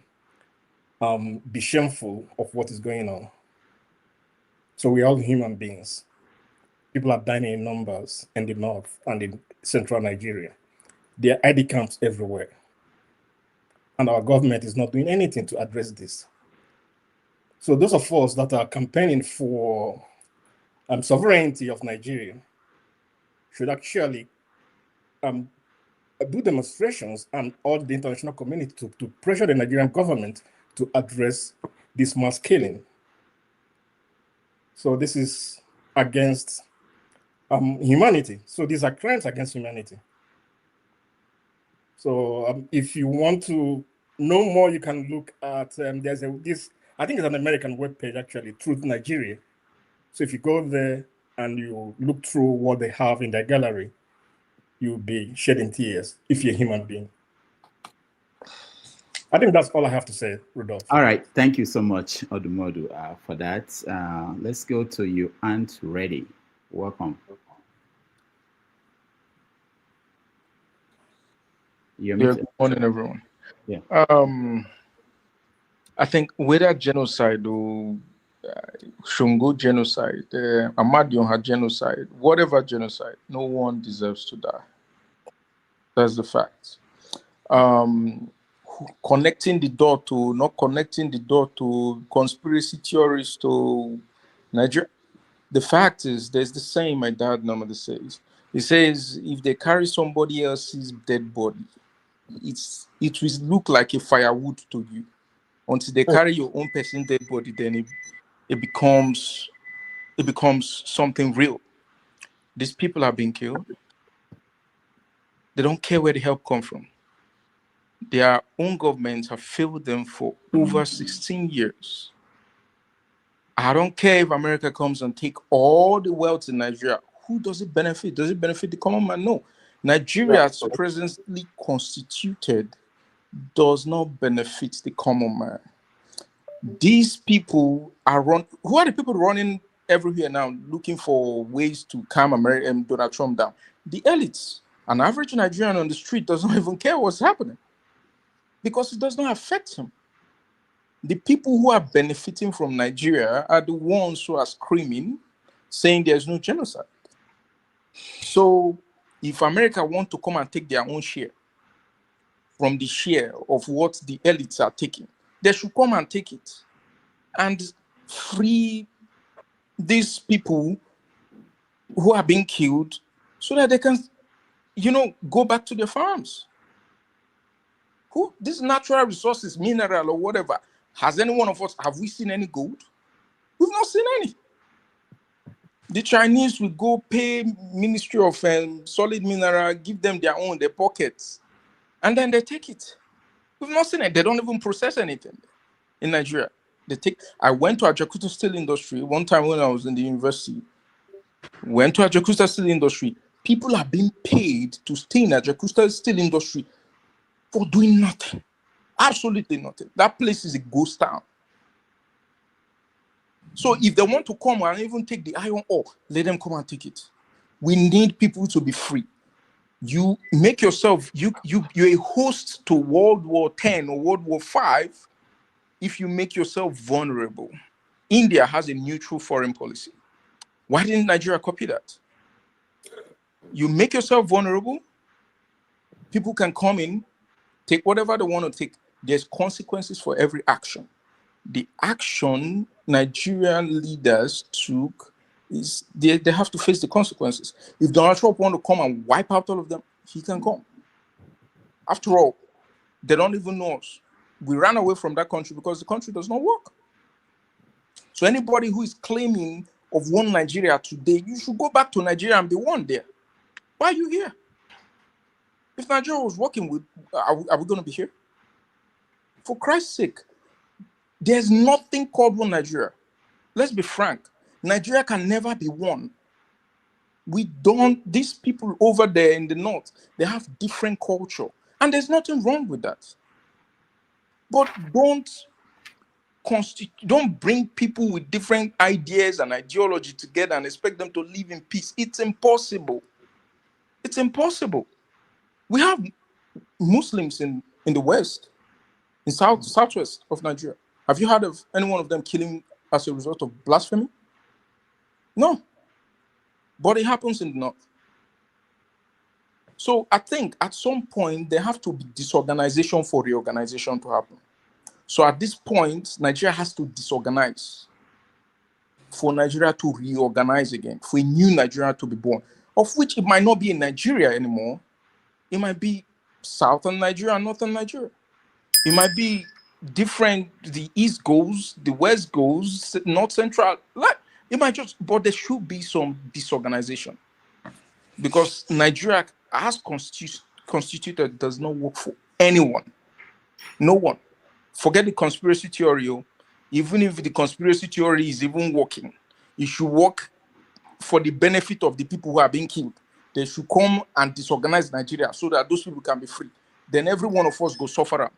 be shameful of what is going on. So we're all human beings. People are dying in numbers in the north and in central Nigeria. There are ID camps everywhere. And our government is not doing anything to address this. So those of us that are campaigning for sovereignty of Nigeria should actually do demonstrations and all the international community to pressure the Nigerian government to address this mass killing. So this is against humanity. So these are crimes against humanity. So if you want to know more, you can look at, there's I think it's an American webpage actually, Truth Nigeria. So if you go there and you look through what they have in their gallery, you'll be shedding tears if you're a human being. I think that's all I have to say, Rudolph. All right. Thank you so much, Odumodu, for that. Let's go to you, Aunt Ready. Welcome. Good morning, everyone. Yeah. I think whether genocide or Shungo genocide, Ahmadiyya genocide, whatever genocide, no one deserves to die. That's the fact. Connecting the dot to not connecting the dot to conspiracy theorists to Nigeria. The fact is, there's the saying my dad normally says. He says, if they carry somebody else's dead body, it will look like a firewood to you. Until they carry your own person's dead body, then it becomes something real. These people are being killed. They don't care where the help comes from. Their own governments have failed them for over 16 years. I don't care if America comes and take all the wealth in Nigeria. Who does it benefit? Does it benefit the common man? No. Nigeria, as presently constituted, does not benefit the common man. These people are who are the people running everywhere now, looking for ways to calm America and Donald Trump down? The elites. An average Nigerian on the street does not even care what's happening because it does not affect him. The people who are benefiting from Nigeria are the ones who are screaming, saying there's no genocide. So if America wants to come and take their own share from the share of what the elites are taking, they should come and take it and free these people who are being killed so that they can, go back to their farms. These natural resources, mineral or whatever, has any one of us, have we seen any gold? We've not seen any. The Chinese will go pay Ministry of Solid Mineral, give them their own, their pockets, and then they take it. We've not seen it. They don't even process anything in Nigeria. They take. I went to Ajakuta steel industry one time when I was in the university. Went to Ajakuta steel industry. People are being paid to stay in Ajakuta steel industry for doing nothing. Absolutely nothing. That place is a ghost town. So if they want to come and even take the iron ore, let them come and take it. We need people to be free. You make yourself, you're a host to World War X or World War V if you make yourself vulnerable. India has a neutral foreign policy. Why didn't Nigeria copy that? You make yourself vulnerable, people can come in, take whatever they want to take. There's consequences for every action. The action Nigerian leaders took is they have to face the consequences. If Donald Trump want to come and wipe out all of them, he can come. After all, they don't even know us. We ran away from that country because the country does not work. So anybody who is claiming of one Nigeria today, you should go back to Nigeria and be one there. Why are you here? If Nigeria was working with, are we going to be here? For Christ's sake, there's nothing called one Nigeria. Let's be frank. Nigeria can never be one. These people over there in the north, they have different culture. And there's nothing wrong with that. But don't bring people with different ideas and ideology together and expect them to live in peace. It's impossible. It's impossible. We have Muslims in the west, in southwest of Nigeria. Have you heard of any one of them killing as a result of blasphemy? No. But it happens in the north. So I think at some point there have to be disorganization for reorganization to happen. So at this point, Nigeria has to disorganize for Nigeria to reorganize again, for a new Nigeria to be born, of which it might not be in Nigeria anymore. It might be southern Nigeria and northern Nigeria. It might be different. The east goes, the west goes, north central. It might but there should be some disorganization because Nigeria, as constituted, does not work for anyone. No one. Forget the conspiracy theory. Even if the conspiracy theory is even working, it should work for the benefit of the people who are being killed. They should come and disorganize Nigeria so that those people can be free. Then every one of us go suffer.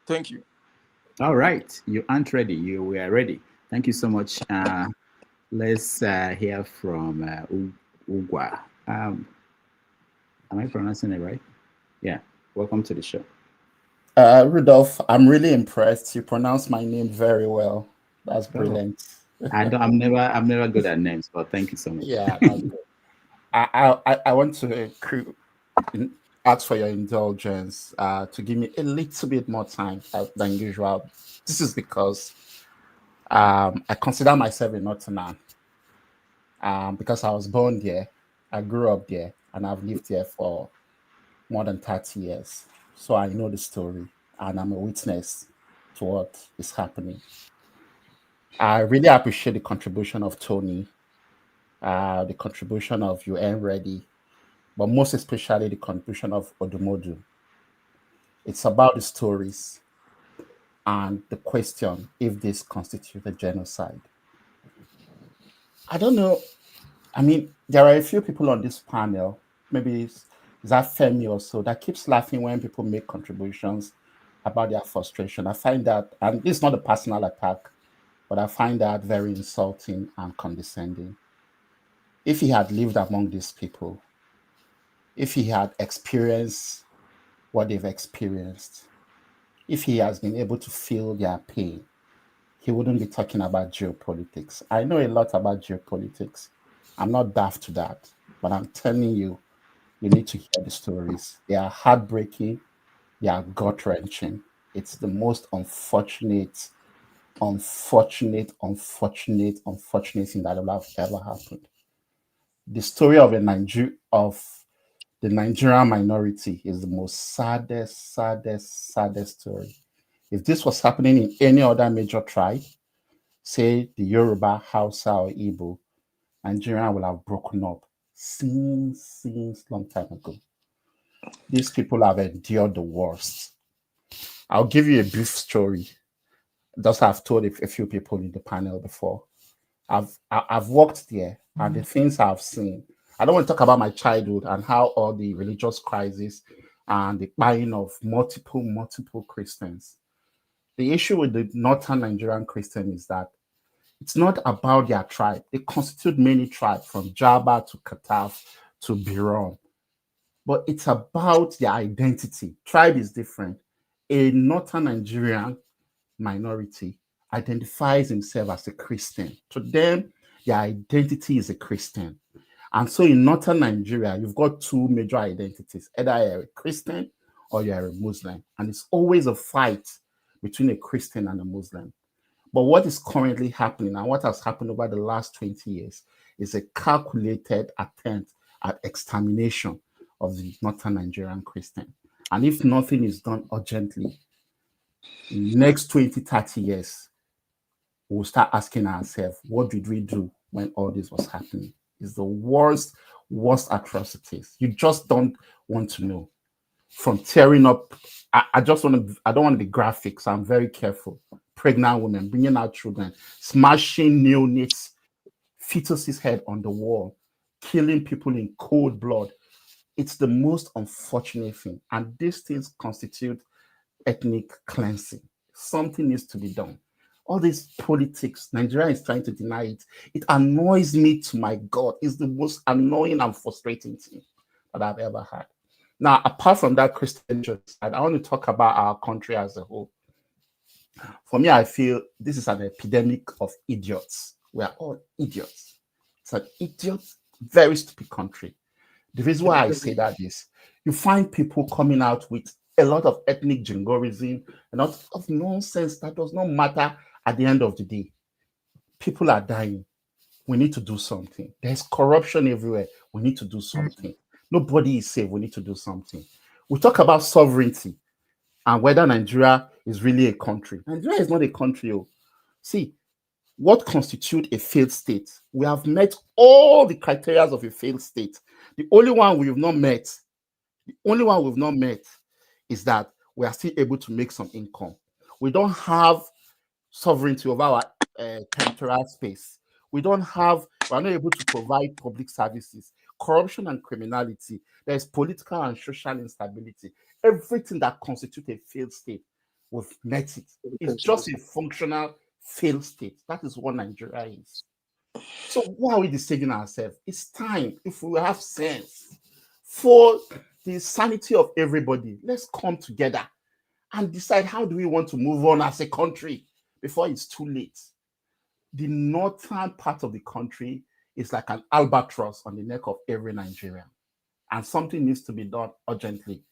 Thank you. All right. You aren't ready. We are ready. Thank you so much. Let's hear from Ugwa. Am I pronouncing it right? Yeah. Welcome to the show. Rudolph, I'm really impressed. You pronounce my name very well. That's brilliant. I'm never good at names, but thank you so much. Yeah, that's good. I want to ask for your indulgence to give me a little bit more time than usual. This is because I consider myself a Northerner because I was born there, I grew up there, and I've lived there for more than 30 years. So I know the story, and I'm a witness to what is happening. I really appreciate the contribution of Tony, the contribution of UN Ready, but most especially the contribution of Odumodu. It's about the stories and the question if this constitutes a genocide. I don't know. I mean, there are a few people on this panel, maybe it's that Femi or so, that keeps laughing when people make contributions about their frustration. I find that, and this is not a personal attack, but I find that very insulting and condescending. If he had lived among these people, if he had experienced what they've experienced, if he has been able to feel their pain, he wouldn't be talking about geopolitics. I know a lot about geopolitics. I'm not daft to that, but I'm telling you, you need to hear the stories. They are heartbreaking. They are gut-wrenching. It's the most unfortunate thing that will have ever happened. The story of the Nigerian minority is the most saddest story. If this was happening in any other major tribe, say the Yoruba, Hausa, or Igbo, Nigeria will have broken up since long time ago. These people have endured the worst. I'll give you a brief story. Just I've told a few people in the panel before. I've worked there, and the things I've seen. I don't want to talk about my childhood and how all the religious crisis and the buying of multiple Christians. The issue with the northern Nigerian Christian is that it's not about their tribe. They constitute many tribes from Jaba to Kataf to Biron. But it's about their identity. Tribe is different. A northern Nigerian minority identifies himself as a Christian. To them, their identity is a Christian. And so in northern Nigeria, you've got two major identities. Either you're a Christian or you're a Muslim. And it's always a fight between a Christian and a Muslim. But what is currently happening and what has happened over the last 20 years is a calculated attempt at extermination of the northern Nigerian Christian. And if nothing is done urgently, in the next 20, 30 years, we'll start asking ourselves, what did we do when all this was happening? It's the worst atrocities. You just don't want to know. From tearing up, I don't want to be graphic, so I'm very careful. Pregnant women, bringing out children, smashing neonates, fetuses' head on the wall, killing people in cold blood. It's the most unfortunate thing. And these things constitute ethnic cleansing. Something needs to be done. All this politics, Nigeria is trying to deny it. It annoys me to my God. It's the most annoying and frustrating thing that I've ever had. Now, apart from that Christian genocide, I want to talk about our country as a whole. For me, I feel this is an epidemic of idiots. We are all idiots. It's an idiot, very stupid country. The reason why I say that is you find people coming out with a lot of ethnic jingoism, a lot of nonsense that does not matter at the end of the day. People are dying. We need to do something. There's corruption everywhere. We need to do something. Nobody is safe. We need to do something. We talk about sovereignty and whether Nigeria is really a country. Nigeria is not a country. Oh. See, what constitutes a failed state? We have met all the criteria of a failed state. The only one we've not met is that we are still able to make some income. We don't have sovereignty over our territorial space. We're not able to provide public services. Corruption and criminality. There's political and social instability. Everything that constitutes a failed state, we've met it. It's just a functional failed state. That is what Nigeria is. So why are we deceiving ourselves? It's time, if we have sense, for the sanity of everybody, let's come together and decide how do we want to move on as a country before it's too late. The northern part of the country is like an albatross on the neck of every Nigerian, and something needs to be done urgently.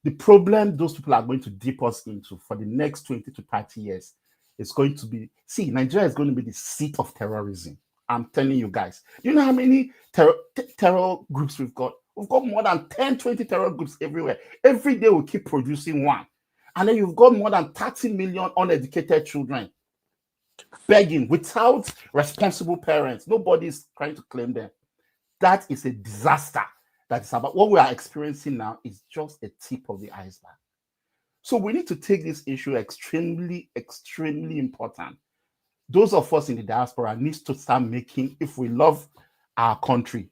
The problem those people are going to dip us into for the next 20 to 30 years is going to be, Nigeria is going to be the seat of terrorism. I'm telling you guys. Do you know how many terror groups we've got? We've got more than 10, 20 terror groups everywhere. Every day we keep producing one. And then you've got more than 30 million uneducated children begging without responsible parents. Nobody's trying to claim them. That is a disaster. That is about what we are experiencing now is just a tip of the iceberg. So we need to take this issue extremely, extremely important. Those of us in the diaspora need to start making, if we love our country,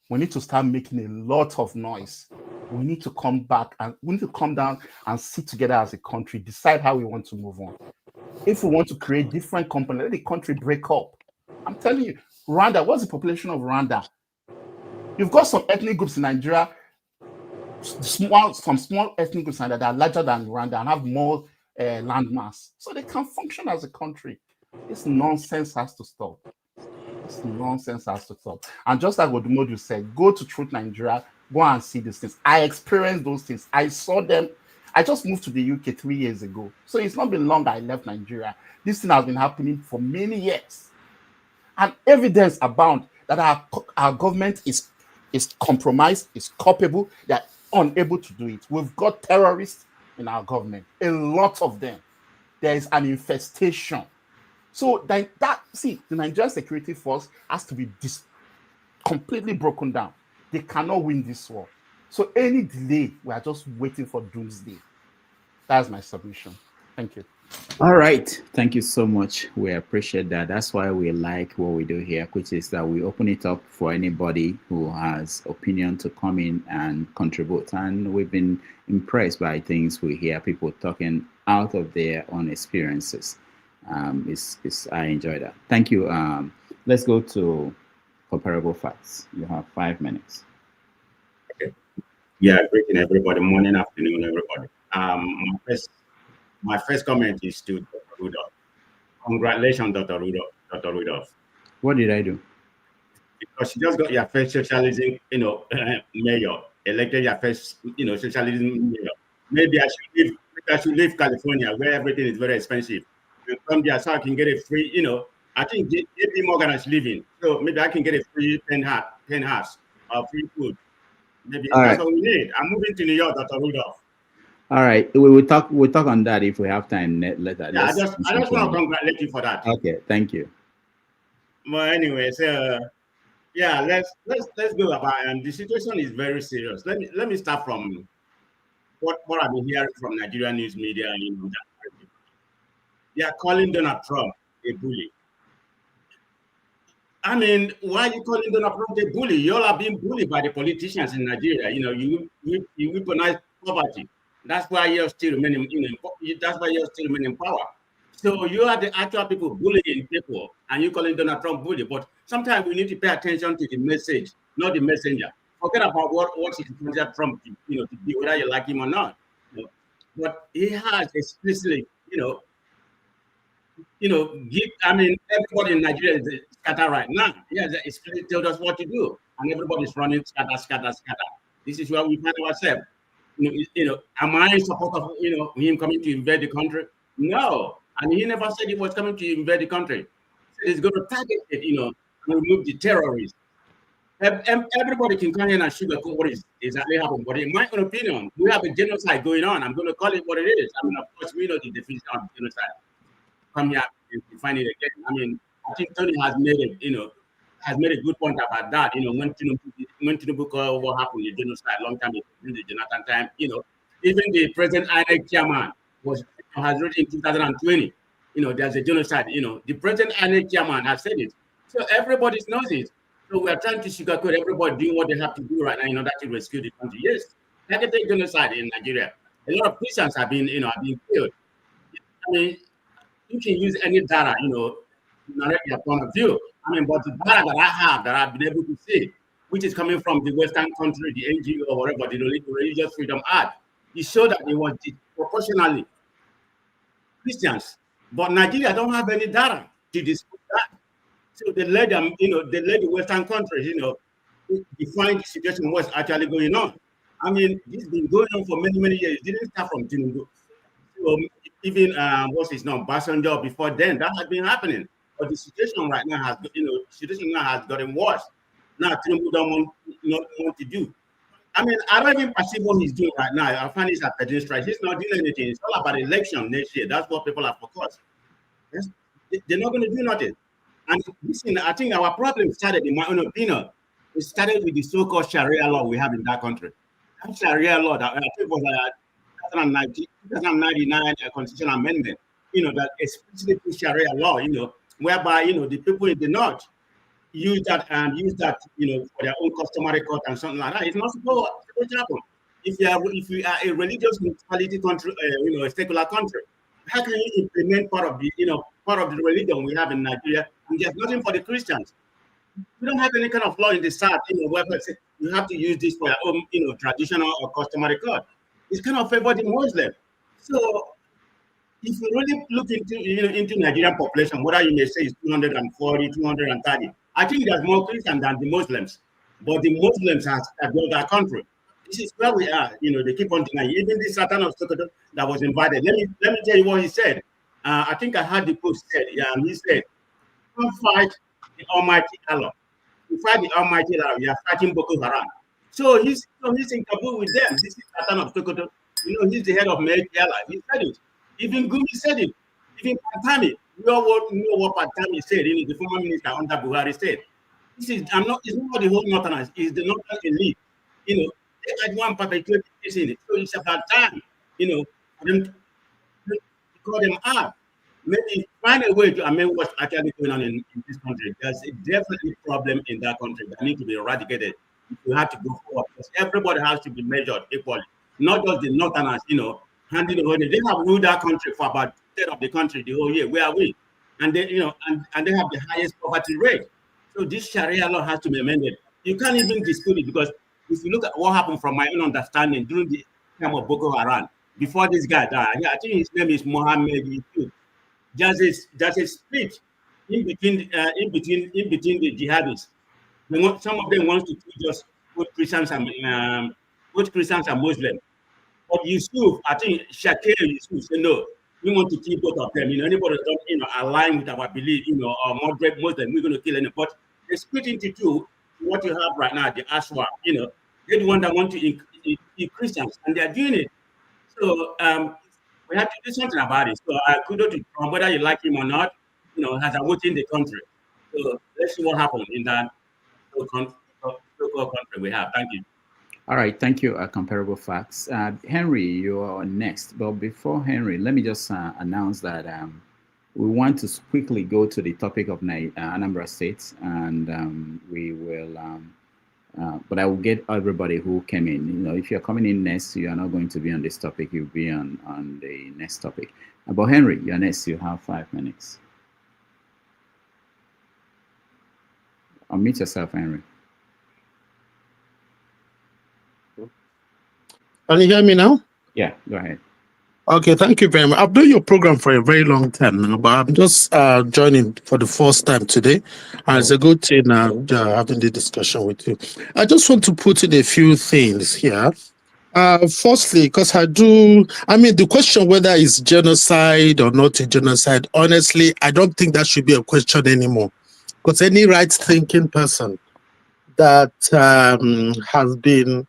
we need to start making a lot of noise. We need to come back and we need to come down and sit together as a country, decide how we want to move on. If we want to create different companies, let the country break up. I'm telling you, Rwanda, what's the population of Rwanda? You've got some ethnic groups in Nigeria, some small ethnic groups that are larger than Rwanda and have more landmass, so they can function as a country. This nonsense has to stop. This nonsense has to stop. And just like what Dumodu said, go to Truth Nigeria, go and see these things. I experienced those things. I saw them. I just moved to the UK 3 years ago, so it's not been long I left Nigeria. This thing has been happening for many years, and evidence abound that our government is compromised, is culpable. They're unable to do it. We've got terrorists in our government, a lot of them. There is an infestation. So the Nigerian security force has to be completely broken down. They cannot win this war. So any delay, we are just waiting for doomsday. That's my submission. Thank you. All right. Thank you so much. We appreciate that. That's why we like what we do here, which is that we open it up for anybody who has opinion to come in and contribute. And we've been impressed by things we hear people talking out of their own experiences. I enjoy that. Thank you. Let's go to comparable facts. You have 5 minutes. Okay. Yeah, greeting everybody. Morning, afternoon, everybody. My first comment is to Dr. Rudolph. Congratulations, Dr. Rudolph. What did I do? Because you just got your first socialism, mayor, elected your first, socialism mayor. Maybe I should leave California, where everything is very expensive, and come there so I can get a free, I think JP Morgan is leaving, so maybe I can get a free penthouse or free food. Maybe that's what we need. I'm moving to New York, Dr. Rudolph. All right, we'll talk on that if we have time later. Yeah, I just want to congratulate you for that. Okay, thank you. Well, anyway, so yeah, let's go about the situation is very serious. Let me start from what I've been hearing from Nigerian news media. They are calling Donald Trump a bully. I mean, why are you calling Donald Trump a bully? You all are being bullied by the politicians in Nigeria. You weaponize poverty. That's why you're still remaining in power. So you are the actual people bullying people, and you calling Donald Trump bully. But sometimes we need to pay attention to the message, not the messenger. Forget about what is considered Trump, to be, whether you like him or not. But he has explicitly, everybody in Nigeria is scattered right now. He has explicitly told us what to do, and everybody's running scatter. This is where we find ourselves. Am I in support of him coming to invade the country? No, and he never said he was coming to invade the country. He said he's going to target it, and remove the terrorists. Everybody can come in and sugarcoat what is exactly happening. But in my own opinion, we have a genocide going on. I'm going to call it what it is. I mean, of course, we know the definition of genocide. Come here and define it again. I mean, I think Tony has made it, has made a good point about that. When Tinubu called what happened in genocide a long time ago, in the Jonathan time, even the present INEC Chairman has written in 2020, there's a genocide. The present INEC Chairman has said it. So everybody knows it. So we are trying to sugarcoat everybody doing what they have to do right now in order to rescue the country. Yes, targeted genocide in Nigeria. A lot of Christians have been killed. I mean, you can use any data, narrate your point of view. I mean, but the data that I have, that I've been able to see, which is coming from the Western country, the NGO or whatever, the Religious Freedom Act, it showed that it was disproportionately Christians. But Nigeria don't have any data to dispute that. So they let them, they let the Western countries, define the situation, what's actually going on. I mean, this has been going on for many, many years. It didn't start from Tinubu. So even, what's his name, Basanjo, before then, that has been happening. But the situation right now has gotten worse. Now Tinubu don't want to do. I mean, I don't even perceive what he's doing right now. I find he's a pedestrian. He's not doing anything. It's all about election next year. That's what people are focused. They're not going to do nothing. And listen, I think our problem started, in my own opinion, it started with the so-called Sharia law we have in that country. That Sharia law that I think was a 2099 constitutional amendment, that explicitly put Sharia law, whereby the people in the north use that for their own customary court and something like that. It's not supposed to happen. If you are a religious municipality country, a secular country, how can you implement part of the religion we have in Nigeria? And there's nothing for the Christians. We don't have any kind of law in the South, where you have to use this for your own, traditional or customary court. It's kind of favor the Muslim. So if you really look into Nigerian population, whether you may say it's 240, 230, I think there's more Christians than the Muslims. But the Muslims have built our country. This is where we are. They keep on denying. Even this Satan of Sokoto that was invited. Let me tell you what he said. I think I heard the post said. He said, "Don't fight the Almighty Allah. You fight the Almighty Allah. You are fighting Boko Haram." So he's in Kabul with them. This is Satan of Sokoto. He's the head of Military Allah. He said it. Even Gumi said it. Even Pantami. You know what Patami said, the former minister under Buhari said. It's not the whole Northerners, it's the Northern elite. They had one perpetuating this in it. So it's about time, for them to call them out. Maybe find a way to amend what's actually going on in this country. There's definitely a problem in that country that needs to be eradicated. We have to go forward because everybody has to be measured equally, not just the Northerners, handing the whole day. They have ruled that country for about a third of the country the whole year. Where are we? And they, and they have the highest poverty rate. So this Sharia law has to be amended. You can't even dispute it because if you look at what happened from my own understanding during the time of Boko Haram, before this guy died, I think his name is Mohammed Yusuf. There's a split in between the jihadists. Some of them want to just put Christians and Muslims. But Yusuf, I think Shakir Yusuf said no. We want to kill both of them. Anybody that don't align with our belief, or moderate Muslim, we're going to kill any. But they split into two. What you have right now, the Ashwa, they're the one that want to kill Christians, and they're doing it. So we have to do something about it. So kudos to Trump, whether you like him or not, has a vote in the country. So let's see what happens in that so-called country we have. Thank you. All right, thank you, Comparable Facts. Henry, you're next. But before Henry, let me just announce that we want to quickly go to the topic of Anambra State, and we will, but I will get everybody who came in. If you're coming in next, you are not going to be on this topic, you'll be on the next topic. But Henry, you're next, you have 5 minutes. Unmute yourself, Henry. Can you hear me now? Yeah, go ahead. Okay, thank you very much. I've done your program for a very long time now, but I'm just joining for the first time today. And it's a good thing having the discussion with you. I just want to put in a few things here. Firstly, because the question whether it's genocide or not a genocide, honestly, I don't think that should be a question anymore. Because any right-thinking person that has been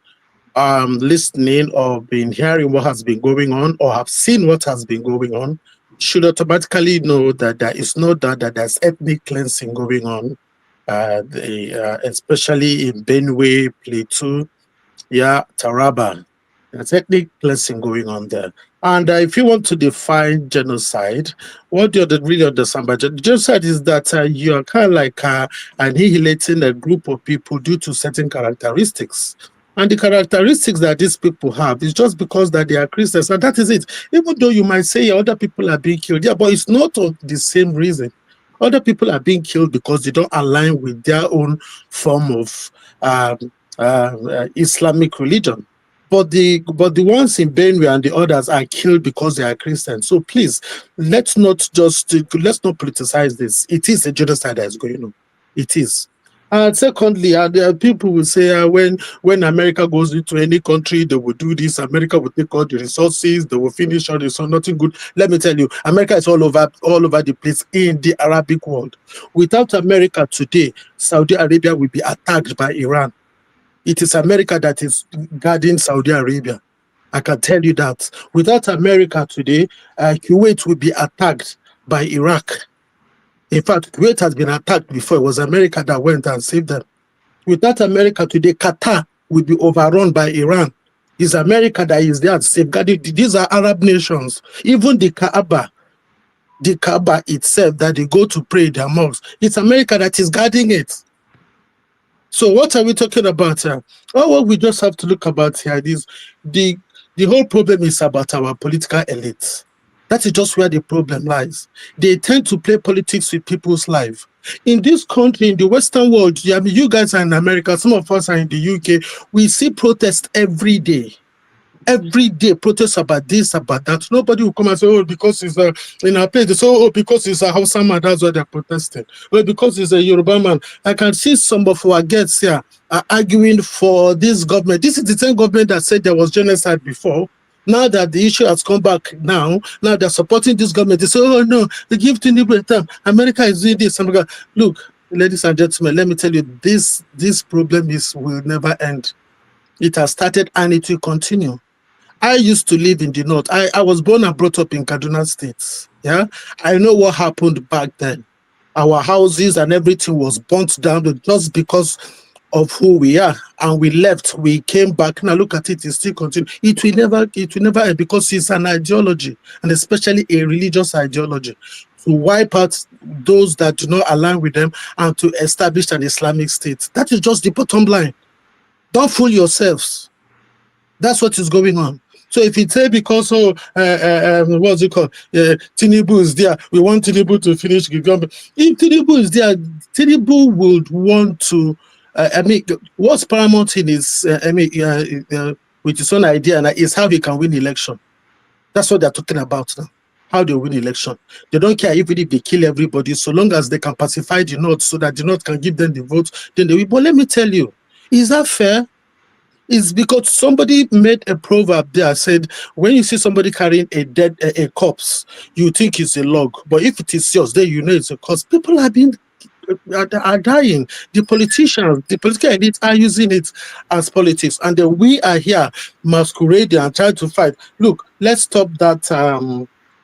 listening or been hearing what has been going on or have seen what has been going on should automatically know that there is no doubt that there's ethnic cleansing going on, especially in Benue, Plateau, Taraba. There's ethnic cleansing going on there. And if you want to define genocide, what do you really understand by genocide is that you are kind of like annihilating a group of people due to certain characteristics. And the characteristics that these people have is just because that they are Christians, and that is it. Even though you might say other people are being killed, but it's not of the same reason. Other people are being killed because they don't align with their own form of Islamic religion. But the ones in Benue and the others are killed because they are Christians. So please, let's not politicize this. It is a genocide that is going on. It is. Secondly, people will say when America goes into any country, they will do this. America will take all the resources. They will finish all this. So nothing good. Let me tell you, America is all over the place in the Arabic world. Without America today, Saudi Arabia will be attacked by Iran. It is America that is guarding Saudi Arabia. I can tell you that. Without America today, Kuwait will be attacked by Iraq. In fact, Kuwait has been attacked before. It was America that went and saved them. Without America today, Qatar will be overrun by Iran. It's America that is there safeguarding. These are Arab nations. Even the Kaaba itself that they go to pray in their mosques, it's America that is guarding it. So what are we talking about here? What we just have to look about here is the whole problem is about our political elites. That is just where the problem lies. They tend to play politics with people's life. In this country, in the Western world, you guys are in America, some of us are in the UK, we see protests every day. Every day, protests about this, about that. Nobody will come and say, because it's in our place. They say, because it's a Hausa man, that's why they're protesting. Well, because it's a Yoruba man. I can see some of our guests here are arguing for this government. This is the same government that said there was genocide before. Now that the issue has come back now they're supporting this government. They say, no, they give Tinubu time. America is doing this. Look, ladies and gentlemen, let me tell you, this problem will never end. It has started and it will continue. I used to live in the north. I was born and brought up in Kaduna State. Yeah, I know what happened back then. Our houses and everything was burnt down just because of who we are, and we left. We came back. Now look at it; it still continues. It will never end because it's an ideology, and especially a religious ideology, to wipe out those that do not align with them and to establish an Islamic state. That is just the bottom line. Don't fool yourselves. That's what is going on. So if you say because what's it called? Tinubu is there, we want Tinubu to finish the government. If Tinubu is there, Tinubu would want to. What's paramount in his with his own idea and is how he can win election. That's what they're talking about now. How they win election. They don't care even if they kill everybody, so long as they can pacify the North so that the North can give them the votes, then they will. But let me tell you, is that fair? It's because somebody made a proverb there, said, when you see somebody carrying a corpse, you think it's a log. But if it is yours, then you know it's a corpse. People are dying. The politicians, the political elites are using it as politics. And then we are here masquerading and trying to fight. Look, let's stop that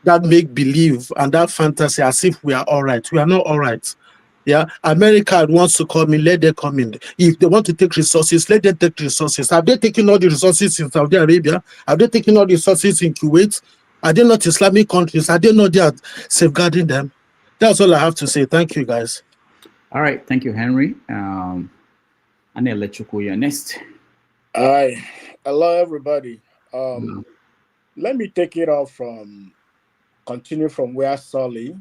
that make-believe and that fantasy as if we are all right. We are not all right. Yeah, America wants to come in, let them come in. If they want to take resources, let them take resources. Have they taken all the resources in Saudi Arabia? Have they taken all the resources in Kuwait? Are they not Islamic countries? Are they not there safeguarding them? That's all I have to say. Thank you, guys. All right, thank you, Henry. And then let you go. You're next. Hi, hello everybody. Let me take it off continue from where Solly,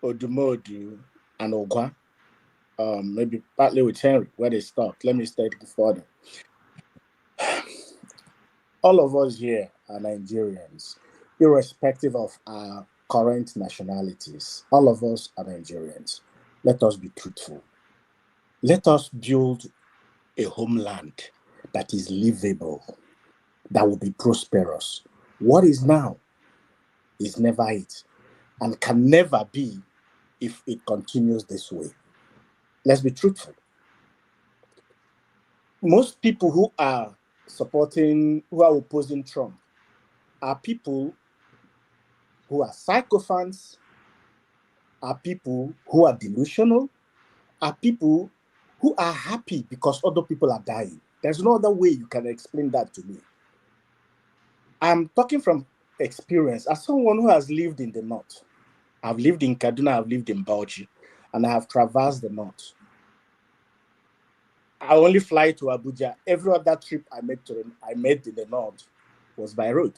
Odumodu, and Ogwa, maybe partly with Henry, where they stopped. Let me take it further. All of us here are Nigerians, irrespective of our current nationalities. All of us are Nigerians. Let us be truthful. Let us build a homeland that is livable, that will be prosperous. What is now is never it, and can never be if it continues this way. Let's be truthful. Most people who are opposing Trump are people who are sycophants, are people who are delusional, are people who are happy because other people are dying. There's no other way you can explain that to me. I'm talking from experience as someone who has lived in the North. I've lived in Kaduna, I've lived in Bauchi, and I have traversed the North. I only fly to Abuja. Every other trip I made in the North was by road.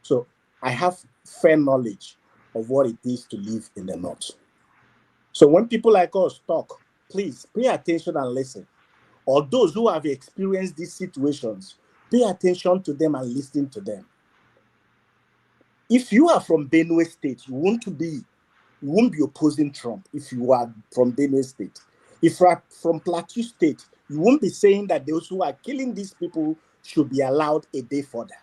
So I have fair knowledge of what it is to live in the North. So when people like us talk, please pay attention and listen. Or those who have experienced these situations, pay attention to them and listen to them. If you are from Benue State, you won't be opposing Trump if you are from Benue State. If you are from Plateau State, you won't be saying that those who are killing these people should be allowed a day further.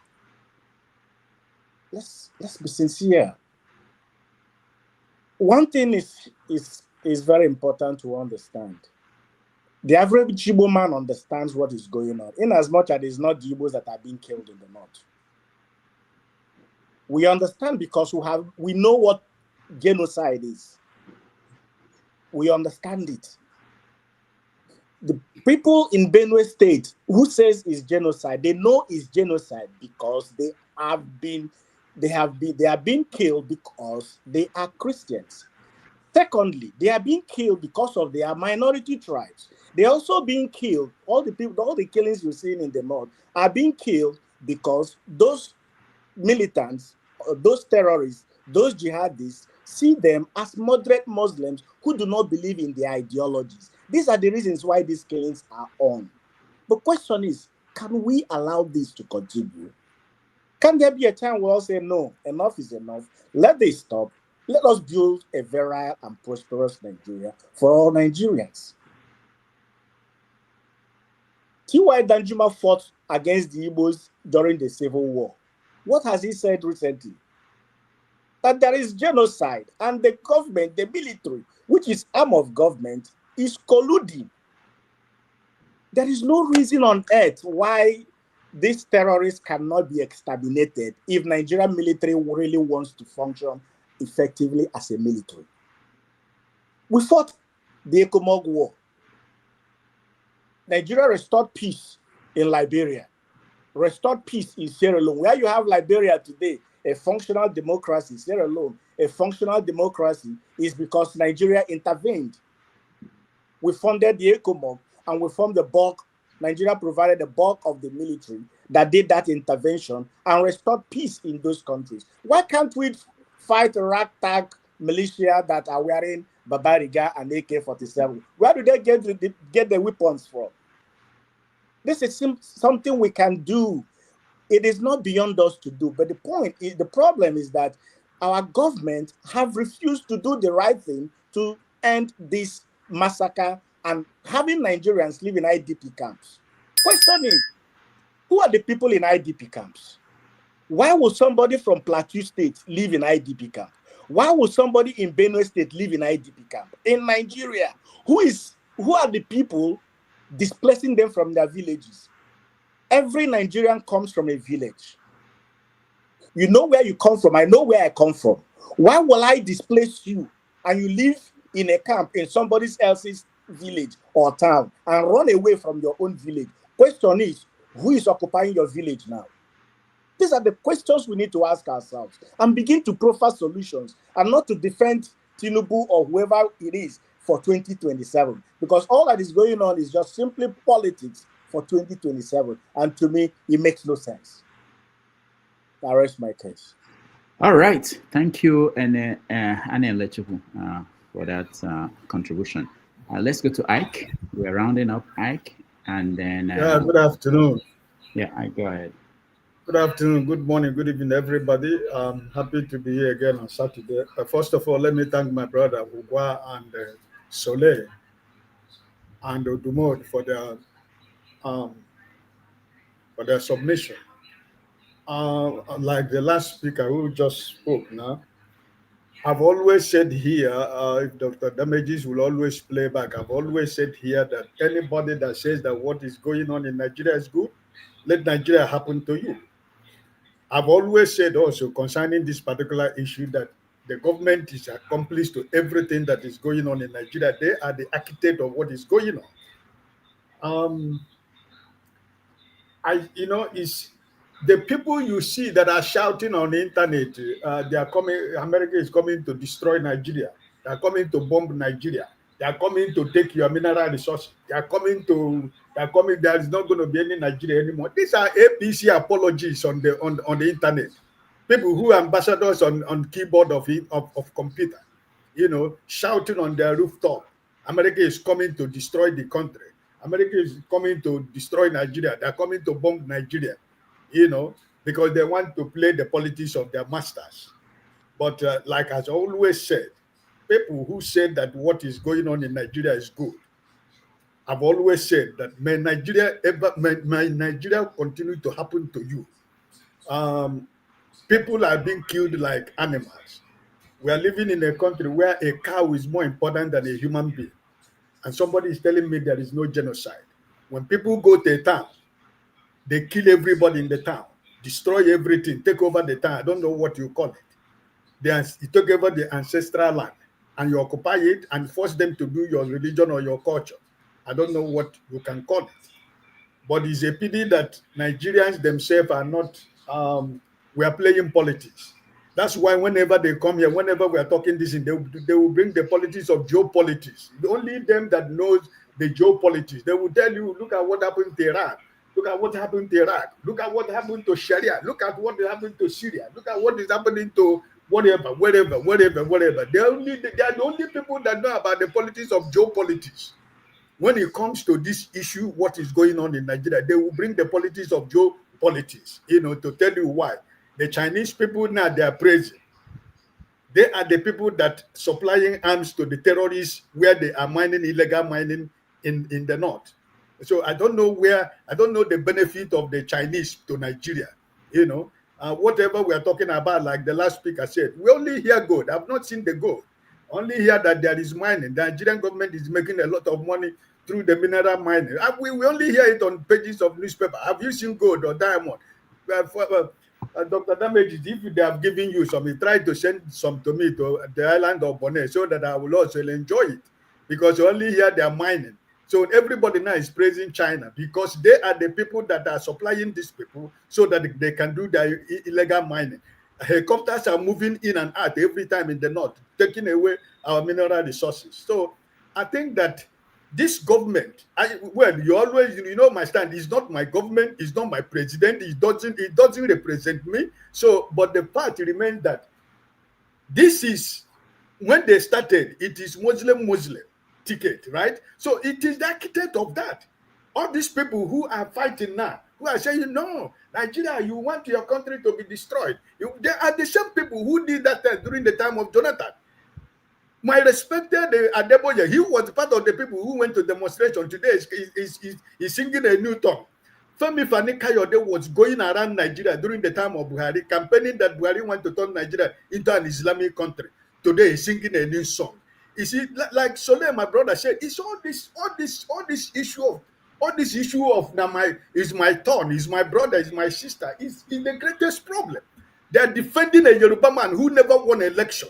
Let's be sincere. One thing is very important to understand. The average Igbo man understands what is going on, in as much as it's not the Igbos that are being killed in the North. We understand because we know what genocide is. We understand it. The people in Benue State who says it's genocide, they know it's genocide because they are being killed because they are Christians. Secondly, they are being killed because of their minority tribes. They're also being killed. All the killings you're seeing in the North are being killed because those militants, those terrorists, those jihadists see them as moderate Muslims who do not believe in their ideologies. These are the reasons why these killings are on. The question is, can we allow this to continue? Can there be a time where we'll say, no, enough is enough, let this stop, let us build a virile and prosperous Nigeria for all Nigerians? T.Y. Danjuma fought against the Igbos during the Civil War. What has he said recently? That there is genocide and the government, the military, which is arm of government, is colluding. There is no reason on earth why these terrorists cannot be exterminated if Nigerian military really wants to function effectively as a military. We fought the Ecomog War. Nigeria restored peace in Liberia, restored peace in Sierra Leone. Where you have Liberia today, a functional democracy, Sierra Leone, a functional democracy, is because Nigeria intervened. We funded the Ecomog and we formed the bulk. Nigeria provided the bulk of the military that did that intervention and restored peace in those countries. Why can't we fight a ragtag militia that are wearing Babariga and AK-47? Where do they get the weapons from? This is something we can do. It is not beyond us to do. But the problem is that our government have refused to do the right thing to end this massacre and having Nigerians live in IDP camps. Question is, who are the people in IDP camps? Why would somebody from Plateau State live in IDP camp? Why would somebody in Benue State live in IDP camp? In Nigeria, who are the people displacing them from their villages? Every Nigerian comes from a village. You know where you come from. I know where I come from. Why will I displace you and you live in a camp in somebody else's village or town and run away from your own village? Question is, who is occupying your village now? These are the questions we need to ask ourselves and begin to proffer solutions, and not to defend Tinubu or whoever it is for 2027, because all that is going on is just simply politics for 2027, and to me it makes no sense. I rest my case. All right, thank you, and Lechuku, for that contribution. Let's go to Ike. We're rounding up Ike, and then yeah, good afternoon. Yeah, I go ahead. Good afternoon, good morning, good evening, everybody. I'm happy to be here again on Saturday. First of all, let me thank my brother Hugwa and Soleil and Odumod for their submission. Like the last speaker who just spoke now, I've always said here, if Dr. Damages will always play back, I've always said here that anybody that says that what is going on in Nigeria is good, let Nigeria happen to you. I've always said also concerning this particular issue that the government is accomplice to everything that is going on in Nigeria. They are the architect of what is going on. It's the people you see that are shouting on the internet, they are coming, America is coming to destroy Nigeria. They are coming to bomb Nigeria. They are coming to take your mineral resources. There is not going to be any Nigeria anymore. These are APC apologies on the internet. People who are ambassadors on keyboard of computer, shouting on their rooftop. America is coming to destroy the country. America is coming to destroy Nigeria. They're coming to bomb Nigeria, because they want to play the politics of their masters. But like I've always said, people who said that what is going on in Nigeria is good, I've always said that may Nigeria continue to happen to you. People are being killed like animals. We are living in a country where a cow is more important than a human being. And somebody is telling me there is no genocide. When people go to a town, they kill everybody in the town, destroy everything, take over the town. I don't know what you call it. You take over the ancestral land and you occupy it and force them to do your religion or your culture. I don't know what you can call it. But it's a pity that Nigerians themselves are not, we are playing politics. That's why whenever they come here, whenever we are talking this, they will bring the politics of geopolitics. Only them that knows the geopolitics. They will tell you, look at what happened to Iran. Look at what happened to Iraq. Look at what happened to Sharia. Look at what happened to Syria. Look at what is happening to whatever. They are the only people that know about the politics of geopolitics. When it comes to this issue, what is going on in Nigeria, they will bring the politics of geopolitics, to tell you why. The Chinese people now, they are praising. They are the people that supplying arms to the terrorists where they are mining, illegal mining in the north. So I don't know the benefit of the Chinese to Nigeria, whatever we are talking about, like the last speaker said, we only hear gold. I've not seen the gold. Only hear that there is mining. The Nigerian government is making a lot of money through the mineral mining. We only hear it on pages of newspaper. Have you seen gold or diamond? Dr. Damages, if they have given you some, try to send some to me to the island of Bonet so that I will also enjoy it, because you only hear they are mining. So everybody now is praising China because they are the people that are supplying these people so that they can do their illegal mining. Helicopters are moving in and out every time in the north, taking away our mineral resources. So I think that this government, you always, you know, my stand is not my government, it's not my president, it doesn't represent me. So, but the fact remains that this is, when they started, it is Muslim ticket, right? So it is the architect of that. All these people who are fighting now, who are saying, no, Nigeria, you want your country to be destroyed. They are the same people who did that during the time of Jonathan. My respected Adeboye, he was part of the people who went to demonstration. Today he's singing a new song. Femi Fani-Kayode was going around Nigeria during the time of Buhari, campaigning that Buhari wanted to turn Nigeria into an Islamic country. Today he's singing a new song. You see, like Soleil, my brother said, it's all this issue of now is my turn, is my brother, is my sister, is the greatest problem. They are defending a Yoruba man who never won an election.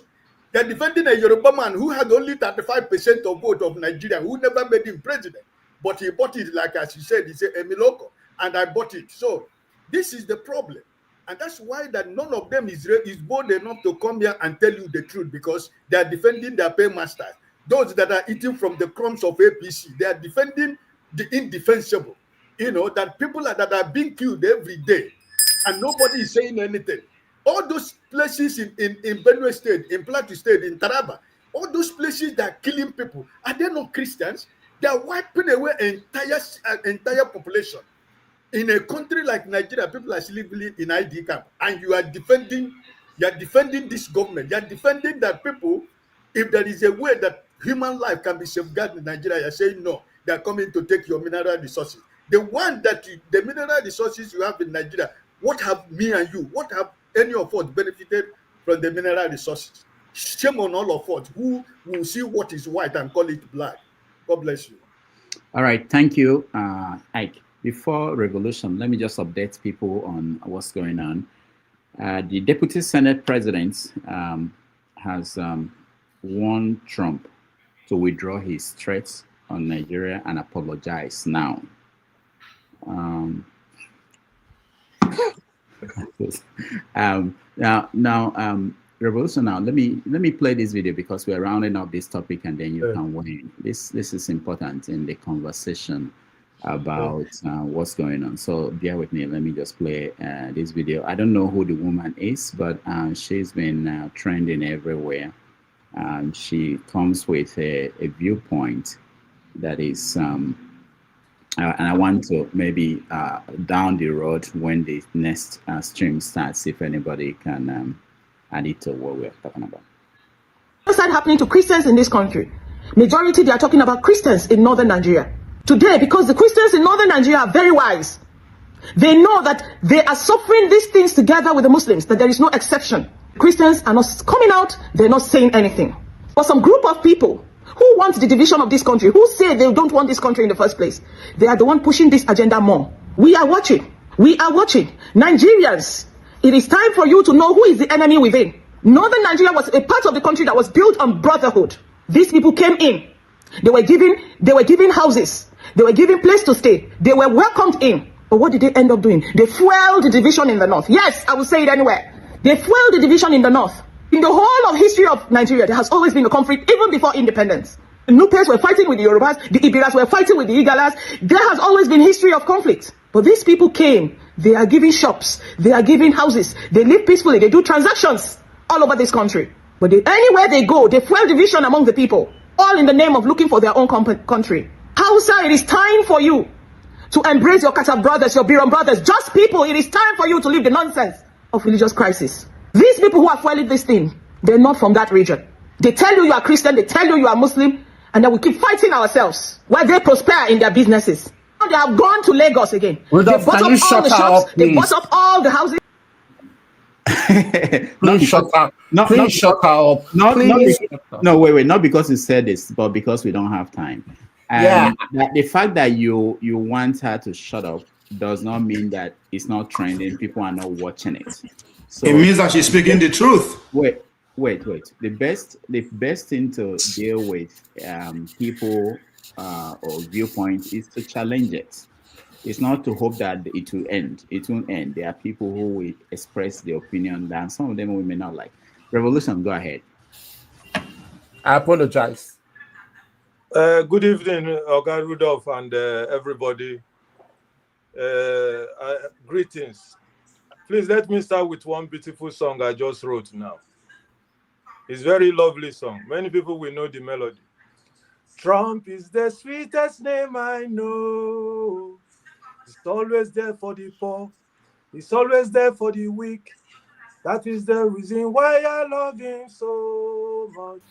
They are defending a Yoruba man who had only 35% of vote of Nigeria, who never made him president. But he bought it, like as he said, he said, Emiloko, and I bought it. So this is the problem. And that's why that none of them is bold enough to come here and tell you the truth, because they are defending their paymasters. Those that are eating from the crumbs of APC, they are defending the indefensible. You know, that people that are being killed every day and nobody is saying anything. All those places in Benue State, in Plateau State, in Taraba, all those places that are killing people, are they not Christians? They are wiping away entire population. In a country like Nigeria, people are still living in ID camp, and you are defending this government. You are defending that people. If there is a way that human life can be safeguarded in Nigeria, you are saying no. They are coming to take your mineral resources. The mineral resources you have in Nigeria. What have me and you? What have any of us benefited from the mineral resources? Shame on all of us who will see what is white and call it black. God bless you. All right, thank you, Ike. Before revolution, let me just update people on what's going on. The Deputy Senate President has warned Trump to withdraw his threats on Nigeria and apologize now. Revolution now. Let me play this video because we're rounding up this topic, and then you can weigh in. This is important in the conversation about what's going on. So bear with me. Let me just play this video. I don't know who the woman is, but she's been trending everywhere. She comes with a viewpoint that is, and I want to maybe down the road when the next stream starts, if anybody can add it to what we're talking about. What's that happening to Christians in this country? Majority, they are talking about Christians in northern Nigeria. Today, because the Christians in northern Nigeria are very wise. They know that they are suffering these things together with the Muslims, that there is no exception. Christians are not coming out, they're not saying anything. For some group of people who want the division of this country, who say they don't want this country in the first place, they are the one pushing this agenda more. We are watching. We are watching. Nigerians, it is time for you to know who is the enemy within. Northern Nigeria was a part of the country that was built on brotherhood. These people came in. They were given houses. They were given place to stay. They were welcomed in. But what did they end up doing? They fueled the division in the north. Yes, I will say it anywhere. They fueled the division in the north. In the whole of history of Nigeria, there has always been a conflict, even before independence. The Nupes were fighting with the Yorubas. The Ibiras were fighting with the Igalas. There has always been history of conflict. But these people came. They are giving shops. They are giving houses. They live peacefully. They do transactions all over this country. But anywhere they go, they fuel division among the people, all in the name of looking for their own country. Hausa, it is time for you to embrace your Kasa brothers, your Biron brothers, just people. It is time for you to leave the nonsense of religious crisis. These people who are fueling this thing, they're not from that region. They tell you are Christian, they tell you are Muslim, and then we keep fighting ourselves while they prosper in their businesses. Now they have gone to Lagos again. They bought up all the shops, they bought up all the houses. Please shut up. Please shut up. No, wait. Not because you said this, but because we don't have time. And the fact that you want her to shut up does not mean that it's not trending. People are not watching it. So it means that she's speaking the truth. Wait. The best thing to deal with people or viewpoints is to challenge it. It's not to hope that it will end. It won't end. There are people who will express their opinion, and some of them we may not like. Revolution, go ahead. I apologize. Good evening, Oga Rudolph and everybody. Greetings. Please let me start with one beautiful song I just wrote now. It's a very lovely song. Many people will know the melody. Trump is the sweetest name I know. He's always there for the poor. He's always there for the weak. That is the reason why I love him so much.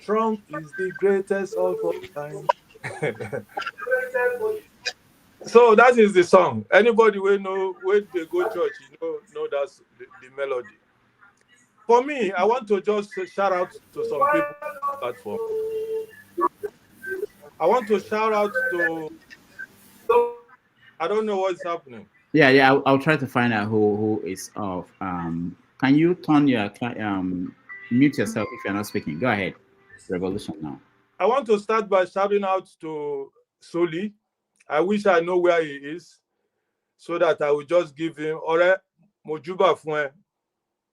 Trump is the greatest of all time. So that is the song. Anybody will know when they go church, know that's the melody. For me, I want to just shout out to some people on the platform. I want to shout out to. I don't know what's happening. Yeah. I'll try to find out who is off. Can you turn your mute yourself if you're not speaking? Go ahead. Revolution now. I want to start by shouting out to Soli. I wish I know where he is, so that I will just give him Ore Mojuba Fuen.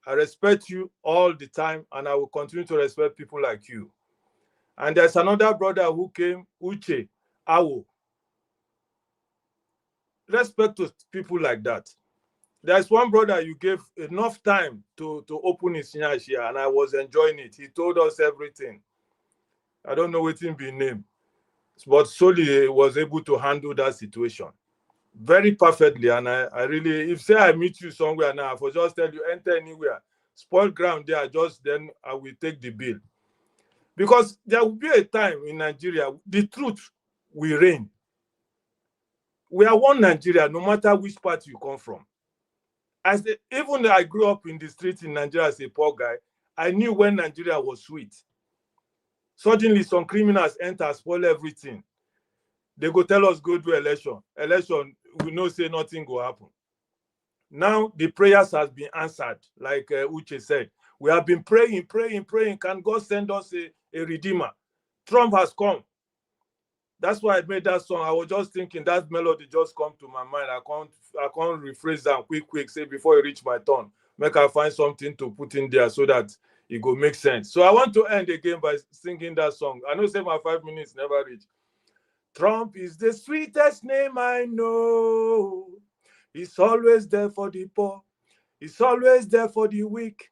I respect you all the time, and I will continue to respect people like you. And there's another brother who came, Uche Awo. Respect to people like that. There's one brother you gave enough time to open his nyashia, and I was enjoying it. He told us everything. I don't know what him be named, but Soli was able to handle that situation very perfectly. And I really, if say I meet you somewhere now, I will just tell you, enter anywhere, spoil ground there, just then I will take the bill. Because there will be a time in Nigeria, the truth will reign. We are one Nigeria, no matter which part you come from. Even though I grew up in the streets in Nigeria as a poor guy, I knew when Nigeria was sweet. Suddenly, some criminals enter, spoil everything. They go tell us, go do election. Election, we know say nothing will happen. Now, the prayers has been answered, like Uche said. We have been praying. Can God send us a redeemer? Trump has come. That's why I made that song. I was just thinking that melody just come to my mind. I can't rephrase that quick, say before it reach my turn. Make I find something to put in there so that it go make sense. So I want to end again by singing that song. I know say my 5 minutes never reach. Trump is the sweetest name I know. He's always there for the poor. He's always there for the weak.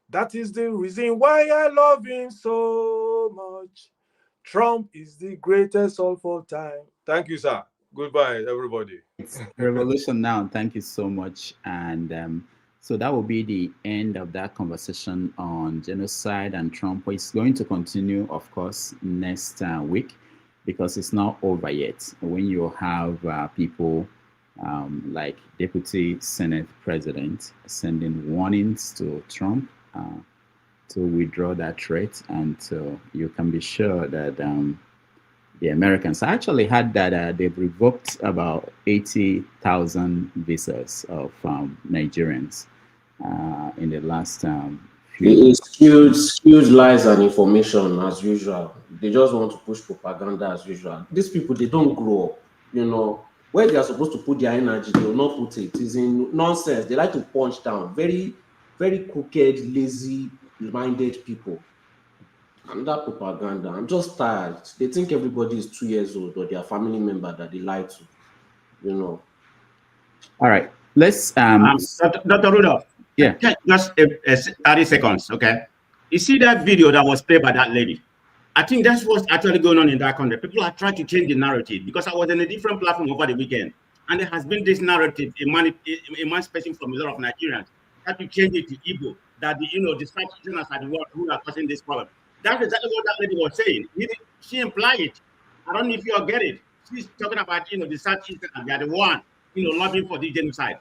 That is the reason why I love him so much. Trump is the greatest of all time. Thank you, sir. Goodbye, everybody. Revolution now. Thank you so much. And so that will be the end of that conversation on genocide and Trump. It's going to continue, of course, next week, because it's not over yet. When you have people like Deputy Senate President sending warnings to Trump to withdraw that threat, and so you can be sure that the Americans actually had that they've revoked about 80,000 visas of Nigerians in the last few. It's huge lies and information as usual. They just want to push propaganda as usual. These people, they don't grow up, where they are supposed to put their energy, they will not put it. It's in nonsense. They like to punch down. Very, very crooked, lazy-minded people. And that propaganda, I'm just tired. They think everybody is 2 years old or their family member that they lie to, All right, let's Dr. Rudolph. Yeah. Just 30 seconds, okay? You see that video that was played by that lady? I think that's what's actually going on in that country. People are trying to change the narrative, because I was in a different platform over the weekend, and there has been this narrative, emancipation from a lot of Nigerians, trying to change it to Igbo, that the South Asians are the ones who are causing this problem. That's exactly what that lady was saying. She implied it. I don't know if you all get it. She's talking about, the South Asians, they are the one, lobbying for the genocide.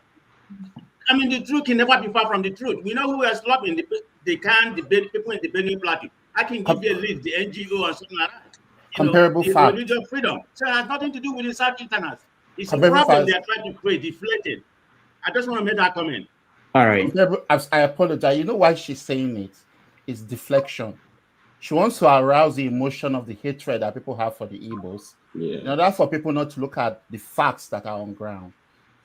I mean, the truth can never be far from the truth. We know who is lobbying. They can't debate people in the Benue Plateau. I can give you a list, the NGO and something like that. comparable fact. religious freedom. So it has nothing to do with the South-Easterners. It's a Comparable problem fact. they are trying to create, deflated. I just want to make that comment. All right. I apologize. You know why she's saying it? It's deflection. She wants to arouse the emotion of the hatred that people have for the Igbos. Yeah. In order for people not to look at the facts that are on ground.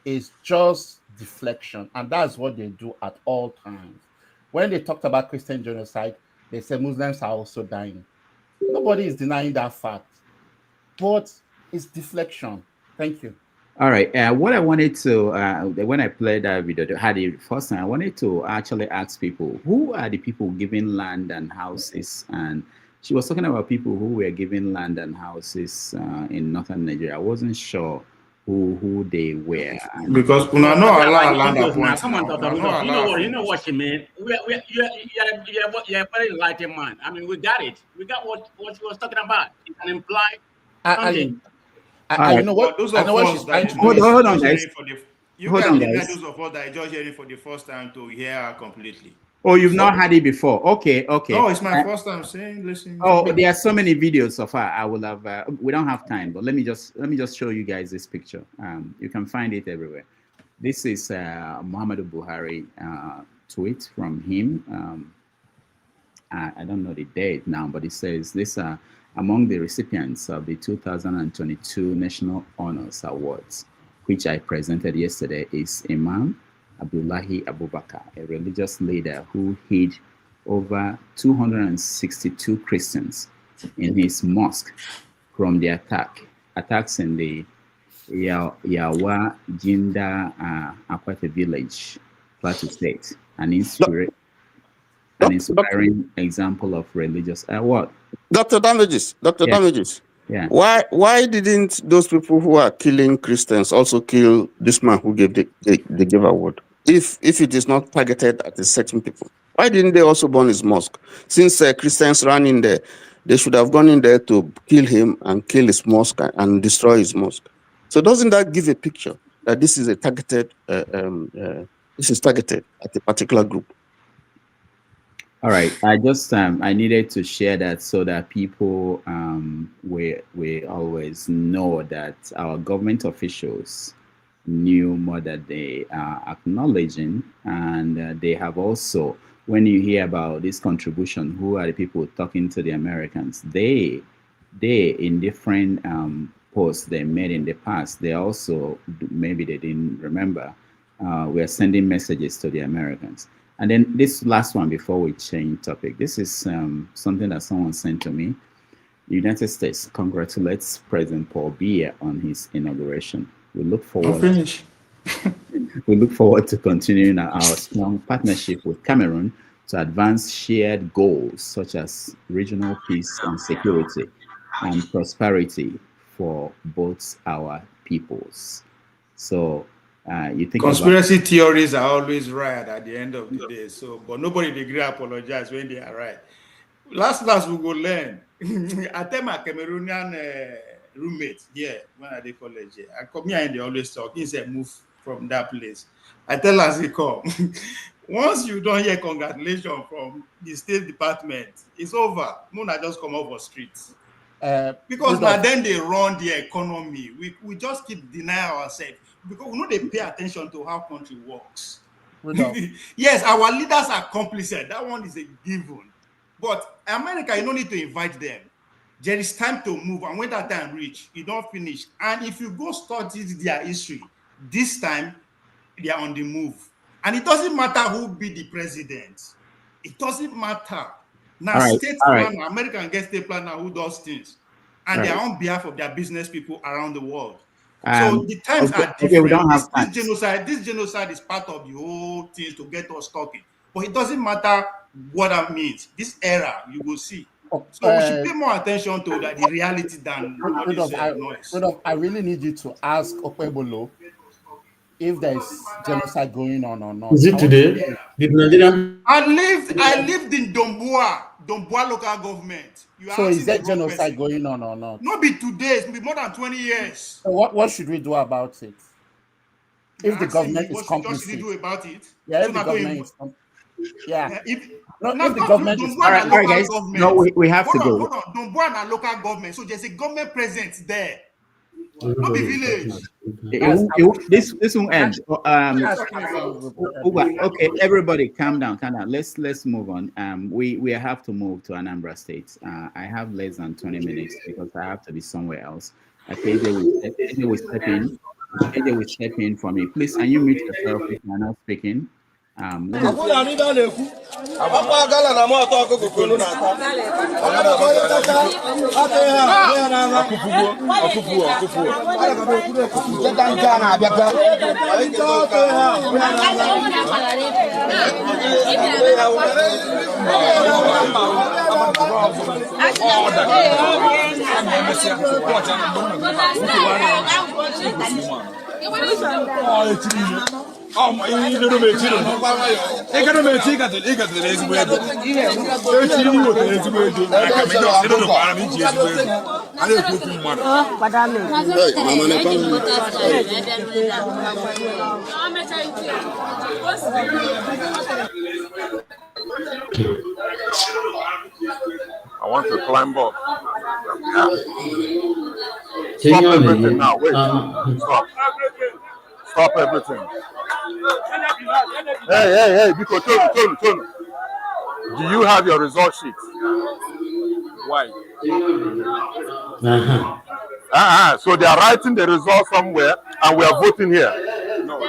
It's just deflection. And that's what they do at all times. When they talked about Christian genocide, they said Muslims are also dying. Nobody is denying that fact. But it's deflection. Thank you. All right. What I wanted to, when I played that video, had it first time, I wanted to actually ask people, who are the people giving land and houses? And she was talking about people who were giving land and houses in northern Nigeria. I wasn't sure who they were. Because we are not allowed land Now, appointments. come on, Dr. Rudolph. You know what she meant. You're a very enlightened man. I mean, we got it. We got what she was talking about. It can imply something. You know what? Those I of know what us she's that trying to do. Hold on, guys. You Hold can on, deny guys. those of us that are just hearing for the first time to hear her completely. Oh, you've not had it before. Okay. No, it's my first time saying, listen. Oh, there are so many videos of her. I will have. We don't have time, but let me just show you guys this picture. You can find it everywhere. This is Muhammadu Buhari tweet from him. I don't know the date now, but it says this among the recipients of the 2022 National Honors Awards, which I presented yesterday, is Imam Abdullahi Abubakar, a religious leader who hid over 262 Christians in his mosque from the attacks in the Yawa Jinda Akwete village, Plateau State, an inspiring example of religious what? Dr. Damages. Yeah. Why didn't those people who are killing Christians also kill this man who gave the give award? If it is not targeted at a certain people, why didn't they also burn his mosque? Since Christians ran in there, they should have gone in there to kill him and kill his mosque and destroy his mosque. So doesn't that give a picture that this is a targeted? This is targeted at a particular group? All right. I just I needed to share that so that people we always know that our government officials knew more that they are acknowledging, and they have also, when you hear about this contribution, who are the people talking to the Americans? They in different posts they made in the past, they also, maybe they didn't remember, we are sending messages to the Americans. And then this last one before we change topic, this is something that someone sent to me. The United States congratulates President Paul Biya on his inauguration. We look forward. We look forward to continuing our strong partnership with Cameroon to advance shared goals such as regional peace and security and prosperity for both our peoples. So you think conspiracy theories are always right at the end of the day. So, but nobody agree apologize when they are right. Last we go learn. I tell my Cameroonian roommate here when I did college here. I come here and they always talk. He said move from that place. I tell us he come. Once you don't hear congratulations from the State Department, it's over. Muna just come over streets. Because now then they run the economy. We just keep denying ourselves because we know they pay attention to how country works. Yes, our leaders are complicit. That one is a given. But America, you don't need to invite them. There is time to move, and when that time reach, you don't finish. And if you go study their history, this time they are on the move. And it doesn't matter who be the president. It doesn't matter. Now, state planner, American get state planner who does things, and they are on behalf of their business people around the world. So the times are different. Okay, we don't have time. This genocide is part of the whole thing to get us talking. But it doesn't matter what that means. This era, you will see. So we should pay more attention to the reality than noise. I really need you to ask Okpebolo if there is genocide going on or not. Is it today? Did Nigeria? I lived in Dombua local government. So is there genocide going on or not? Not be today, it's be more than 20 years. So what should we do about it? If the government is complicit. What should we do about it? Yeah, if the government is complicit. Yeah. If No, now if the government is all right, right, guys. No, we have to go. Hold on. Don't go on a local government. So there's a government presence there. Not the village. This won't end. Okay, everybody, calm down. Let's move on. We have to move to Anambra State. I have less than 20 minutes because I have to be somewhere else. Okay, they will step in. They will step in for me. Please, can you mute yourself if you are not speaking? I want to climb up. Stop everything now. Wait. Stop everything. Hey, because Tony. Do you have your result sheet? Why? So they are writing the result somewhere and we are voting here. No.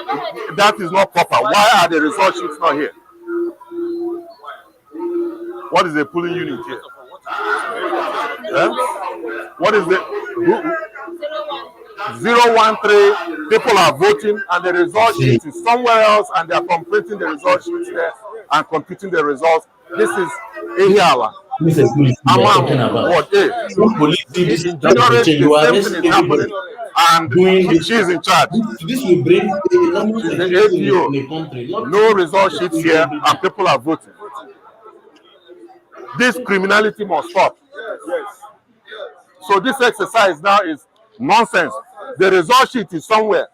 That is not proper. Why are the result sheets not here? What is the polling unit here? What is the 013? People are voting and the result sheet is somewhere else and they are completing the result sheets there and computing the results. This is Ehiala. What and she is in charge. This will bring the APO. No result sheets here and people are voting. This criminality must stop. So this exercise now is nonsense. The result sheet is somewhere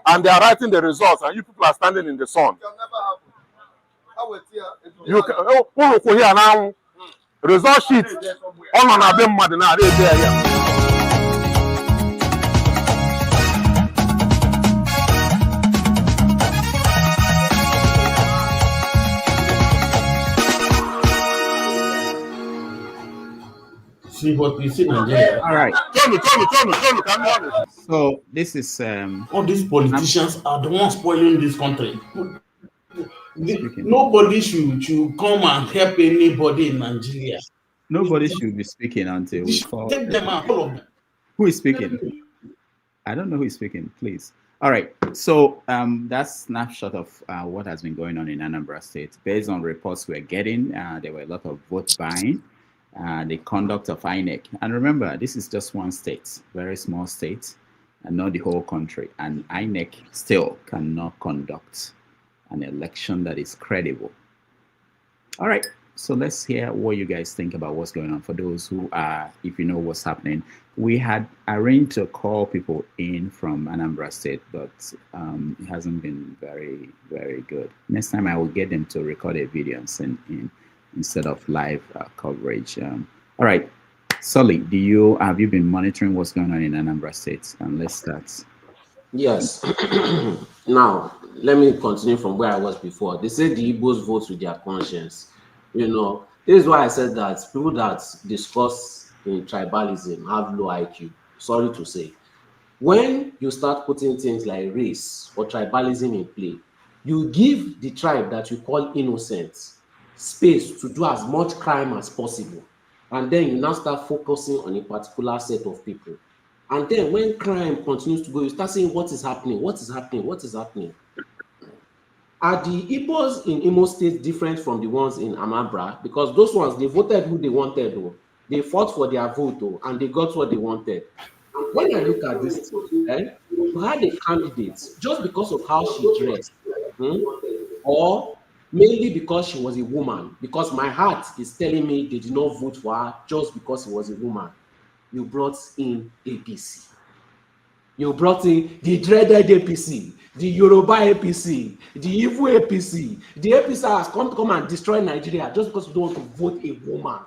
and they are writing the results and you people are standing in the sun. You can here now. Result sheet on an abem madina there. See what we see in Nigeria. All right. Turn. So this is all these politicians are the ones spoiling this country. Nobody should come and help anybody in Nigeria. Nobody should be speaking until we call. Take them out, all of them. Who is speaking? I don't know who is speaking, please. All right. So that's snapshot of what has been going on in Anambra State. Based on reports we're getting, there were a lot of vote buying, the conduct of INEC. And remember, this is just one state, very small state, and not the whole country. And INEC still cannot conduct an election that is credible. All right, so let's hear what you guys think about what's going on. For those who are, if you know what's happening, we had arranged to call people in from Anambra State, but it hasn't been very, very good. Next time I will get them to record a video and send in instead of live coverage. All right, Sully, have you been monitoring what's going on in Anambra State? And let's start. Yes. Now, let me continue from where I was before. They say the Igbos vote with their conscience. You know, this is why I said that people that discuss in tribalism have low IQ. Sorry to say. When you start putting things like race or tribalism in play, you give the tribe that you call innocent space to do as much crime as possible. And then you now start focusing on a particular set of people. And then when crime continues to go, you start saying, what is happening? What is happening? What is happening? Are the Igbos in Imo State different from the ones in Anambra? Because those ones, they voted who they wanted, though. They fought for their vote, though, and they got what they wanted. When I look at this, you had a candidate just because of how she dressed, or mainly because she was a woman, because my heart is telling me they did not vote for her just because she was a woman. You brought in APC. You brought in the dreaded APC, the Yoruba APC, the evil APC. The APC has come and destroy Nigeria just because we don't want to vote a woman.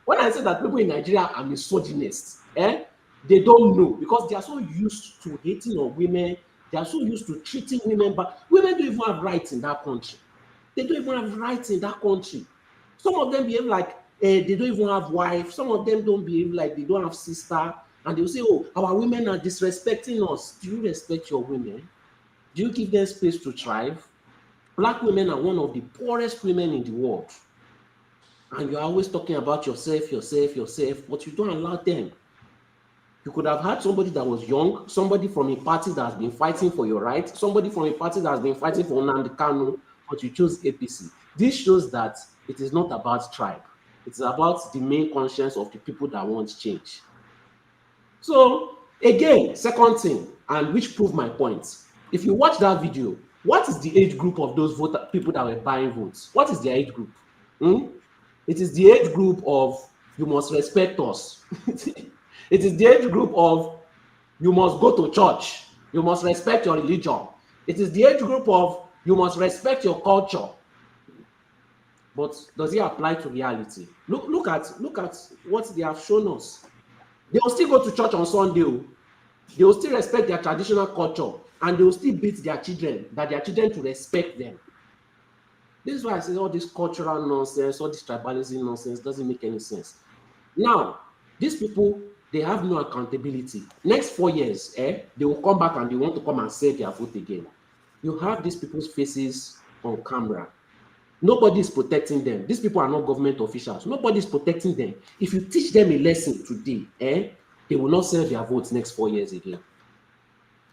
When I say that people in Nigeria are misogynists, they don't know because they are so used to hating on women. They are so used to treating women, but women don't even have rights in that country. They don't even have rights in that country. Some of them behave like they don't even have wife. Some of them don't behave like they don't have sister. And they'll say, oh, our women are disrespecting us. Do you respect your women? Do you give them space to thrive? Black women are one of the poorest women in the world. And you're always talking about yourself, but you don't allow them. You could have had somebody that was young, somebody from a party that has been fighting for your rights, somebody from a party that has been fighting for Kanu, but you chose APC. This shows that it is not about tribe. It's about the main conscience of the people that want change. So, again, second thing, and which proved my point. If you watch that video, what is the age group of those people that were buying votes? What is their age group? It is the age group of you must respect us. It is the age group of you must go to church. You must respect your religion. It is the age group of you must respect your culture. But does it apply to reality? Look at what they have shown us. They will still go to church on Sunday. They will still respect their traditional culture, and they will still beat their children, that their children to respect them. This is why I say all this cultural nonsense, all this tribalism nonsense doesn't make any sense. Now, these people, they have no accountability. Next 4 years, they will come back and they want to come and save their vote again. You have these people's faces on camera. Nobody is protecting them. These people are not government officials. Nobody is protecting them. If you teach them a lesson today, they will not sell their votes next 4 years again.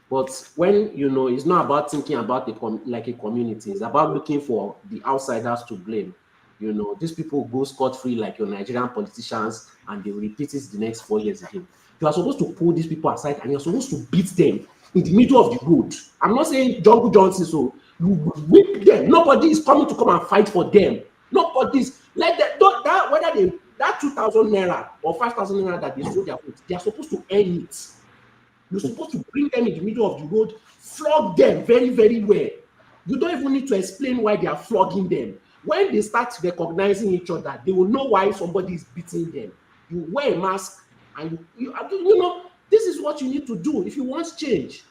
But when, it's not about thinking about like a community. It's about looking for the outsiders to blame. These people go scot-free like your Nigerian politicians, and they will repeat it the next 4 years again. You are supposed to pull these people aside, and you're supposed to beat them in the middle of the road. I'm not saying Jungle Johnson, so you whip them. Nobody is coming to come and fight for them. Nobody's like that. Whether that 2,000 naira or 5,000 naira that they sold their votes, they are supposed to earn it. You're supposed to bring them in the middle of the road, flog them very, very well. You don't even need to explain why they are flogging them. When they start recognizing each other, they will know why somebody is beating them. You wear a mask, and this is what you need to do if you want change.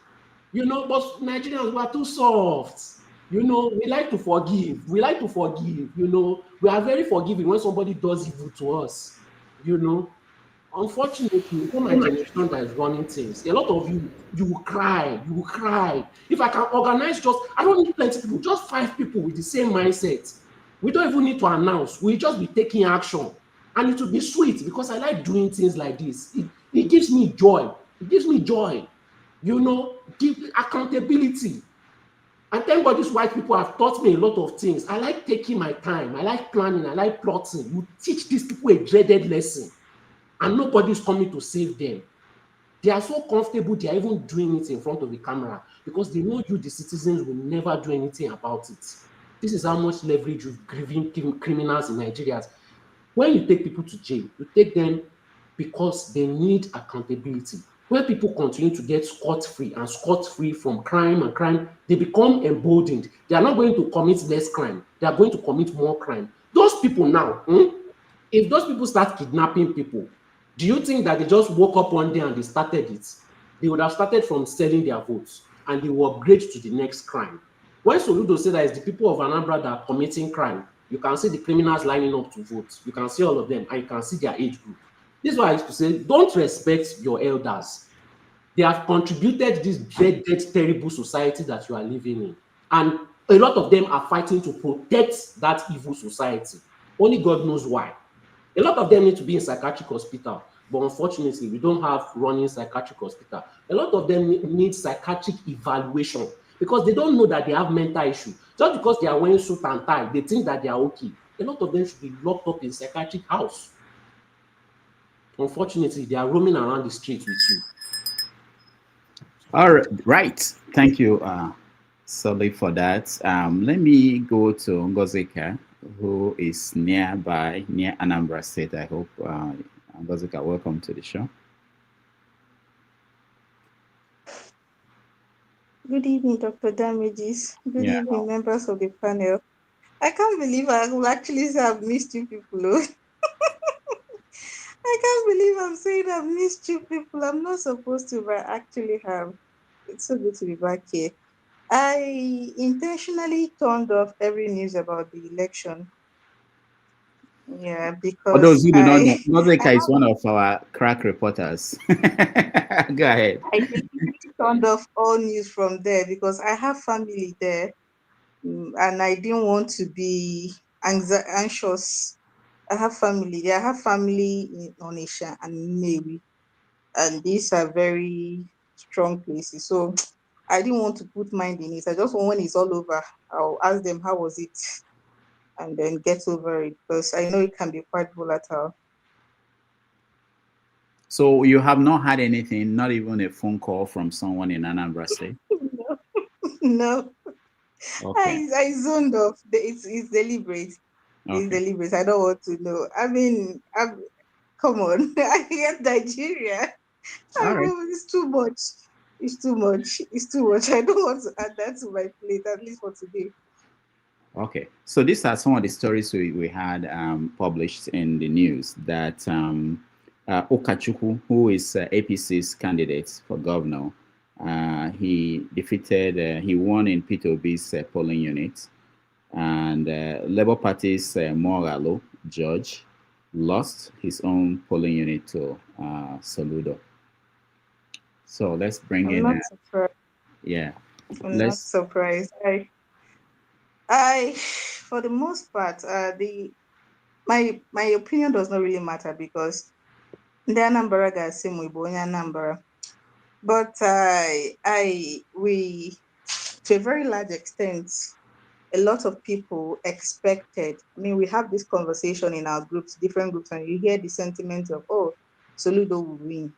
But Nigerians, we are too soft. We like to forgive. We are very forgiving when somebody does evil to us. Unfortunately, my generation that is running things, a lot of you will cry. If I can organize I don't need plenty people, just 5 people with the same mindset. We don't even need to announce. We'll just be taking action. And it will be sweet because I like doing things like this. It gives me joy. Give accountability. And thank God these white people have taught me a lot of things. I like taking my time. I like planning. I like plotting. You teach these people a dreaded lesson. And nobody is coming to save them. They are so comfortable, they are even doing it in front of the camera because they know you, the citizens, will never do anything about it. This is how much leverage you've given criminals in Nigeria. When you take people to jail, you take them because they need accountability. When people continue to get scot-free from crime, they become emboldened. They are not going to commit less crime. They are going to commit more crime. Those people now, if those people start kidnapping people, do you think that they just woke up one day and they started it? They would have started from selling their votes and they will upgrade to the next crime. When Soludo said that it's the people of Anambra that are committing crime, you can see the criminals lining up to vote. You can see all of them and you can see their age group. This is why I used to say, don't respect your elders. They have contributed this dreaded, terrible society that you are living in. And a lot of them are fighting to protect that evil society. Only God knows why. A lot of them need to be in psychiatric hospital, but unfortunately, we don't have running psychiatric hospital. A lot of them need psychiatric evaluation because they don't know that they have mental issue. Just because they are wearing suit and tie, they think that they are okay. A lot of them should be locked up in psychiatric house. Unfortunately, they are roaming around the streets with you. All right. Thank you, Sully, for that. Let me go to Ngozika, who is near Anambra State. I hope Ngozika, welcome to the show. Good evening, Dr. Damages. Good Yeah. evening, members of the panel. I can't believe I will actually say I've missed you people. Oh. I can't believe I'm saying I've missed you people. I'm not supposed to, but I actually have. It's so good to be back here. I intentionally turned off every news about the election. Yeah, For those because who do not know, Nozeka is have one of our crack reporters. Go ahead. I deliberately turned off all news from there because I have family there, and I didn't want to be anxious. I have family there. I have family in Onisha and Nnewi, and these are very strong places. So I didn't want to put mind in it. I just want when it's all over, I'll ask them how was it, and then get over it because I know it can be quite volatile. So you have not had anything, not even a phone call from someone in Anambra State? No, no. Okay. I zoned off. It's deliberate. It's Okay. deliberate. I don't want to know. I mean, come on. I hate Nigeria. All right. It's too much. It's too much. It's too much. I don't want to add that to my plate, at least for today. Okay. So these are some of the stories we had published in the news that Okachukwu, who is APC's candidate for governor, he defeated, he won in Peter Obi's polling unit. And Labour Party's Moralo, George, lost his own polling unit to Soludo. So let's bring I'm in. not surprised. Yeah. I'm not surprised. I, for the most part, my opinion does not really matter because the Anambra guys same with Anambra, but we, to a very large extent, a lot of people expected. I mean, we have this conversation in our groups, different groups, and you hear the sentiment of, oh, Soludo will win.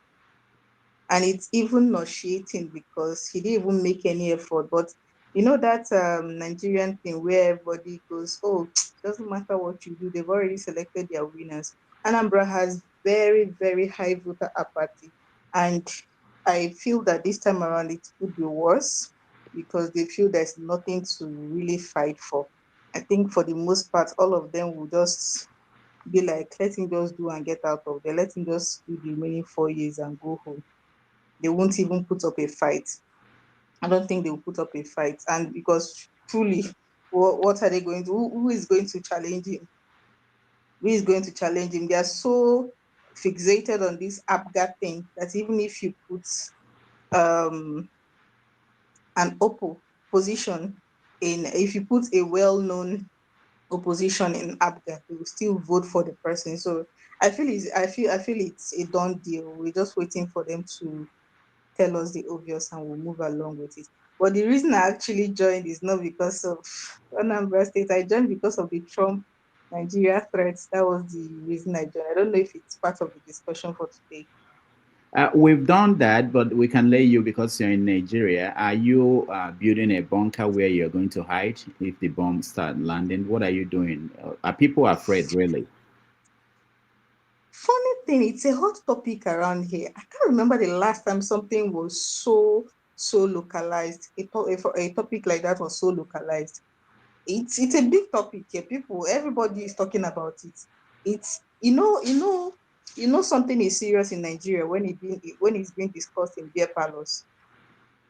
And it's even nauseating because he didn't even make any effort. But you know that Nigerian thing where everybody goes, oh, doesn't matter what you do, they've already selected their winners. Anambra has very, very high voter apathy. And I feel that this time around it could be worse because they feel there's nothing to really fight for. I think for the most part, all of them will just be like, let him just do and get out of there. Let him just do the remaining 4 years and go home. They won't even put up a fight. I don't think they will put up a fight. And because truly, what are they going to, who is going to challenge him? Who is going to challenge him? They are so fixated on this APGA thing that even if you put an oppo position in, if you put a well-known opposition in APGA, they will still vote for the person. So I feel it's a done deal. We're just waiting for them to tell us the obvious and we'll move along with it. But the reason I actually joined is not because of Anambra State. I joined because of the Trump Nigeria threats. That was the reason I joined. I don't know if it's part of the discussion for today. We've done that, but we can lay you because you're in Nigeria. Are you building a bunker where you're going to hide if the bombs start landing? What are you doing? Are people afraid, really? Funny thing, it's a hot topic around here. I can't remember the last time something was so localized. A topic like that was so localized. It's a big topic here. Everybody is talking about it. It's you know something is serious in Nigeria when it's being discussed in beer parlors.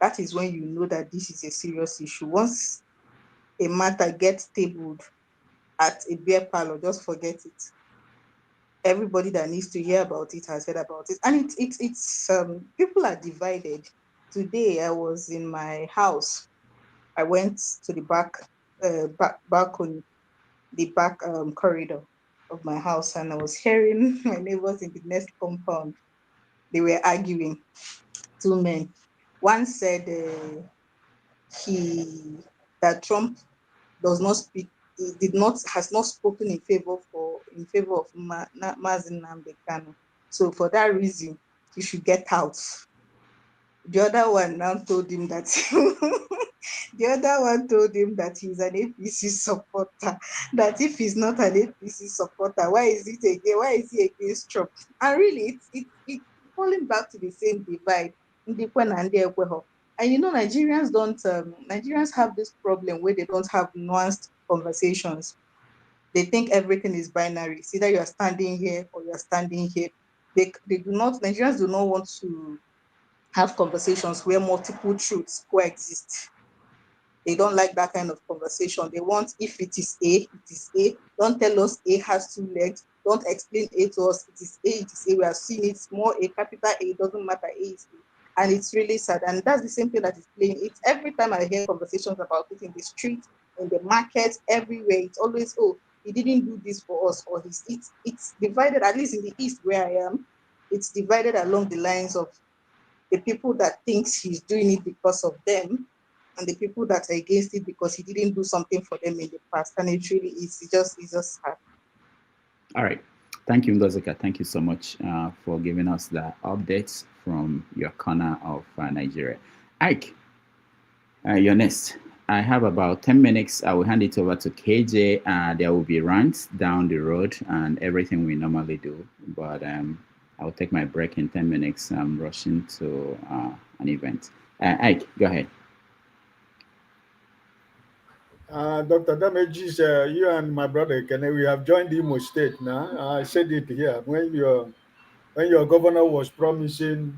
That is when you know that this is a serious issue. Once a matter gets tabled at a beer parlor, just forget it. Everybody that needs to hear about it has heard about it, and it's people are divided. Today I was in my house. I went to the balcony, the back corridor of my house, and I was hearing my neighbors in the next compound. They were arguing. Two men. One said that Trump does not speak, has not spoken in favor of Mazen Nnamdi Kanu. So for that reason, he should get out. The other one now told him that he's an APC supporter. That if he's not an APC supporter, why is he against Trump? And really, it's falling back to the same divide. I And you know, Nigerians have this problem where they don't have nuanced conversations. They think everything is binary. It's either you are standing here or you are standing here. Nigerians do not want to have conversations where multiple truths coexist. They don't like that kind of conversation. They want, if it is A, it is A. Don't tell us A has two legs. Don't explain A to us. It is A, it is A. We have seen it, small A, capital A, it doesn't matter, A is A. And it's really sad. And that's the same thing that is playing. It's every time I hear conversations about it in the street, in the market, everywhere, it's always, oh, he didn't do this for us, or it's divided, at least in the East where I am, it's divided along the lines of the people that thinks he's doing it because of them, and the people that are against it because he didn't do something for them in the past. And it really is, it's just sad. All right. Thank you, Ngozika. Thank you so much for giving us the updates from your corner of Nigeria. Ike, you're next. I have about 10 minutes. I will hand it over to KJ. There will be rants down the road and everything we normally do. But I'll take my break in 10 minutes. I'm rushing to an event. Ike, go ahead. Dr. Damages, you and my brother Kene, we have joined Imo State now. I said it here. When your governor was promising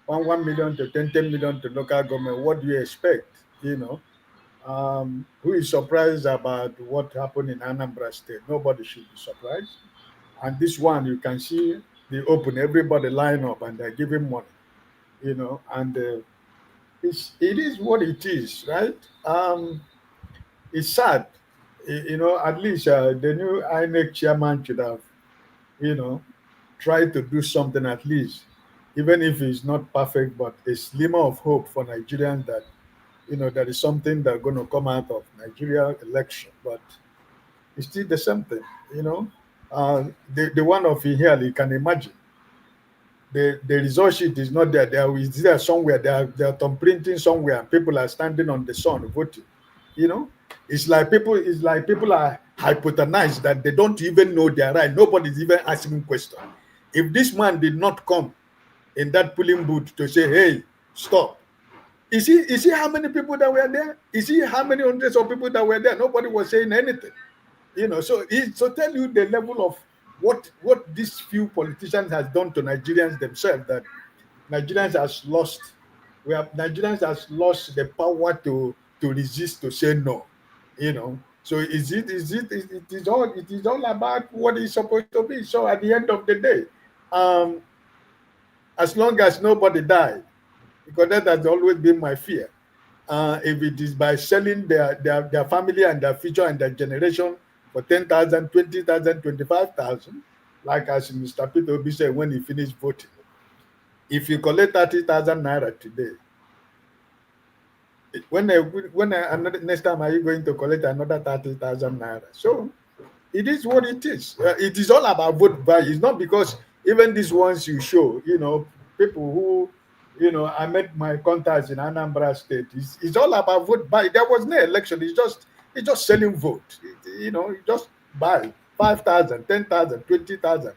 1 million to 10 million to local government, what do you expect? You know, who is surprised about what happened in Anambra State? Nobody should be surprised. And this one, you can see they open, everybody line up and they're giving money, you know, and it is what it is, right? It's sad, you know, at least the new INEC Chairman should have, you know, tried to do something at least, even if it's not perfect, but a slimmer of hope for Nigerians that, you know, there is something that's going to come out of Nigeria election, but it's still the same thing, you know. The one of here, you can imagine. The result sheet is not there. There is there somewhere. They are printing somewhere, and people are standing on the sun voting. You know, it's like people are hypothesized that they don't even know they're right. Nobody's even asking questions. If this man did not come in that polling booth to say, "Hey, stop," you see how many people that were there? You see how many hundreds of people that were there? Nobody was saying anything. You know, so tell you the level of what these few politicians has done to Nigerians themselves, that Nigerians has lost the power to resist, to say no. You know, so it is all about what it's supposed to be. So at the end of the day, as long as nobody died, because that has always been my fear. If it is by selling their family and their future and their generation for 10,000, 20,000, 25,000, like as Mr. Peter Obi said when he finished voting. If you collect 30,000 naira today, next time are you going to collect another 30,000 naira? So it is what it is. It is all about vote value. It's not because even these ones you show, you know, people who, you know, I met my contacts in Anambra State. It's all about vote buy. There was no election. It's just selling vote. You know, you just buy 5,000, 10,000, 20,000.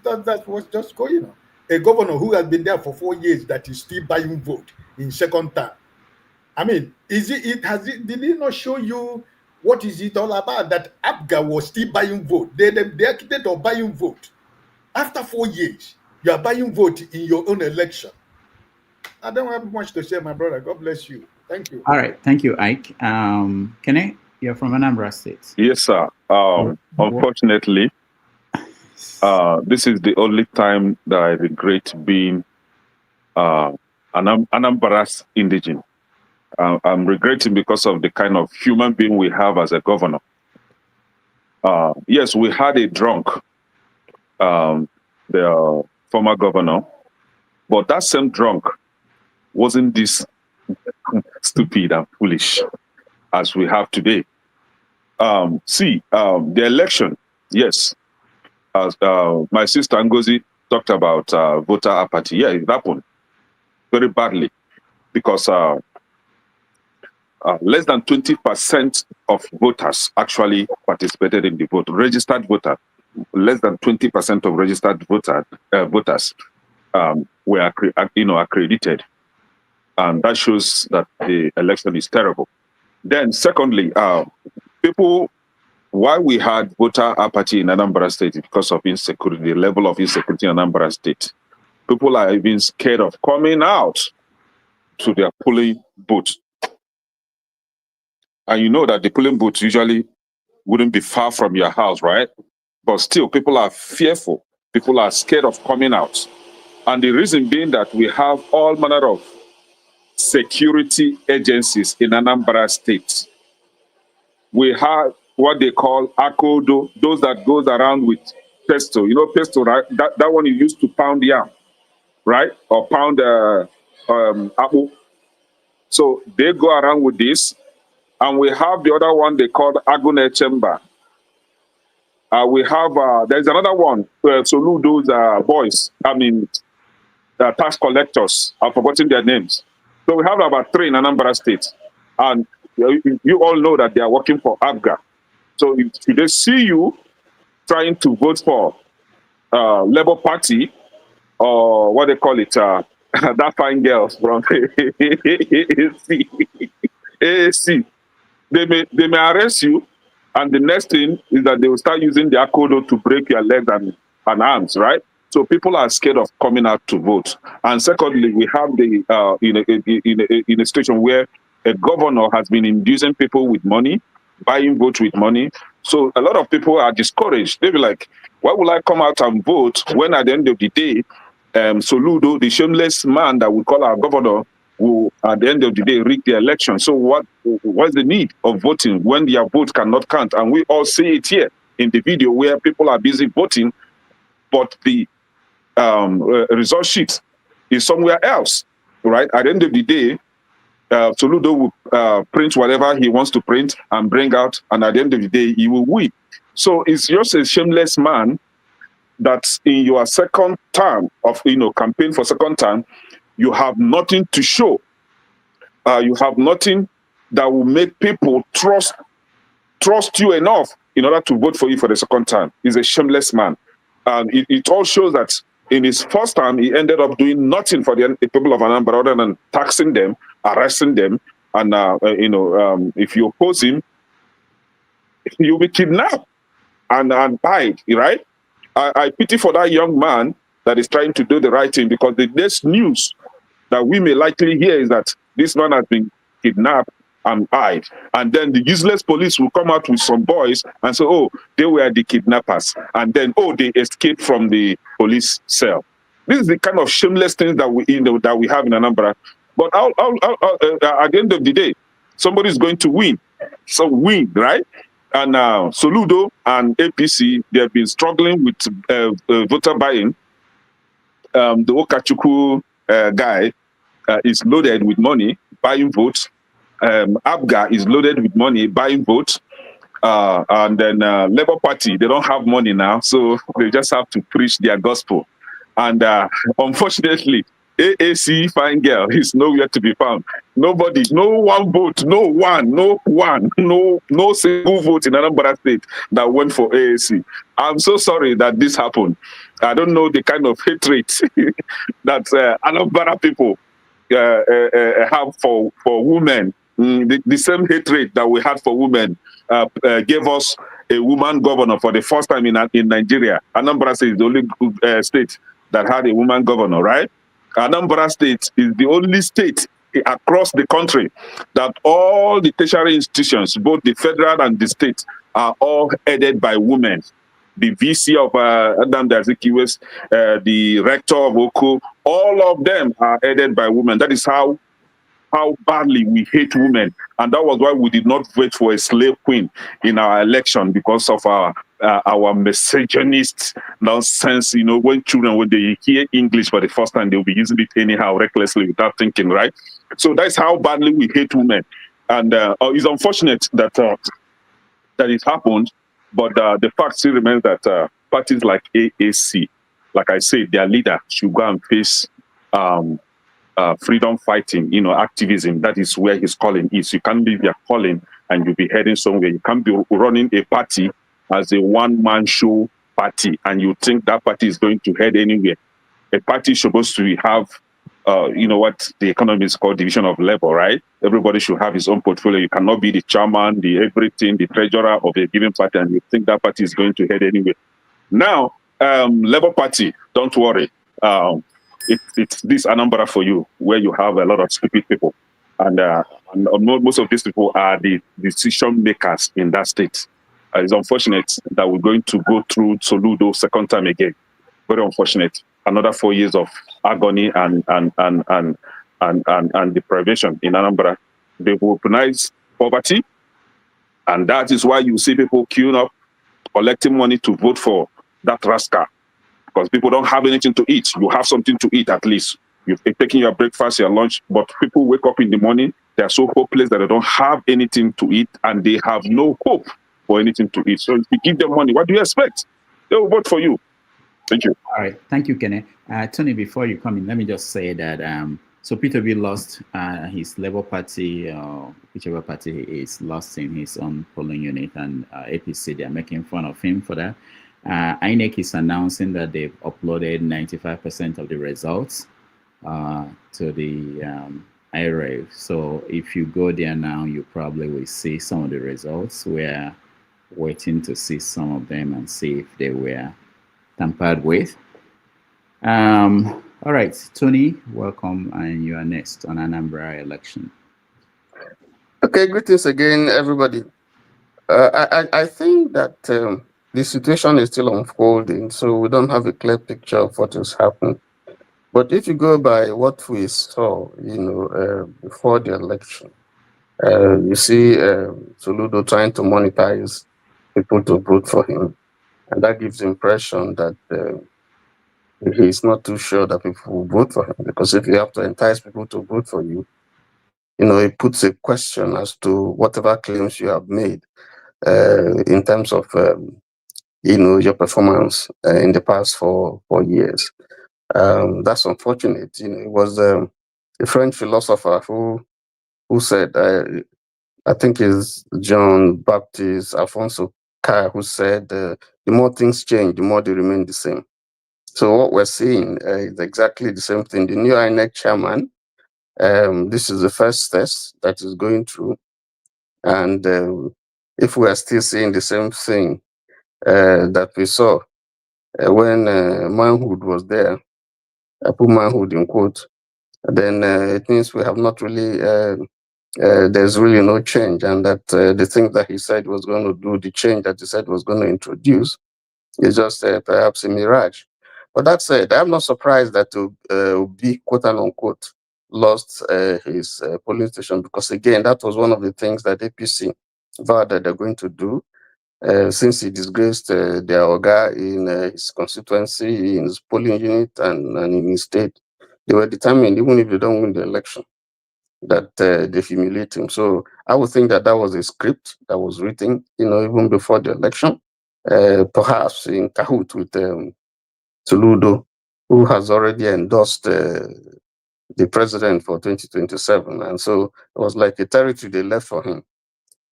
That was just going on. A governor who has been there for 4 years that is still buying vote in second term. I mean, did it not show you what is it all about? That Abga was still buying vote. The architect of buying vote. After 4 years, you are buying vote in your own election. I don't have much to say, my brother. God bless you. Thank you. All right. Thank you, Ike. Kene, you're from Anambra State. Yes, sir. Unfortunately, this is the only time that I regret being an Anambra indigene. I'm regretting because of the kind of human being we have as a governor. Yes, we had a drunk, the former governor, but that same drunk wasn't this stupid and foolish as we have today. The election, yes, as my sister Ngozi talked about voter apathy. Yeah, it happened very badly because less than 20% of voters actually participated in the vote. Registered voter, less than 20% of registered voters were accredited. And that shows that the election is terrible. Then secondly, people, why we had voter apathy in Anambra State because of insecurity, the level of insecurity in Anambra State. People are even scared of coming out to their polling booths. And you know that the polling booths usually wouldn't be far from your house, right? But still, people are fearful. People are scared of coming out. And the reason being that we have all manner of security agencies in Anambra State. We have what they call akodo, those that goes around with pesto. You know pesto, right? That one you used to pound yam, right? Or pound apple. So they go around with this. And we have the other one they call Agune Chamber. We have, there's another one, Soludo's boys, tax collectors, I've forgotten their names. So we have about 3 in Anambra State. And you all know that they are working for ABGA. So if they see you trying to vote for Labour Party, or what they call it, that fine girls from AAC, they may arrest you, and the next thing is that they will start using the akodo to break your legs and arms, right? So people are scared of coming out to vote. And secondly, we have in a situation where a governor has been inducing people with money, buying votes with money. So a lot of people are discouraged. They'll be like, why will I come out and vote when at the end of the day, Soludo, the shameless man that we call our governor, will at the end of the day rig the election? So what's the need of voting when their vote cannot count? And we all see it here in the video where people are busy voting, but the result sheet is somewhere else, right? At the end of the day, Soludo will print whatever he wants to print and bring out, and at the end of the day, he will win. So it's just a shameless man that in your second term of campaign for second term, you have nothing to show. You have nothing that will make people trust you enough in order to vote for you for the second time. He's a shameless man. And it all shows that in his first time, he ended up doing nothing for the people of Anambra other than taxing them, arresting them, and if you oppose him, you'll be kidnapped and died, right? I pity for that young man that is trying to do the right thing, because the next news that we may likely hear is that this man has been kidnapped and died. And then the useless police will come out with some boys and say, oh, they were the kidnappers. And then, oh, they escaped from the police cell. This is the kind of shameless things that we have in Anambra. But at the end of the day, somebody's going to win. So win, right? And Soludo and APC, they have been struggling with voter buying. The Okachuku guy is loaded with money, buying votes. ABGA is loaded with money, buying votes. And then Labour Party, they don't have money now, so they just have to preach their gospel. And unfortunately, AAC fine girl is nowhere to be found. Nobody, no one vote, no single vote in Anambra State that went for AAC. I'm so sorry that this happened. I don't know the kind of hatred that Anambra people have for women. The same hatred that we had for women gave us a woman governor for the first time in Nigeria. Anambra State is the only state that had a woman governor, right? Anambra State is the only state across the country that all the tertiary institutions, both the federal and the state, are all headed by women. The VC of Anambra State, the rector of Oko, all of them are headed by women. That is how badly we hate women. And that was why we did not vote for a slave queen in our election, because of our misogynist nonsense. When children, when they hear English for the first time, they'll be using it anyhow, recklessly, without thinking, right? So that's how badly we hate women. And it's unfortunate that it happened, but the fact still remains that parties like AAC, like I said, their leader should go and face freedom fighting, activism. That is where his calling is. You can't leave your calling and you'll be heading somewhere. You can't be running a party as a one-man show party and you think that party is going to head anywhere. A party is supposed to have you know what the economy is called, division of labor, right? Everybody should have his own portfolio. You cannot be the chairman, the everything, the treasurer of a given party, and you think that party is going to head anyway. Now, Labour Party, don't worry. It's this Anambra for you, where you have a lot of stupid people. And most of these people are the decision makers in that state. It's unfortunate that we're going to go through Soludo second time again. Very unfortunate. Another 4 years of agony and deprivation in Anambra. They weaponize poverty, and that is why you see people queuing up, collecting money to vote for that rascal. Because people don't have anything to eat. You have something to eat at least. You've taken your breakfast, your lunch, but people wake up in the morning, they are so hopeless that they don't have anything to eat, and they have no hope for anything to eat. So if you give them money, what do you expect? They will vote for you. Thank you. All right. Thank you, Kene. Tony, before you come in, let me just say that so Peter B lost his Labour Party, whichever party he is, lost in his own polling unit, and APC, they are making fun of him for that. INEC is announcing that they've uploaded 95% of the results to the IRA. So if you go there now, you probably will see some of the results. We're waiting to see some of them and see if they were tampered with. All right, Tony, welcome, and you are next on Anambra election. Okay, greetings again, everybody. I think that the situation is still unfolding, so we don't have a clear picture of what is happening. But if you go by what we saw, before the election, you see Soludo trying to monetize people to vote for him, and that gives the impression that he's not too sure that people will vote for him, because if you have to entice people to vote for you, it puts a question as to whatever claims you have made in terms of your performance in the past 4 years. That's unfortunate. It was a French philosopher who said, I think it's John Baptiste Alfonso Carr, who said, the more things change, the more they remain the same. So what we're seeing is exactly the same thing. The new INEC Chairman, this is the first test that is going through. And if we are still seeing the same thing that we saw when manhood was there, I put manhood in quote, then it means we have not really, there's really no change, and that the thing that he said was going to do, the change that he said was going to introduce, is just perhaps a mirage. But that said, I'm not surprised that Obi, quote unquote, lost his polling station, because again, that was one of the things that APC vowed that they're going to do. Since he disgraced their Oga in his constituency, in his polling unit, and in his state, they were determined, even if they don't win the election, that they humiliate him. So I would think that that was a script that was written, even before the election, perhaps in cahoot with Soludo, who has already endorsed the president for 2027. And so it was like a territory they left for him.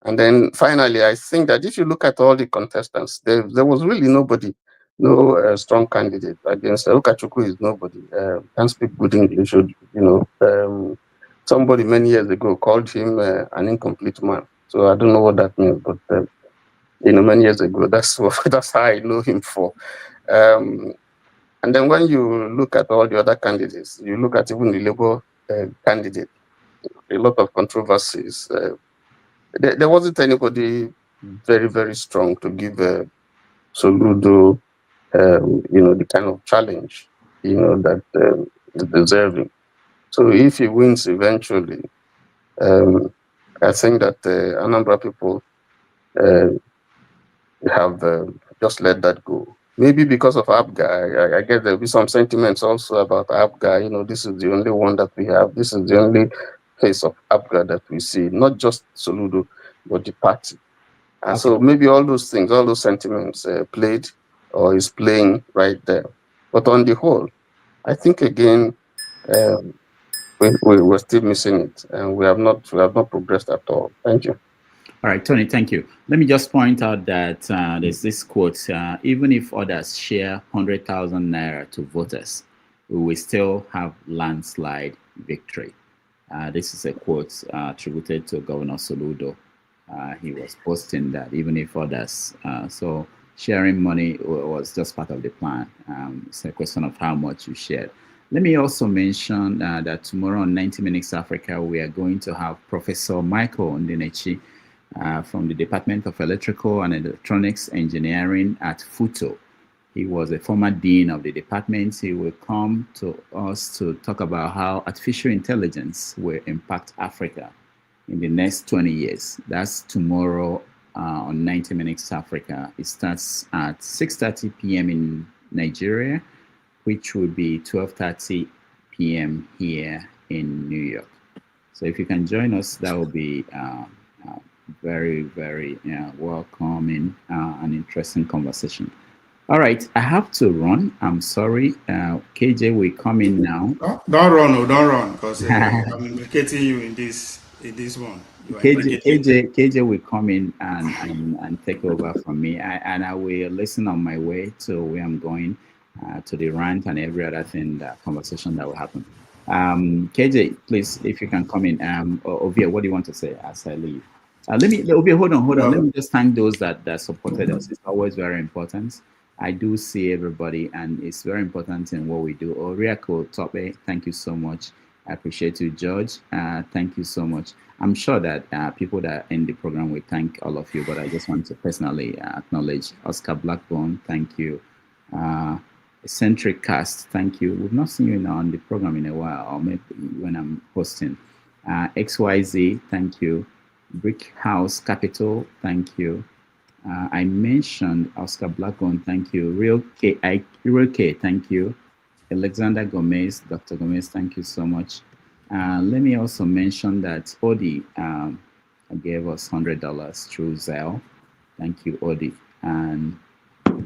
And then finally, I think that if you look at all the contestants, there was really nobody, no strong candidate against Okachukwu is nobody. Can't speak good English, somebody many years ago called him an incomplete man. So I don't know what that means, but many years ago, that's how I know him for. And then when you look at all the other candidates, you look at even the Labour candidate, a lot of controversies. There wasn't anybody very, very strong to give Soludo, the kind of challenge, that is deserving. So if he wins eventually, I think that Anambra people have just let that go. Maybe because of APGA, I guess there'll be some sentiments also about APGA. This is the only one that we have. This is the only face of APGA that we see, not just Soludo, but the party. And so maybe all those things, all those sentiments played or is playing right there. But on the whole, I think again, we're still missing it, and we have not progressed at all. Thank you. All right, Tony, thank you. Let me just point out that there's this quote, even if others share 100,000 naira to voters, we will still have landslide victory. This is a quote attributed to Governor Soludo. He was posting that even if others, so sharing money was just part of the plan. It's a question of how much you shared. Let me also mention that tomorrow on 90 Minutes Africa, we are going to have Professor Michael Ndinechi from the Department of Electrical and Electronics Engineering at FUTO. He was a former dean of the department. He will come to us to talk about how artificial intelligence will impact Africa in the next 20 years. That's tomorrow on 90 Minutes Africa. It starts at 6:30 p.m. in Nigeria, which will be 12:30 p.m. here in New York. So if you can join us, that will be very, very welcoming and interesting conversation. All right, I have to run. I'm sorry. KJ will come in now. Don't run, because I'm implicating you in this one. KJ will come in and take over from me, and I will listen on my way to where I'm going, to the rant and every other thing, that conversation that will happen. KJ, please, if you can come in. Ovia, what do you want to say as I leave? Ovia, hold on. Let me just thank those that supported us. It's always very important. I do see everybody, and it's very important in what we do. Oriako Tope, thank you so much. I appreciate you, George. Thank you so much. I'm sure that people that are in the program will thank all of you, but I just want to personally acknowledge Oscar Blackbone. Thank you. Eccentric Cast, thank you. We've not seen you on the program in a while, or maybe when I'm hosting. XYZ, thank you. Brick House Capital, thank you. I mentioned Oscar Blackbone, thank you. Real K, thank you. Alexander Gomez, Dr. Gomez, thank you so much. Let me also mention that Odi gave us $100 through Zelle. Thank you, Odi. And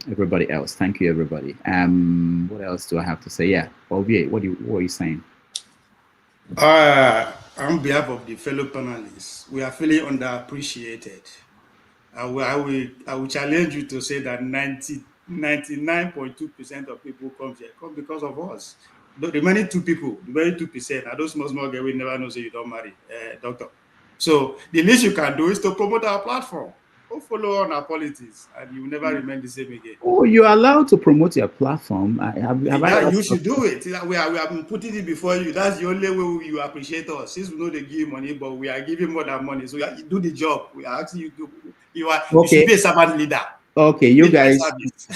everybody else, thank you, everybody. What else do I have to say? Yeah, Ovie, what are you saying? On behalf of the fellow panelists, we are feeling underappreciated. I will challenge you to say that 99.2% of people come because of us. The remaining 2%, are those small girls we never know, so you don't marry, doctor. So the least you can do is to promote our platform. Go follow on our politics, and you will never remain the same again. Oh, you're allowed to promote your platform. You should do it. We have been putting it before you. That's the only way you appreciate us. Since we know they give money, but we are giving more than money. So you do the job. We are asking you to. You should be a servant leader. Okay, you guys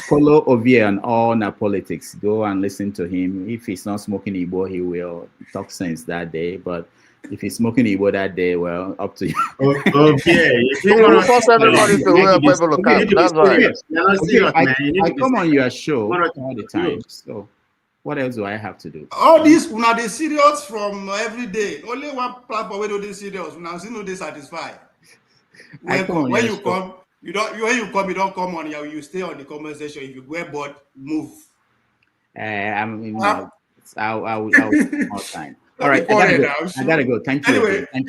follow Ovie on all our politics. Go and listen to him. If he's not smoking Igbo, he will talk sense that day. But if he's smoking Igbo that day, well, up to you. Okay. You force everybody to wear Bible cap. That's right. I come on your show all the time. So what else do I have to do? All this, now they serious from every day. Only one platform where they serious. Now see no they satisfied. When you come, you don't come on here. You stay on the conversation. If you go bored, move. I'll more time. All right, I gotta go. Thank you. Anyway, thank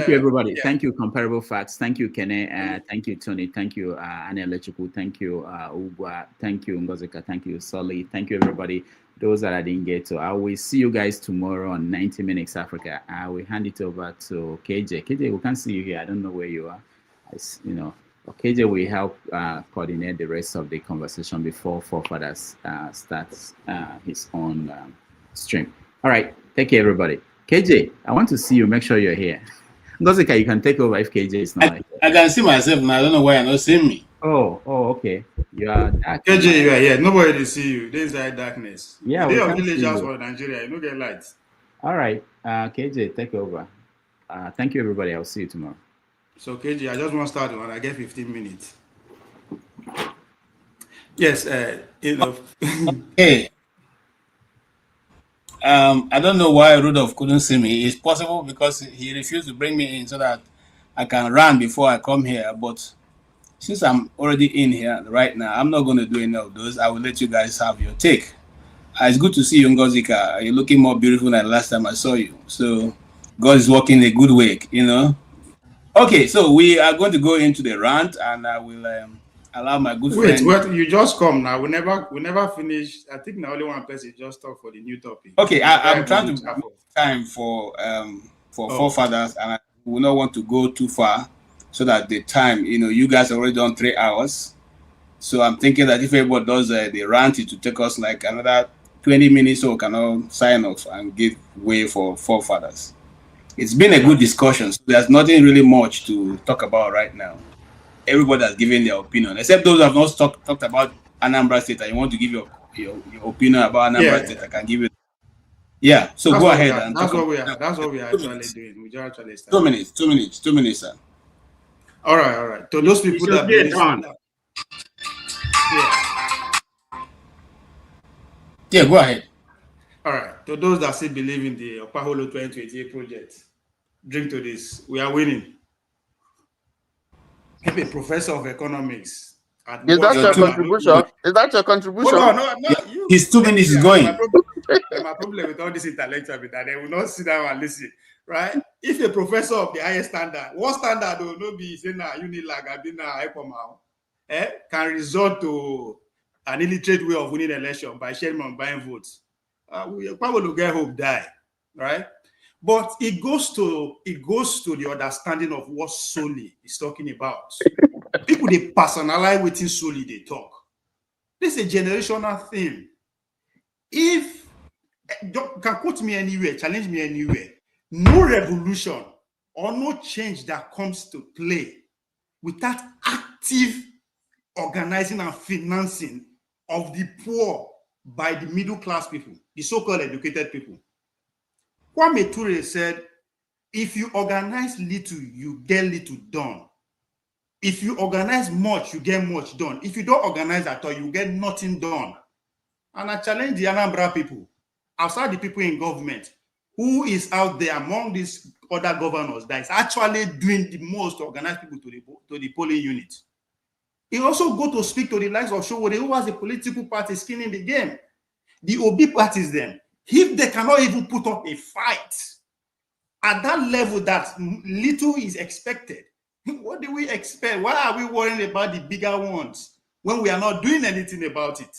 you, everybody. Yeah. Thank you, Comparable Facts. Thank you, Kene. Thank you, Tony. Thank you, Annie Electrical. Thank you, Ugwa. Thank you, Ngozika. Thank you, Sully. Thank you, everybody. Those that I didn't get to. I will see you guys tomorrow on 90 Minutes Africa. I will hand it over to KJ. KJ, we can't see you here. I don't know where you are. KJ will help coordinate the rest of the conversation before Forefathers starts his own stream. All right, take care, everybody. KJ, I want to see you. Make sure you're here. Ngozika, you can take over if KJ is not here. I can see myself now. I don't know why you're not seeing me. Oh, okay. You are dark. KJ, you are here. Nobody will see you. There is darkness. Yeah, they are villagers for Nigeria. You don't get lights. All right, KJ, take over. Thank you, everybody. I'll see you tomorrow. So KJ, I just want to start when I get 15 minutes. Yes, Hey. I don't know why Rudolph couldn't see me. It's possible because he refused to bring me in so that I can run before I come here. But since I'm already in here right now, I'm not going to do any of those. I will let you guys have your take. It's good to see you, Ngozika. You're looking more beautiful than last time I saw you. So God is working a good way, Okay, so we are going to go into the rant, and I will allow my good Wait, friend. wait, you just come now. We never finish. I think now only one person just talk for the new topic. Okay, I'm trying to make time for forefathers, and I will not want to go too far so that the time, you guys already done 3 hours. So I'm thinking that if everybody does the rant, it will take us like another 20 minutes, so we can all sign off and give way for forefathers. It's been a good discussion. So there's nothing really much to talk about right now. Everybody has given their opinion, except those who have not talked about Anambra State, and you want to give your opinion about Anambra State. I can give you. Yeah, so go ahead and that's talk. What we are actually doing. We actually start. 2 minutes, 2 minutes, sir. All right. To those people that yeah, go ahead. All right. To those that still believe in the Opaholo 2028 project, drink to this. We are winning. If a professor of economics is that your contribution? Is that your contribution? No, you. His 2 minutes is going. My problem with all this intellectual is that they will not sit down and listen, right? If a professor of the highest standard, what standard will not be saying can resort to an illiterate way of winning election by sharing on buying votes, we probably will get hope die, right? But it goes to the understanding of what Soli is talking about. People they personalize within Soli they talk. This is a generational thing. If you can quote me anywhere, challenge me anywhere, no revolution or no change that comes to play without active organizing and financing of the poor by the middle class people, the so-called educated people. Kwame Ture said, if you organize little, you get little done. If you organize much, you get much done. If you don't organize at all, you get nothing done. And I challenge the Anambra people, outside the people in government, who is out there among these other governors that is actually doing the most to organize people to the polling unit. He also go to speak to the likes of Showore, who has a political party skin in the game. The OB parties them. If they cannot even put up a fight at that level that little is expected, what do we expect? Why are we worrying about the bigger ones when we are not doing anything about it?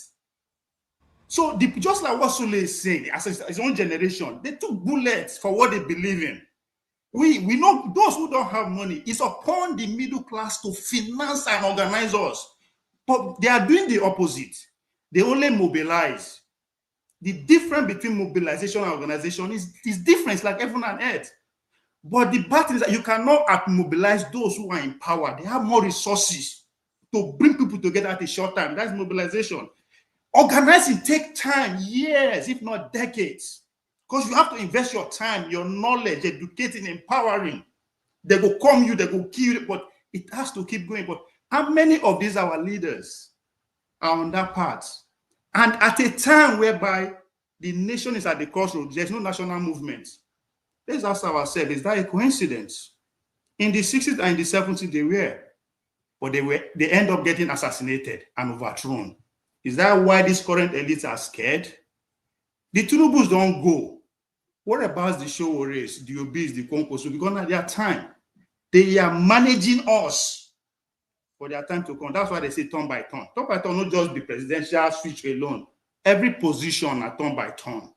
So just like what Sule is saying, as his own generation, they took bullets for what they believe in. We know those who don't have money, it's upon the middle class to finance and organize us. But they are doing the opposite. They only mobilize. The difference between mobilization and organization is different, it's like heaven and earth. But the bad thing is that you cannot mobilize those who are in power. They have more resources to bring people together at a short time. That's mobilization. Organizing takes time, years, if not decades. Because you have to invest your time, your knowledge, educating, empowering. They will come you, they will kill you, but it has to keep going. But how many of these our leaders are on that path? And at a time whereby the nation is at the crossroads, there's no national movement. Let's ask ourselves, is that a coincidence? In the 60s and the 70s, they were. But they end up getting assassinated and overthrown. Is that why these current elites are scared? The Tunubus don't go. What about the Showores, the Obis, the Konkosu? Because at their time, they are managing us for their time to come. That's why they say turn by turn. Turn by turn, not just the presidential switch alone. Every position are turn by turn.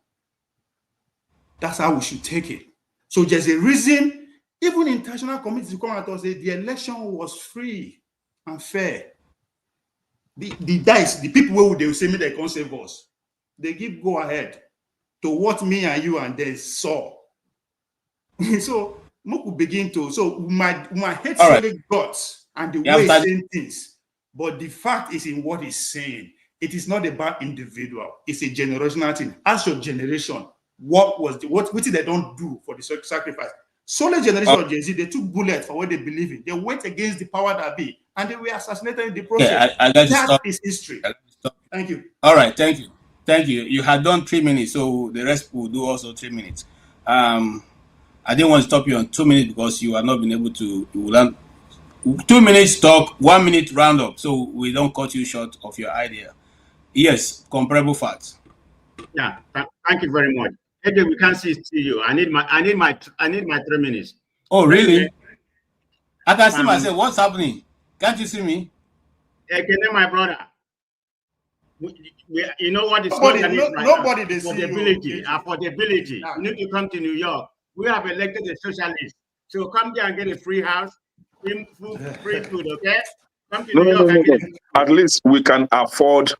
That's how we should take it. So there's a reason, even international committees to come out and say the election was free and fair. The people who they will say me they can't save us. They give go ahead to what me and you and they saw. So Moku begin to my hate solid guts and the way he's saying things, but the fact is in what he's saying. It is not about individual. It's a generational thing. As your generation, what did they don't do for the sacrifice? Solid generation of Gen Z, they took bullets for what they believe in. They went against the power that be, and they were assassinated in the process. That is history. Thank you. All right, thank you. Thank you. You had done 3 minutes, so the rest will do also 3 minutes. I didn't want to stop you on 2 minutes because you have not been able to learn. 2 minutes talk, 1 minute round up, so we don't cut you short of your idea. Yes, comparable facts. Yeah, thank you very much. Hey, we can't see you. I need my 3 minutes. Oh, really? I can see myself. What's happening? Can't you see me? My brother. You know what is nobody affordability. Affordability. You need to come to New York. We have elected a socialist. So come there and get a free house, free food, okay? Come to New York and get At least we can afford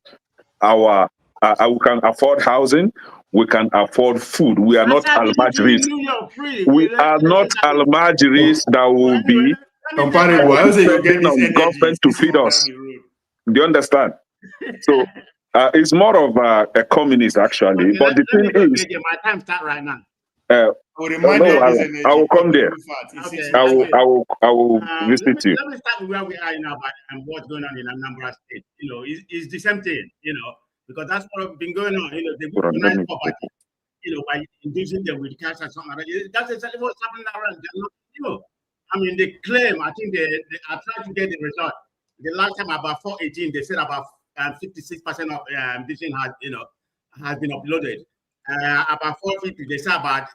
we can afford housing. We can afford food. We are not Almajiris. We are not Almajiris that will be depending on government to feed us. Do you understand? So it's more of a communist, actually. Okay, but the thing is, my time start right now. I will come there. Okay, I will visit you. Let me start with where we are now and what's going on in Anambra State. You know, it's the same thing. You know, because that's what's been going on. You know, they weaponize poverty. You know, by inducing them with cash and something like that. That's exactly what's happening around. You know, I mean, they claim. I think they are trying to get the result. The last time about 418, they said about 56% of this thing has been uploaded. About 450, they say about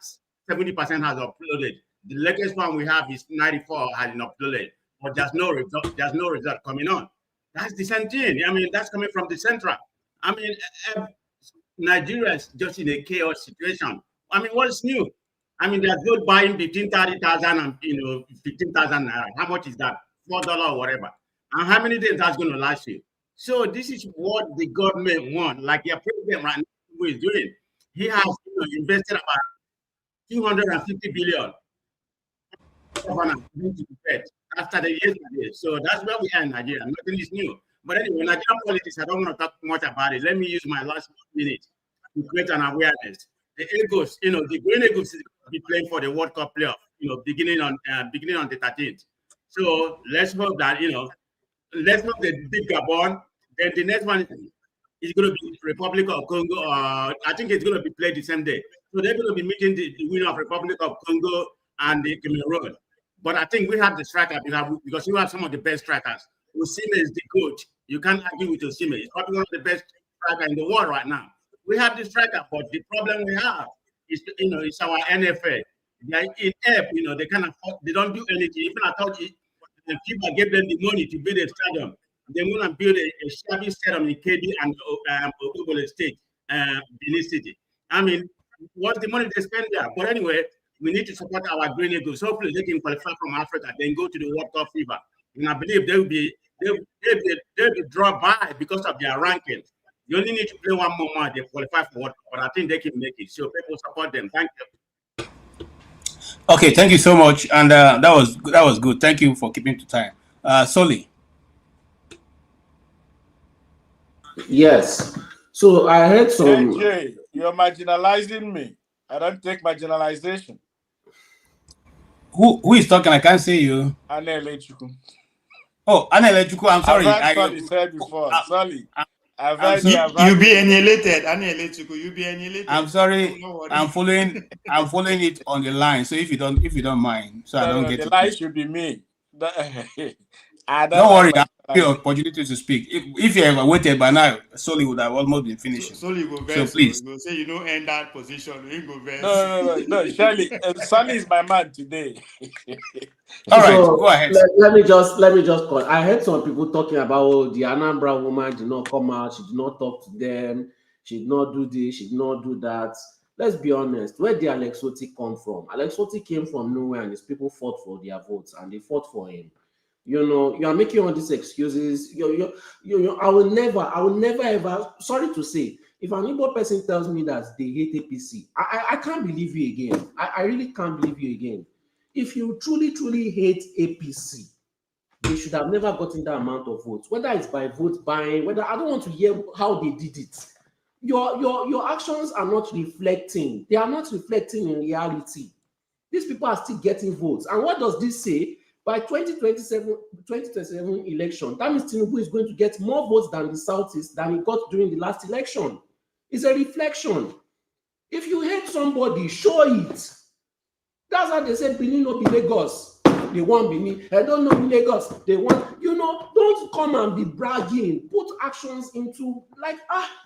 70% has uploaded. The latest one we have is 94 has been uploaded, but there's no result. There's no result coming on. That's the same thing. I mean, that's coming from the central. I mean, Nigeria is just in a chaos situation. I mean, what's new? I mean, they're good buying between 30,000 and 15,000 naira. How much is that? $4 or whatever. And how many days that's going to last you? So this is what the government wants. Like your president right now who is doing. He has invested about 250 billion after the yesterday. So that's where we are in Nigeria. Nothing is new. But anyway, Nigerian politics, I don't want to talk much about it. Let me use my last minute to create an awareness. The Eagles, the Green Eagles is going to be playing for the World Cup playoff, beginning on the 13th. So let's hope that, let's hope they beat Gabon. Then the next one is going to be Republic of Congo. I think it's going to be played the same day. So they're going to be meeting the winner of Republic of Congo and the Cameroon. But I think we have the striker because we have some of the best strikers. Osimhen is the coach. You can't argue with Osimhen. He's probably one of the best strikers in the world right now. We have the striker, but the problem we have is, it's our NFL. They are inept. They can't afford. They don't do anything. Even I thought FIFA gave them the money to build a stadium. They want to build a shabby stadium in KB and Ogbole State, Benin City. I mean, what's the money they spend there? But anyway, we need to support our Green Eagles. Hopefully, they can qualify from Africa, then go to the World Cup FIFA. And I believe they'll be dropped by because of their rankings. You only need to play one more match, they qualify for World Cup, but I think they can make it. So people support them. Thank you. Okay, thank you so much, and that was good. Thank you for keeping to time. Soli. Yes. So I heard some. AJ, you're marginalizing me. I don't take marginalization. Who is talking? I can't see you. Anele Chuku. Oh, Anele Chuku, I'm sorry. I've said before. Sorry. You be annihilated. Anele Chuku, you be annihilated. I'm sorry. I'm following it on the line. So if you don't mind, so I don't get the it. lie should be me. Don't worry, I'll give you opportunity to speak. If you ever waited by now, Soli would have almost been finishing. Soli go so please. Go say you don't end that position. You go verse. No. Surely, Soli is my man today. All right, go ahead. Let me just call. I heard some people talking about the Anambra woman did not come out. She did not talk to them. She did not do this. She did not do that. Let's be honest. Where did Alex Otti come from? Alex Otti came from nowhere, and his people fought for their votes, and they fought for him. You are making all these excuses. I will never ever. Sorry to say, if an Igbo person tells me that they hate APC, I can't believe you again. I really can't believe you again. If you truly hate APC, they should have never gotten that amount of votes. Whether it's by vote buying, whether I don't want to hear how they did it. Your actions are not reflecting. They are not reflecting in reality. These people are still getting votes. And what does this say? By 2027 election, that means Tinubu is going to get more votes than the Southeast than he got during the last election. It's a reflection. If you hate somebody, show it. That's how they say Benin no be Lagos. They want Benin. I don't know Lagos. They want, don't come and be bragging. Put actions into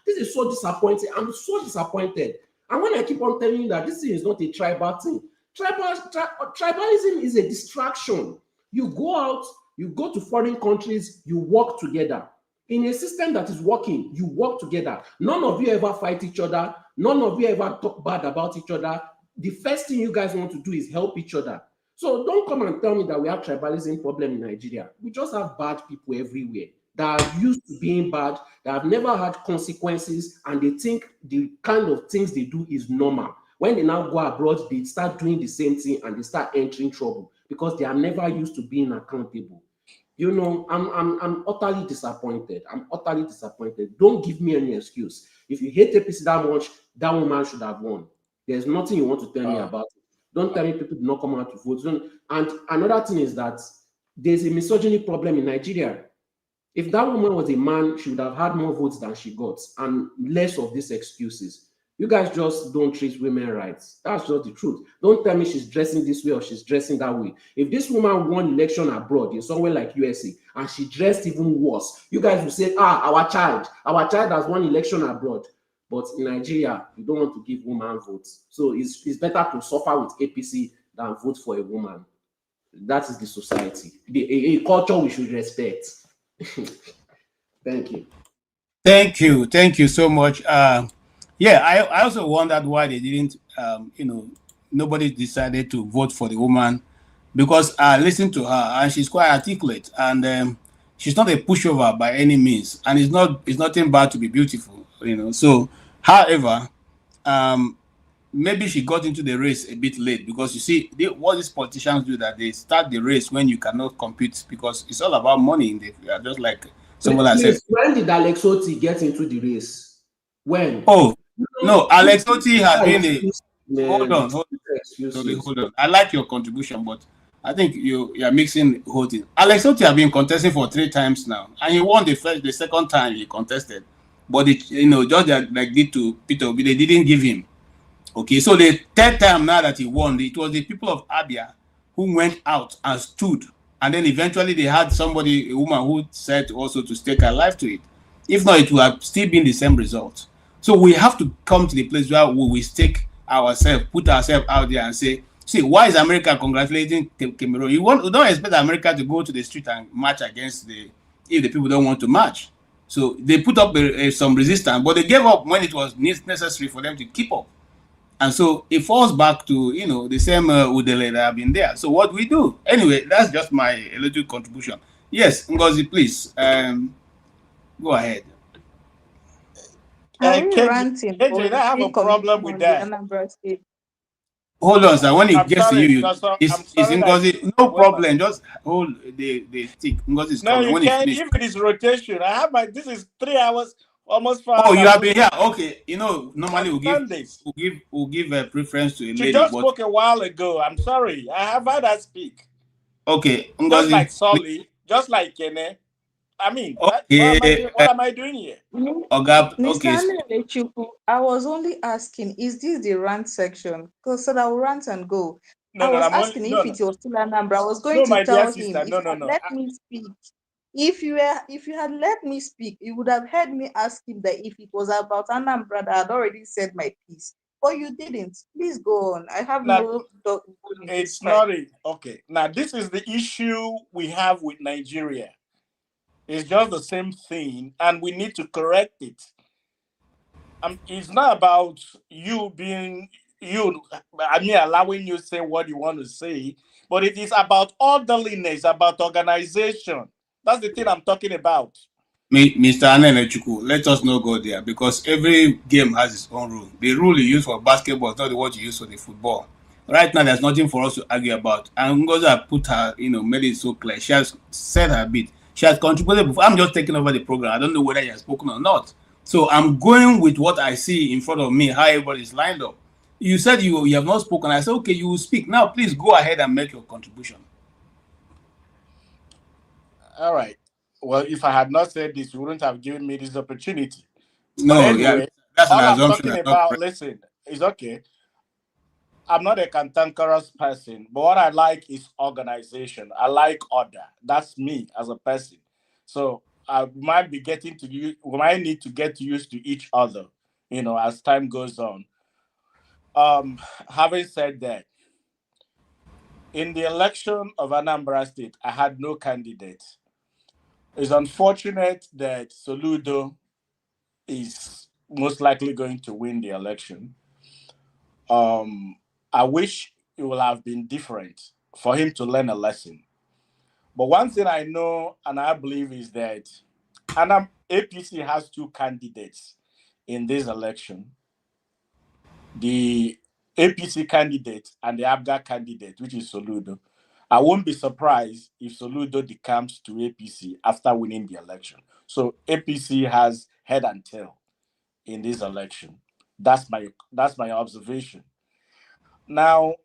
this is so disappointing. I'm so disappointed. And when I keep on telling you that this thing is not a tribal thing, tribalism is a distraction. You go out, you go to foreign countries, you work together. In a system that is working, you work together. None of you ever fight each other. None of you ever talk bad about each other. The first thing you guys want to do is help each other. So don't come and tell me that we have tribalism problem in Nigeria. We just have bad people everywhere that are used to being bad, that have never had consequences, and they think the kind of things they do is normal. When they now go abroad, they start doing the same thing and they start entering trouble because they are never used to being accountable. You know, I'm utterly disappointed. I'm utterly disappointed. Don't give me any excuse. If you hate APC that much, that woman should have won. There's nothing you want to tell me about it. Don't tell me people do not come out to vote. And another thing is that there's a misogyny problem in Nigeria. If that woman was a man, she would have had more votes than she got and less of these excuses. You guys just don't treat women right. That's just the truth. Don't tell me she's dressing this way or she's dressing that way. If this woman won election abroad in somewhere like USA and she dressed even worse, you guys will say, our child has won election abroad. But in Nigeria, you don't want to give women votes. So it's better to suffer with APC than vote for a woman. That is the society, a culture we should respect. Thank you. Thank you so much. Yeah, I also wondered why they didn't, nobody decided to vote for the woman, because I listened to her and she's quite articulate, and she's not a pushover by any means, and it's nothing bad to be beautiful, So, however, maybe she got into the race a bit late, because you see, what these politicians do, that they start the race when you cannot compete, because it's all about money. Just like someone has said. When did Alex Oti get into the race? When? Oh, no, Alex Oti has been a... Hold on. I like your contribution, but I think you are mixing whole thing. Alex Oti has been contesting for 3 times now, and he won the second time he contested. But just like did to Peter Obi, they didn't give him. Okay, so the 3rd time now that he won, it was the people of Abia who went out and stood, and then eventually they had a woman who said also to stake her life to it. If not, it would have still been the same result. So we have to come to the place where we stake ourselves, put ourselves out there and say, see, why is America congratulating Cameroon? You don't expect America to go to the street and march against if the people don't want to march. So they put up some resistance, but they gave up when it was necessary for them to keep up. And so it falls back to, the same Udele that have been there. So what do we do? Anyway, that's just my little contribution. Yes, Ngozi, please, go ahead. Ranting, KJ, I have a problem with that. Hold on, sir. When it gets to you, it's Ngozi. No problem. Just hold the stick. Ngozi is coming. No, you can't. If it is rotation, this is 3 hours, almost 4 hours. Oh, you have been here. Okay. Normally we'll give a preference to a lady. She just spoke a while ago. I'm sorry. I have had her speak. Okay. Ngozi, just like Solly, just like Kene. I mean, okay. What am I doing here? Mr. I was only asking, is this the rant section? Because so I will rant and go. I was asking if it was still Anambra. I was going to tell him, let me speak. If you had let me speak, you would have heard me ask him that if it was about Anambra, I had already said my piece. But you didn't. Please go on. I have It's not it. Okay. Now, this is the issue we have with Nigeria. It's just the same thing, and we need to correct it. It's not about you being allowing you to say what you want to say, but it is about orderliness, about organization. That's the thing I'm talking about. Mr. Anelechuku, let us not go there, because every game has its own rule. The rule you use for basketball is not the one you use for the football. Right now, there's nothing for us to argue about. And Ngozi put her, made it so clear. She has said her bit. She has contributed before. I'm just taking over the program. I don't know whether he has spoken or not. So I'm going with what I see in front of me, how everybody is lined up. You said you have not spoken. I said, okay, you will speak. Now, please go ahead and make your contribution. All right. Well, if I had not said this, you wouldn't have given me this opportunity. No, anyway, that's all an I'm assumption. talking about, listen, it's okay. I'm not a cantankerous person, but what I like is organization. I like order. That's me as a person. So I might be we might need to get used to each other, as time goes on. Having said that, in the election of Anambra State, I had no candidate. It's unfortunate that Soludo is most likely going to win the election. I wish it would have been different for him to learn a lesson. But one thing I know and I believe is that APC has two candidates in this election. The APC candidate and the ABGA candidate, which is Soludo. I won't be surprised if Soludo decomes to APC after winning the election. So APC has head and tail in this election. That's my observation. Now,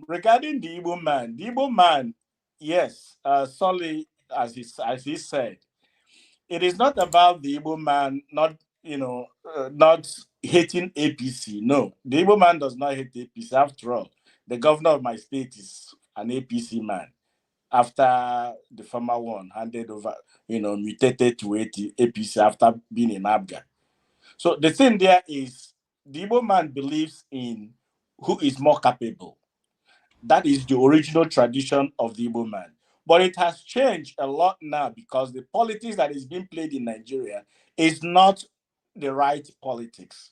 regarding the Igbo man, yes, solely as he said, it is not about the Igbo man not hating APC. No, the Igbo man does not hate APC. After all, the governor of my state is an APC man. After the former one handed over, mutated to APC after being in ABGA. So the thing there is, the Igbo man believes in who is more capable. That is the original tradition of the Igbo man. But it has changed a lot now because the politics that is being played in Nigeria is not the right politics.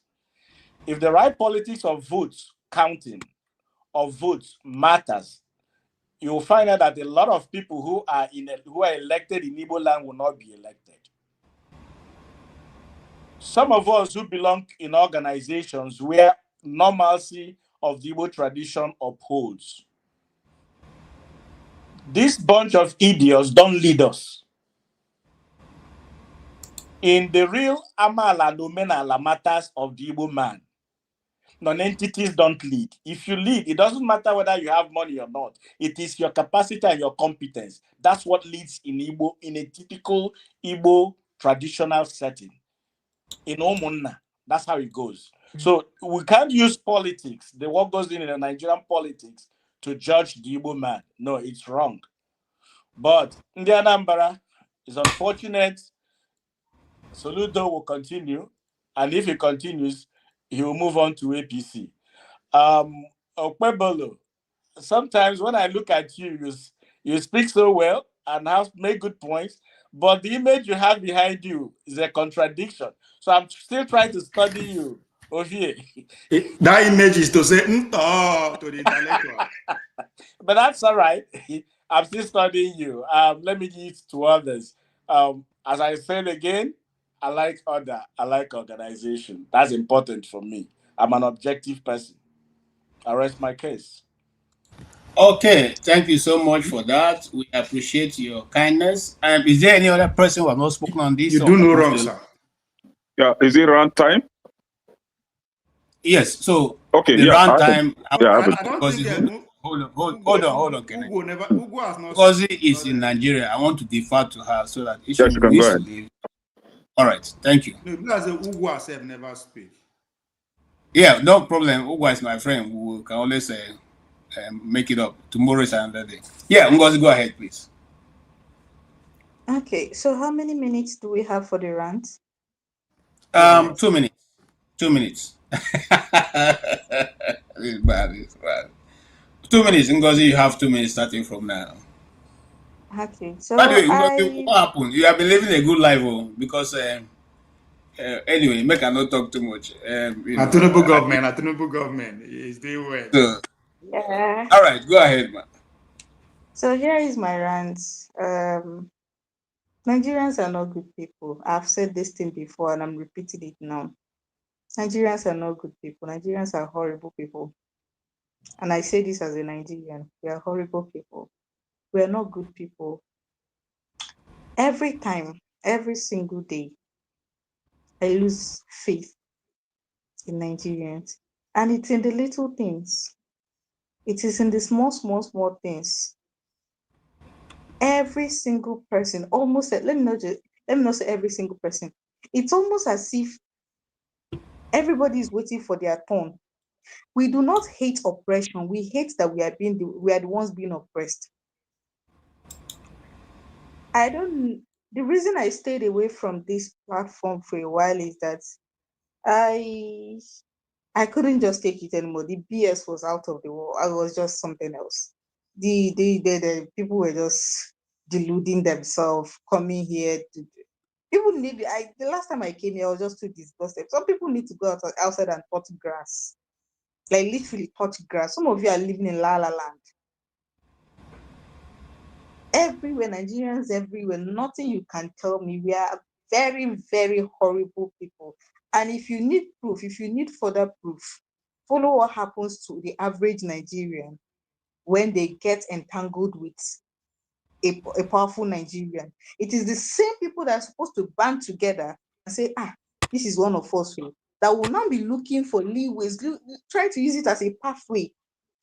If the right politics of votes counting, of votes matters, you will find out that a lot of people who are elected in Igbo land will not be elected. Some of us who belong in organizations where normalcy of the Igbo tradition upholds. This bunch of idiots don't lead us. In the real Amala Nomenala matters of the Igbo man, non-entities don't lead. If you lead, it doesn't matter whether you have money or not. It is your capacity and your competence. That's what leads in Igbo, in a typical Igbo traditional setting. In Omunna, that's how it goes. So we can't use politics, what goes in the Nigerian politics, to judge the Igbo man. No, it's wrong. But in the Anambra, it's unfortunate. Soludo will continue, and if he continues, he will move on to APC. Okpebolo, sometimes when I look at you, you speak so well and have made good points, but the image you have behind you is a contradiction. So I'm still trying to study you, Ovie. That image is to say to the intellectual. But that's all right. I'm still studying you. Let me give it to others. As I said again, I like order. I like organization. That's important for me. I'm an objective person. I rest my case. Okay, thank you so much for that. We appreciate your kindness. Is there any other person who has not spoken on this? You do no wrong, sir. Yeah, is it round time? Yes. So okay, the round time. I don't think hold on, Kenneth. Ugo has not. Because he is in Nigeria, I want to defer to her so that yes, you can go ahead. Leave. All right, thank you. No, because Ugo herself never speak. Yeah, no problem. Ugo is my friend. We can always make it up. Tomorrow is another day. Yeah, Ngozi, go ahead, please. Okay, so how many minutes do we have for the rant? 2 minutes. 2 minutes. It's bad. 2 minutes, Ngozi. You have 2 minutes starting from now. Okay, so by the way, Ngozi, what happened? You have been living a good life, because anyway, make I not talk too much. Atinubu government is doing well. So, yeah. All right, go ahead, man. So here is my rant. Nigerians are not good people. I've said this thing before and I'm repeating it now. Nigerians are not good people. Nigerians are horrible people. And I say this as a Nigerian. We are horrible people. We are not good people. Every time, every single day, I lose faith in Nigerians. And it's in the little things. It is in the small things. Every single person, almost, let me not say every single person. It's almost as if everybody is waiting for their turn. We do not hate oppression. We hate that we are the ones being oppressed. The reason I stayed away from this platform for a while is that I couldn't just take it anymore. The BS was out of the wall. I was just something else. The people were just deluding themselves, coming here to people need. The last time I came here, I was just too disgusted. Some people need to go outside and touch grass, like literally touch grass. Some of you are living in La La Land. Everywhere, Nigerians everywhere. Nothing you can tell me. We are very, very horrible people. And if you need proof, if you need further proof, follow what happens to the average Nigerian when they get entangled with a powerful Nigerian. It is the same people that are supposed to band together and say, this is one of us, that will now be looking for leeways, try to use it as a pathway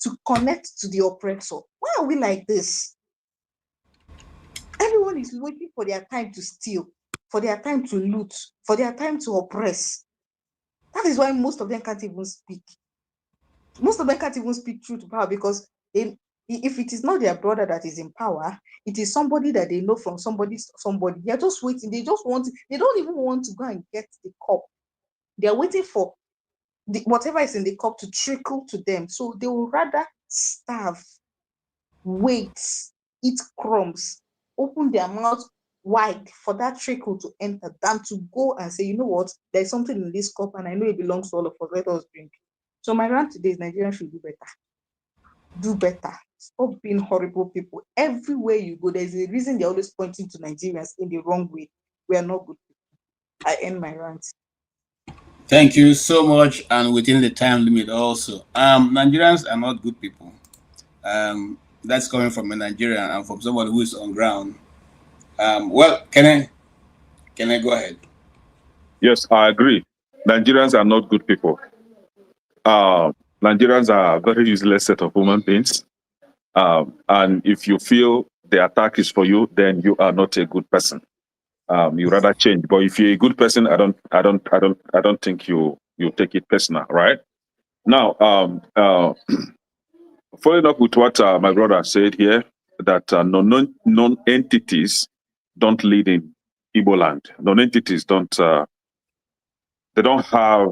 to connect to the oppressor. Why are we like this? Everyone is waiting for their time to steal, for their time to loot, for their time to oppress. That is why most of them can't even speak. Most of them can't even speak truth to power, because if it is not their brother that is in power, it is somebody that they know from somebody. They are just waiting. They don't even want to go and get the cup. They are waiting for whatever is in the cup to trickle to them. So they will rather starve, wait, eat crumbs, open their mouth wide for that trickle to enter than to go and say, you know what, there's something in this cup and I know it belongs to all of us, let us drink. So my rant today is Nigerians should do better. Do better. Stop being horrible people. Everywhere you go, there's a reason they're always pointing to Nigerians in the wrong way. We are not good people. I end my rant. Thank you so much, and within the time limit also. Nigerians are not good people. That's coming from a Nigerian and from someone who is on ground. Well, can I go ahead? Yes, I agree. Nigerians are not good people. Nigerians are a very useless set of human beings. And if you feel the attack is for you, then you are not a good person. You rather change. But if you're a good person, I don't think you take it personal, right? Now, following up with what my brother said here, that non-entities don't lead in Igbo land. Non-entities don't. They don't have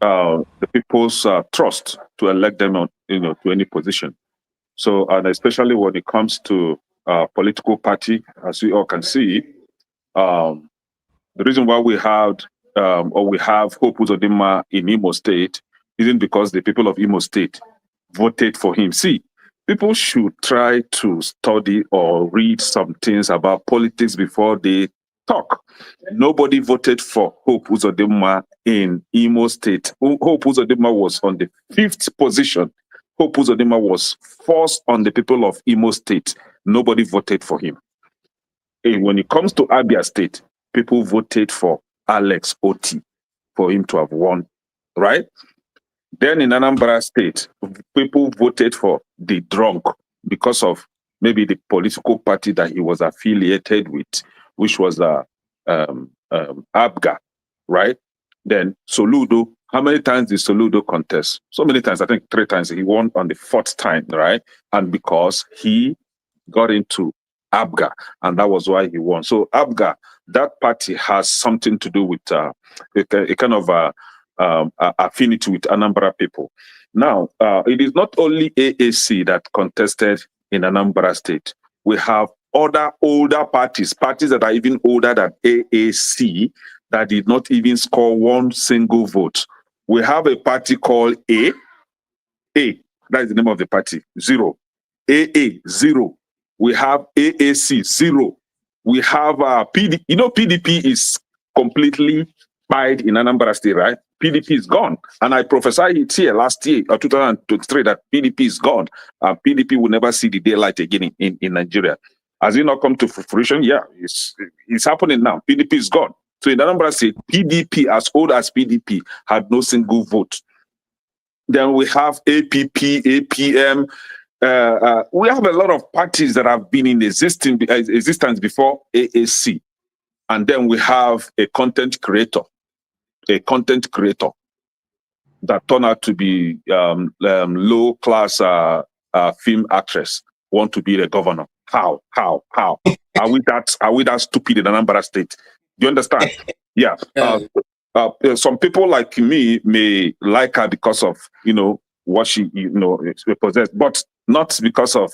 the people's trust to elect them on, to any position. So, and especially when it comes to political party, as we all can see, the reason why we have Hope Uzodinma in Imo State isn't because the people of Imo State voted for him. See, people should try to study or read some things about politics before they talk. Nobody voted for Hope Uzodinma in Imo State. Hope Uzodinma was on the 5th position. Hope Uzodinma was forced on the people of Imo State. Nobody voted for him. And when it comes to Abia State, people voted for Alex Oti for him to have won, right? Then in Anambra State, people voted for the drunk because of maybe the political party that he was affiliated with, which was Abga, right? Then Soludo, how many times did Soludo contest? So many times, I think 3 times. He won on the 4th time, right? And because he got into Abga, and that was why he won. So Abga, that party has something to do with a kind of affinity with Anambra people. Now, it is not only AAC that contested in Anambra State. We have other older parties that are even older than AAC that did not even score one single vote. We have a party called A, that is the name of the party, 0. AA, 0. We have AAC, 0. We have PD. PDP is completely died in Anambra State, right? PDP is gone. And I prophesied it here last year, 2023, that PDP is gone. PDP will never see the daylight again in Nigeria. Has it not come to fruition? Yeah, it's happening now. PDP is gone. So in Anambra State, PDP, as old as PDP, had no single vote. Then we have APP, APM. We have a lot of parties that have been in existence before AAC. And then we have a content creator that turned out to be low-class film actress, want to be the governor. How? Are we that stupid in Anambra State? Do you understand? Yeah. Some people like me may like her because of what she possessed, but Not because of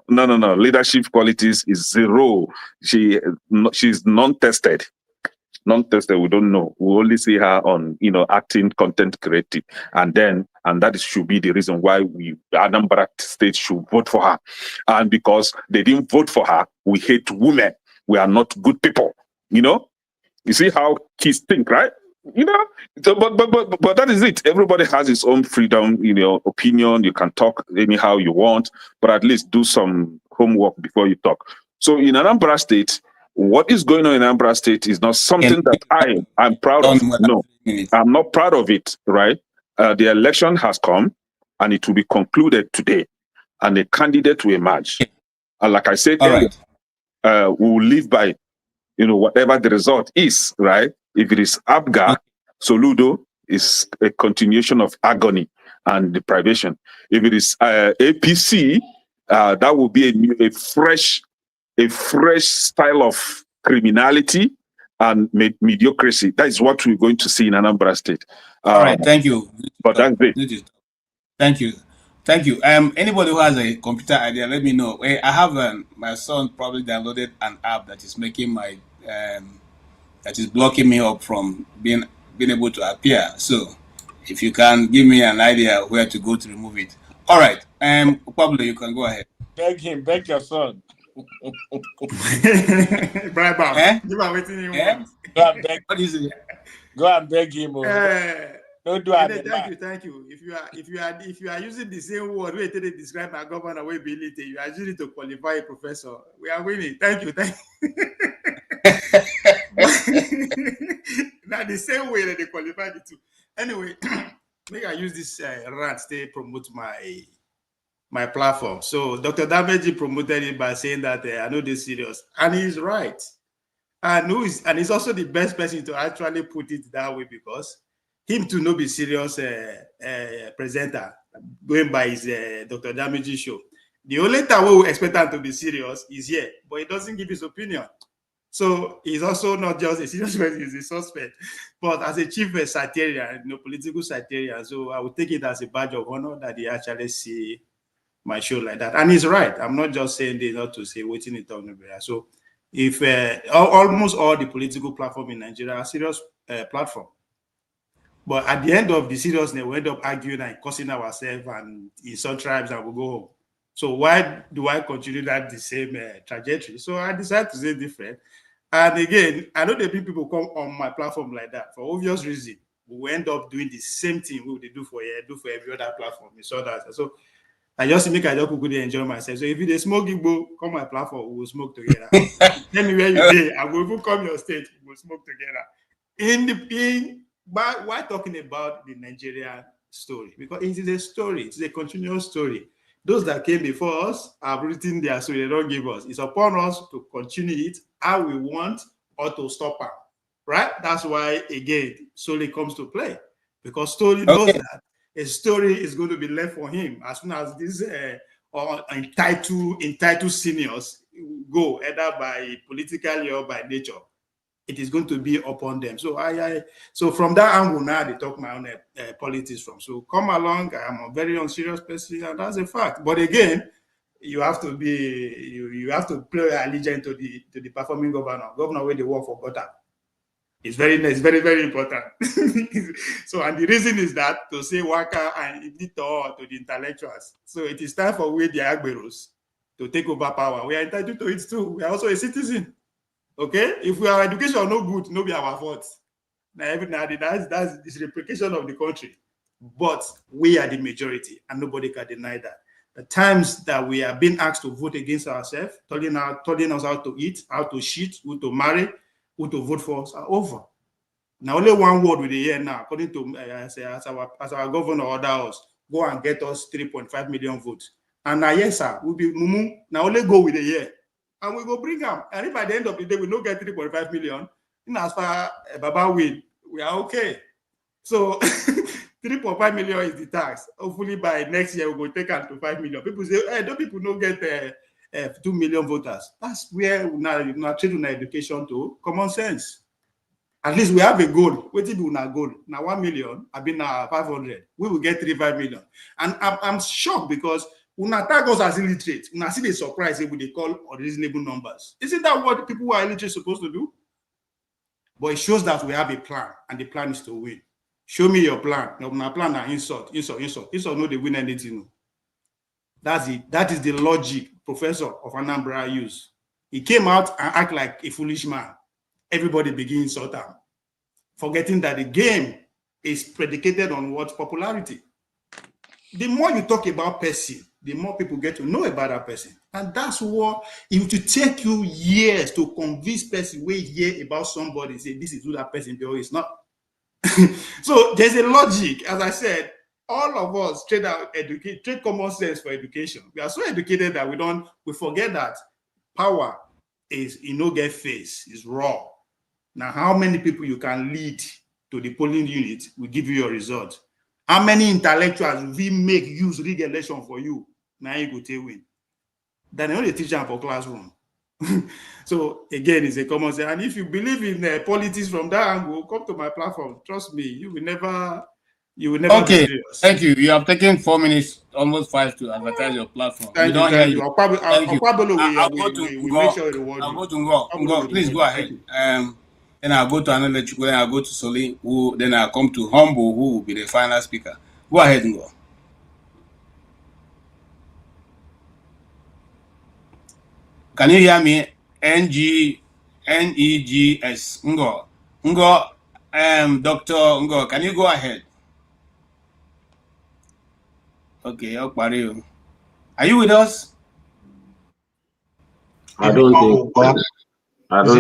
no. Leadership qualities is zero. She's non-tested. Non-tested. We don't know. We only see her on acting, content creative, and that should be the reason why Anambra State should vote for her. And because they didn't vote for her, we hate women. We are not good people. You see how kids think, right? So, but that is it. Everybody has his own freedom, opinion. You can talk anyhow you want, but at least do some homework before you talk. So in Anambra State, what is going on in Anambra State is not something that I'm proud of. No, I'm not proud of it, right? The election has come and it will be concluded today, and a candidate will emerge. And like I said earlier, we will live by whatever the result is, right? If it is Abga, Soludo is a continuation of agony and deprivation. If it is APC, that will be a fresh style of criminality and mediocrity. That is what we're going to see in Anambra State. All right, thank you. But that's it. Thank you. Anybody who has a computer idea, let me know. I have my son probably downloaded an app that is making my that is blocking me up from being able to appear. So if you can give me an idea where to go to remove it. All right. Pablo, you can go ahead. Beg your son. Bribe him. Give him waiting he wants. Go and beg. What is it? Go and beg him. Don't do it. Thank you. If you are using the same word we to describe my governor ability, you are using it to qualify a professor. We are winning. Thank you. Now the same way that they qualify the two. Anyway, maybe I use this rant to promote my platform. So Dr. Dameji promoted it by saying that I know this serious, and he's right. And he's also the best person to actually put it that way, because him to not be serious presenter going by his Dr. Dameji show. The only time we will expect him to be serious is here, but he doesn't give his opinion. So he's also not just a serious person, he's a suspect. But as a chief satirian, political satirian, so I would take it as a badge of honor that he actually see my show like that. And he's right. I'm not just saying this not to say waiting it on the So if almost all the political platform in Nigeria are serious platform. But at the end of the seriousness, we end up arguing and cursing ourselves and in some tribes and we go home. So why do I continue that the same trajectory? So I decided to say different. And again, I know the people come on my platform like that for obvious reason. We end up doing the same thing we do for every other platform. So I just make I just go enjoy myself. So if you smoke Igbo, come my platform, we will smoke together. Tell me where you day, I will even come your state, we will smoke together. Why talking about the Nigerian story? Because it is a story, it's a continuous story. Those that came before us have written their story, they don't give us. It's upon us to continue it how we want or to stop them, right? That's why, again, story comes to play. Because story knows that a story is going to be left for him as soon as these entitled seniors go, either by politically or by nature. It is going to be upon them. So so from that angle now, they talk my own politics from. So come along, I'm a very unserious person, and that's a fact. But again, you have to be you have to play allegiance to the performing governor where they work for Gota. It's very, very important. So, and the reason is that to say Waka and Ibito to the intellectuals. So it is time for we the Agberos to take over power. We are entitled to it too. We are also a citizen. Okay, if our education no good, no be our fault. Now, that's the replication of the country. But we are the majority, and nobody can deny that. The times that we are being asked to vote against ourselves, telling us how to eat, how to cheat, who to marry, who to vote for us are over. Now, only one word with the year now, according to as our governor order us, go and get us 3.5 million votes. And now, yes, sir, we'll be mumu. Now, only go with the year. And we go bring them. And if at the end of the day we don't get 3.5 million, as far as Baba win, we are okay. So 3.5 million is the tax. Hopefully by next year we will take out to 5 million. People say, hey, don't people don't get 2 million voters. That's where we now change our education to common sense. At least we have a goal. What did we not goal? Now 1 million, I've been 500. We will get 3.5 million. And I'm shocked because Una tag us as illiterate. Una see the surprise if they call unreasonable numbers. Isn't that what people who are illiterate supposed to do? But it shows that we have a plan, and the plan is to win. Show me your plan. Now, plan and insult. No, they win anything. That's it. That is the logic Professor of Anambra used. He came out and act like a foolish man. Everybody begins to insult him, forgetting that the game is predicated on what? Popularity. The more you talk about person, the more people get to know about that person. And that's what it will take you years to convince person we hear about somebody, say this is who that person is not. So there's a logic. As I said, all of us trade common sense for education. We are so educated that we forget that power is get face, is raw. Now, how many people you can lead to the polling unit will give you your result. How many intellectuals we make use rig election for you? Now you go take win. Then only teach them for classroom. So again, it's a common sense. And if you believe in politics from that angle, come to my platform. Trust me, you will never Okay, be serious. thank you. You have taken 4 minutes, almost 5 to advertise your platform. Thank We you, don't hear thank you. you. I'll probably make sure you I'll go to Ngo. Please go ahead. Then I'll go to Anambra, then I'll go to Soli, then I'll come to Humble, who will be the final speaker. Go ahead, Ngo. Can you hear me? Negs. Ngo. Dr. Ngo, can you go ahead? Okay, are you with us? I don't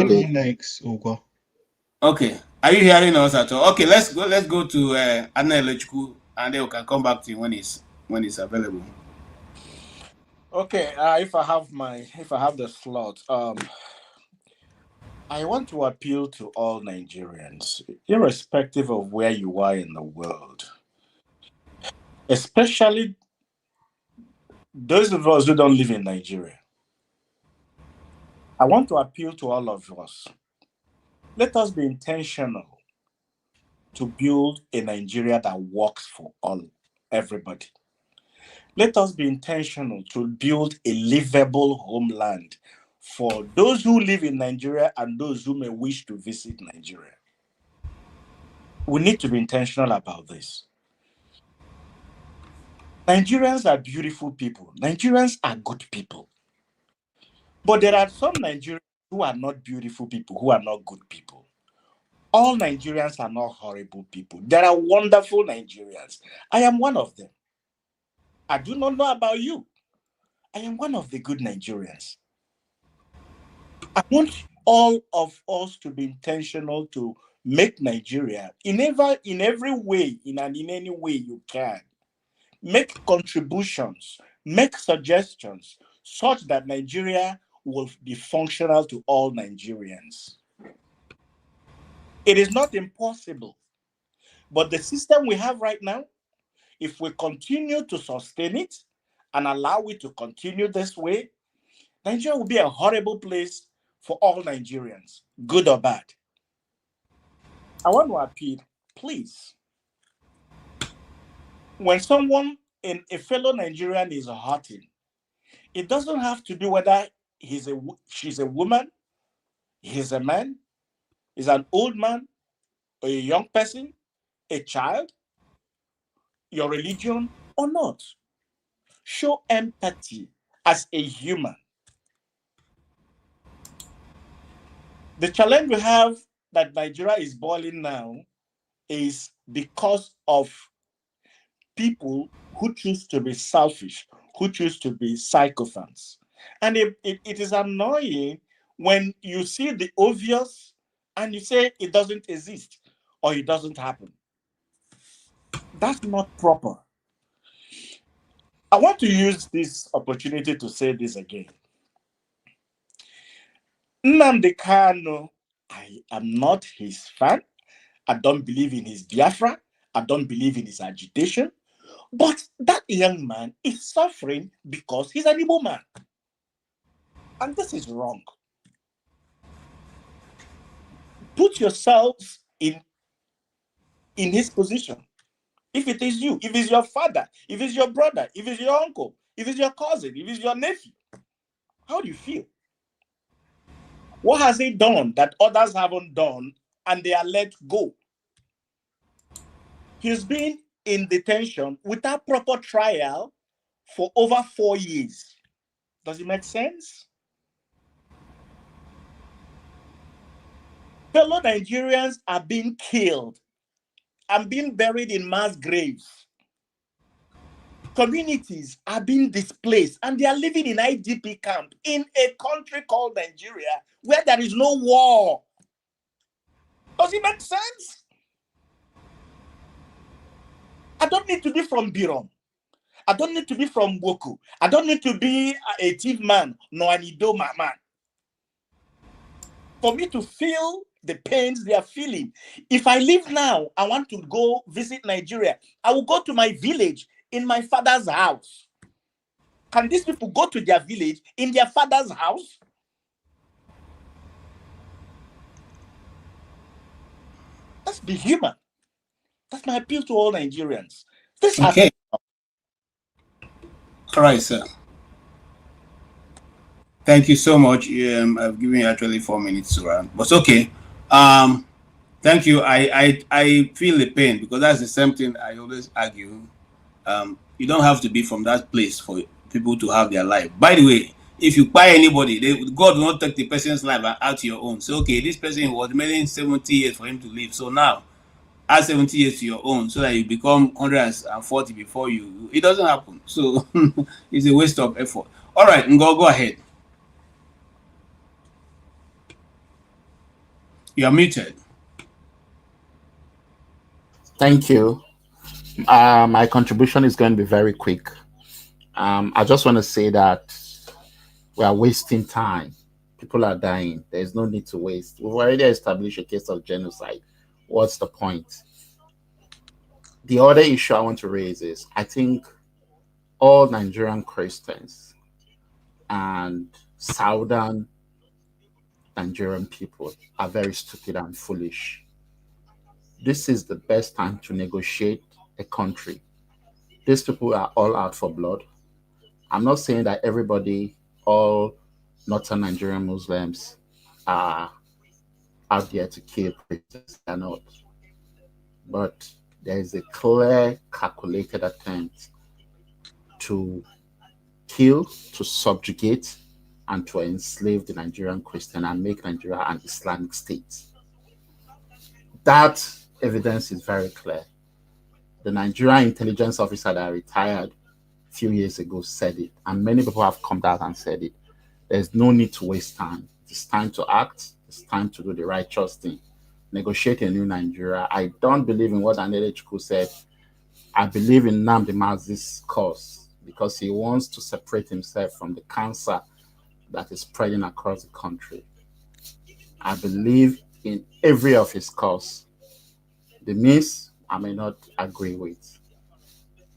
think. Next, Okay. Are you hearing us at all? Okay, let's go to Anambra, and then we can come back to you when it's available. Okay, if I have the slot, I want to appeal to all Nigerians, irrespective of where you are in the world, especially those of us who don't live in Nigeria. I want to appeal to all of us. Let us be intentional to build a Nigeria that works for everybody. Let us be intentional to build a livable homeland for those who live in Nigeria and those who may wish to visit Nigeria. We need to be intentional about this. Nigerians are beautiful people. Nigerians are good people. But there are some Nigerians who are not beautiful people, who are not good people. All Nigerians are not horrible people. There are wonderful Nigerians. I am one of them. I do not know about you. I am one of the good Nigerians. I want all of us to be intentional to make Nigeria, in every way, in any way you can, make contributions, make suggestions, such that Nigeria will be functional to all Nigerians. It is not impossible, but the system we have right now, if we continue to sustain it and allow it to continue this way, Nigeria will be a horrible place for all Nigerians, good or bad. I want to appeal, please, when a fellow Nigerian is hurting, it doesn't have to do whether she's a woman, he's a man, he's an old man, or a young person, a child, your religion or not. Show empathy as a human. The challenge we have that Nigeria is boiling now is because of people who choose to be selfish, who choose to be psychopaths. And it is annoying when you see the obvious and you say it doesn't exist or it doesn't happen. That's not proper. I want to use this opportunity to say this again. Nnamdi Kanu, I am not his fan. I don't believe in his Biafra. I don't believe in his agitation. But that young man is suffering because he's an Igbo man. And this is wrong. Put yourselves in his position. If it is you, if it's your father, if it's your brother, if it's your uncle, if it's your cousin, if it's your nephew, how do you feel? What has he done that others haven't done and they are let go? He's been in detention without proper trial for over 4 years. Does it make sense? Fellow Nigerians are being killed and being buried in mass graves. Communities are being displaced and they are living in IDP camp in a country called Nigeria where there is no war. Does it make sense? I don't need to be from Biron. I don't need to be from Woku. I don't need to be a thief man, nor an Idoma man. For me to feel the pains they are feeling. If I leave now, I want to go visit Nigeria, I will go to my village in my father's house. Can these people go to their village in their father's house? Let's be human. That's my appeal to all Nigerians. This okay. All right, sir. Thank you so much. I've given you actually 4 minutes to run, but okay. Thank you. I feel the pain because that's the same thing I always argue. You don't have to be from that place for people to have their life. By the way, if you buy anybody, God will not take the person's life and out your own. So okay, this person was remaining 70 years for him to live. So now add 70 years to your own so that you become 140 before you. It doesn't happen. So it's a waste of effort. All right, go ahead. You are muted. Thank you. My contribution is going to be very quick. I just want to say that we are wasting time. People are dying. There's no need to waste. We've already established a case of genocide. What's the point? The other issue I want to raise is I think all Nigerian Christians and Southern Nigerian people are very stupid and foolish. This is the best time to negotiate a country. These people are all out for blood. I'm not saying that everybody, all Northern Nigerian Muslims are out there to kill Christians. They're not. But there is a clear, calculated attempt to kill, to subjugate, and to enslave the Nigerian Christian and make Nigeria an Islamic state. That evidence is very clear. The Nigerian intelligence officer that retired a few years ago said it, and many people have come out and said it. There's no need to waste time. It's time to act. It's time to do the righteous thing. Negotiate a new Nigeria. I don't believe in what Anele Chukwu said. I believe in Nnamdi Mazi's cause because he wants to separate himself from the cancer that is spreading across the country. I believe in every of his cause. The means I may not agree with,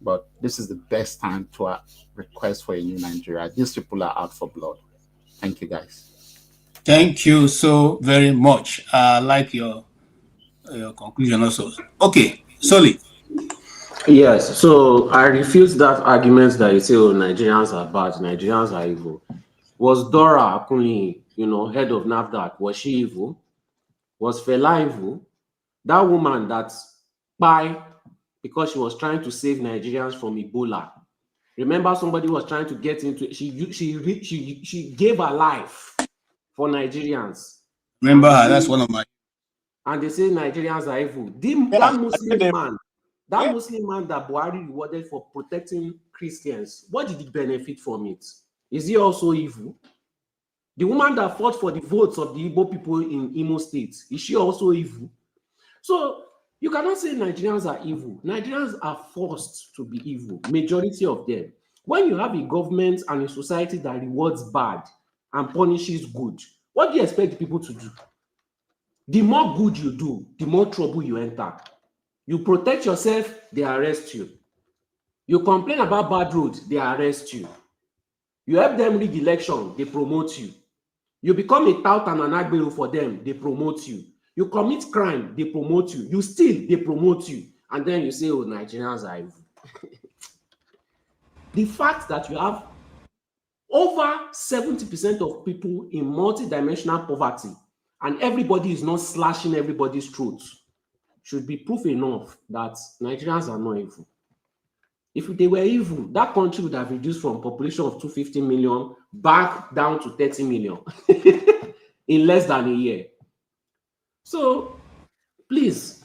but this is the best time to request for a new Nigeria. These people are out for blood. Thank you, guys. Thank you so very much. I like your conclusion also. Okay, Soli. Yes, so I refuse that argument that you say, oh, Nigerians are bad, Nigerians are evil. Was Dora Akuni, head of NAFDAC, was she evil? Was Fela evil? That woman that's by because she was trying to save Nigerians from Ebola. Remember, somebody was trying to get into it. She gave her life for Nigerians. Remember her? That's one of my. And they say Nigerians are evil. That Muslim man that Buhari rewarded for protecting Christians, what did he benefit from it? Is he also evil? The woman that fought for the votes of the Igbo people in Imo State, is she also evil? So you cannot say Nigerians are evil. Nigerians are forced to be evil, majority of them. When you have a government and a society that rewards bad and punishes good, what do you expect people to do? The more good you do, the more trouble you enter. You protect yourself, they arrest you. You complain about bad roads, they arrest you. You help them rig election, they promote you. You become a tout and an agbero for them, they promote you. You commit crime, they promote you. You steal, they promote you. And then you say, oh, Nigerians are evil. The fact that you have over 70% of people in multidimensional poverty and everybody is not slashing everybody's throats should be proof enough that Nigerians are not evil. If they were evil, that country would have reduced from population of 250 million back down to 30 million in less than a year. So please,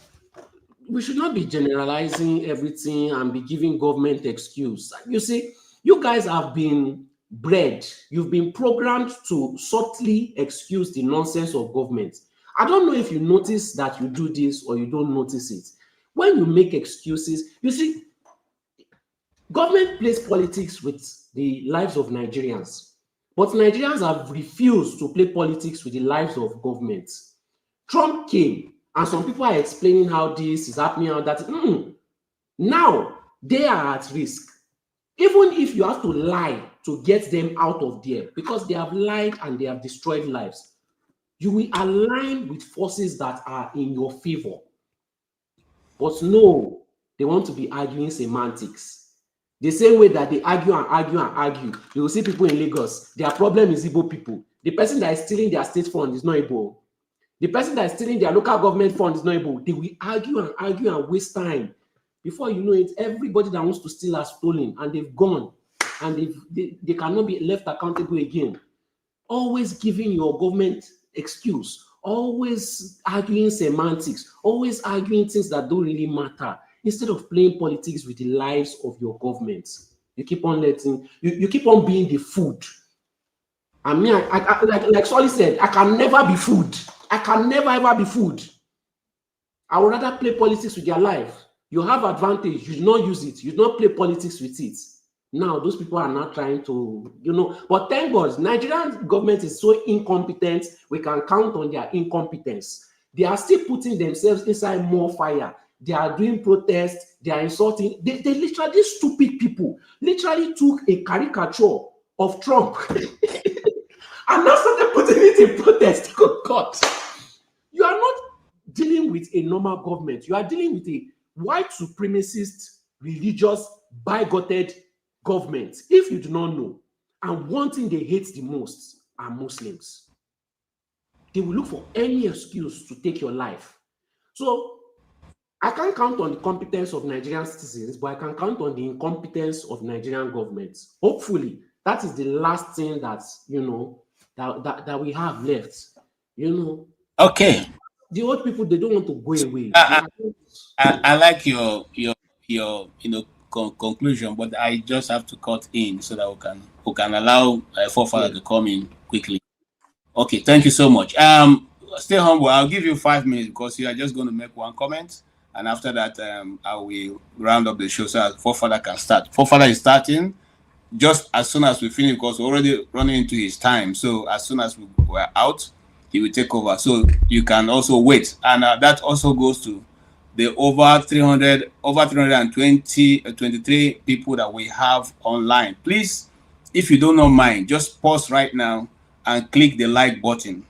we should not be generalizing everything and be giving government excuse. You see, you guys have been bred, you've been programmed to subtly excuse the nonsense of government. I don't know if you notice that you do this or you don't notice it. When you make excuses, you see, government plays politics with the lives of Nigerians, but Nigerians have refused to play politics with the lives of government. Trump came, and some people are explaining how this is happening, how that. Now they are at risk. Even if you have to lie to get them out of there, because they have lied and they have destroyed lives, you will align with forces that are in your favor. But no, they want to be arguing semantics. The same way that they argue and argue and argue. You will see people in Lagos, their problem is Igbo people. The person that is stealing their state fund is not Igbo. The person that is stealing their local government fund is not Igbo. They will argue and waste time. Before you know it, everybody that wants to steal has stolen and they've gone and they cannot be left accountable again. Always giving your government excuse, always arguing semantics, always arguing things that don't really matter, instead of playing politics with the lives of your government. You keep on you keep on being the food. I mean, like Solly said, I can never be food. I can never ever be food. I would rather play politics with their life. You have advantage, you do not use it, you do not play politics with it. Now, those people are not trying to, but thank God, Nigerian government is so incompetent, we can count on their incompetence. They are still putting themselves inside more fire. They are doing protests, they are insulting. They literally, stupid people, literally took a caricature of Trump and now started putting it in protest. Good God. You are not dealing with a normal government. You are dealing with a white supremacist, religious, bigoted government. If you do not know, and one thing they hate the most are Muslims. They will look for any excuse to take your life. So I can't count on the competence of Nigerian citizens, but I can count on the incompetence of Nigerian governments. Hopefully, that is the last thing that that we have left. Okay. The old people, they don't want to go away. I like your conclusion, but I just have to cut in so that we can allow forefather to come in quickly. Okay, thank you so much. Stay humble. I'll give you 5 minutes because you are just going to make one comment, and after that, I will round up the show so that forefather can start. Forefather is starting just as soon as we finish because we're already running into his time. So as soon as we're out, he will take over. So you can also wait, and that also goes to the over 23 people that we have online. Please, if you do not mind, just pause right now and click the like button.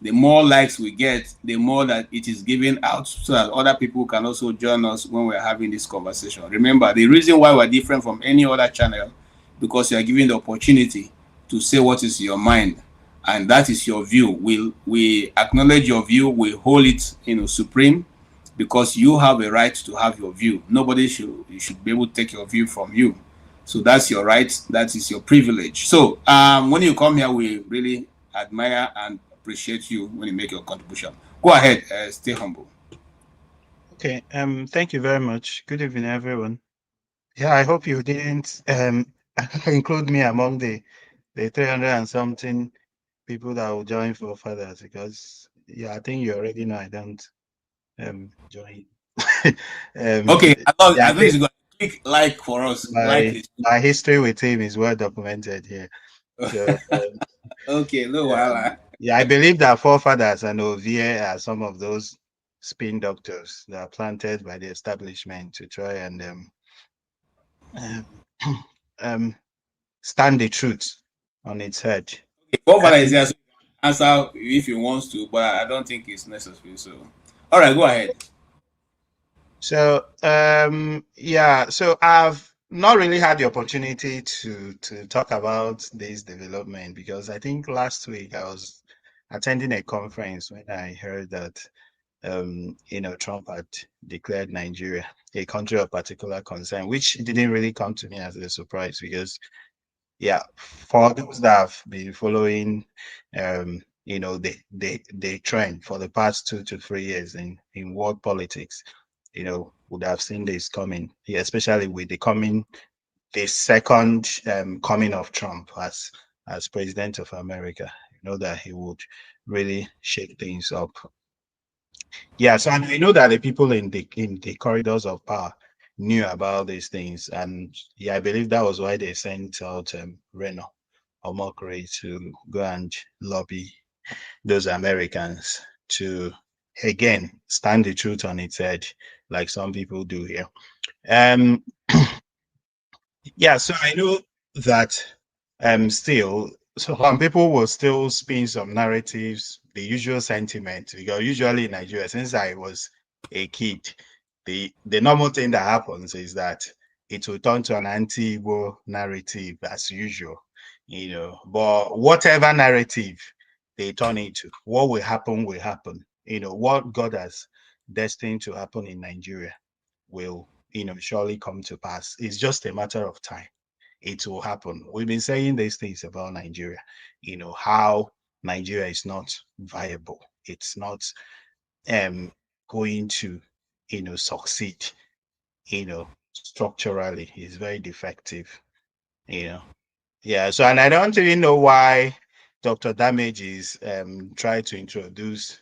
The more likes we get, the more that it is given out so that other people can also join us when we're having this conversation. Remember, the reason why we're different from any other channel, because you are given the opportunity to say what is your mind, and that is your view. We acknowledge your view, we hold it supreme, because you have a right to have your view. Nobody should be able to take your view from you. So that's your right, that is your privilege. So when you come here, we really admire and appreciate you when you make your contribution. Go ahead, stay humble. Okay, thank you very much. Good evening, everyone. Yeah, I hope you didn't include me among the 300 and something people that will join for fathers, because I think you already know I don't join. Okay, I think he's going to click like for us. My history with him is well documented here. So, okay, no while. Yeah, I believe that forefathers and OVA are some of those spin doctors that are planted by the establishment to try and stand the truth on its head. Okay, forefather is here, so answer if he wants to, but I don't think it's necessary. So, all right, go ahead. So, so I've not really had the opportunity to talk about this development because I think last week I was attending a conference when I heard that Trump had declared Nigeria a country of particular concern, which didn't really come to me as a surprise because, yeah, for those that have been following, the trend for the past 2 to 3 years in world politics, would have seen this coming, yeah, especially with the second coming of Trump as president of America. That he would really shake things up. Yeah, so and I know that the people in the corridors of power knew about these things, and yeah, I believe that was why they sent out Reno Omokri to go and lobby those Americans to again stand the truth on its head, like some people do here. Yeah, so I know that still some people will still spin some narratives, the usual sentiment, because usually in Nigeria, since I was a kid, the normal thing that happens is that it will turn to an anti-Igbo narrative as usual, but whatever narrative they turn into, what will happen will happen. What God has destined to happen in Nigeria will surely come to pass. It's just a matter of time. It will happen. We've been saying these things about Nigeria, how Nigeria is not viable. It's not going to, succeed, structurally. It's very defective, Yeah, so, and I don't even know why Dr. Damage is trying to introduce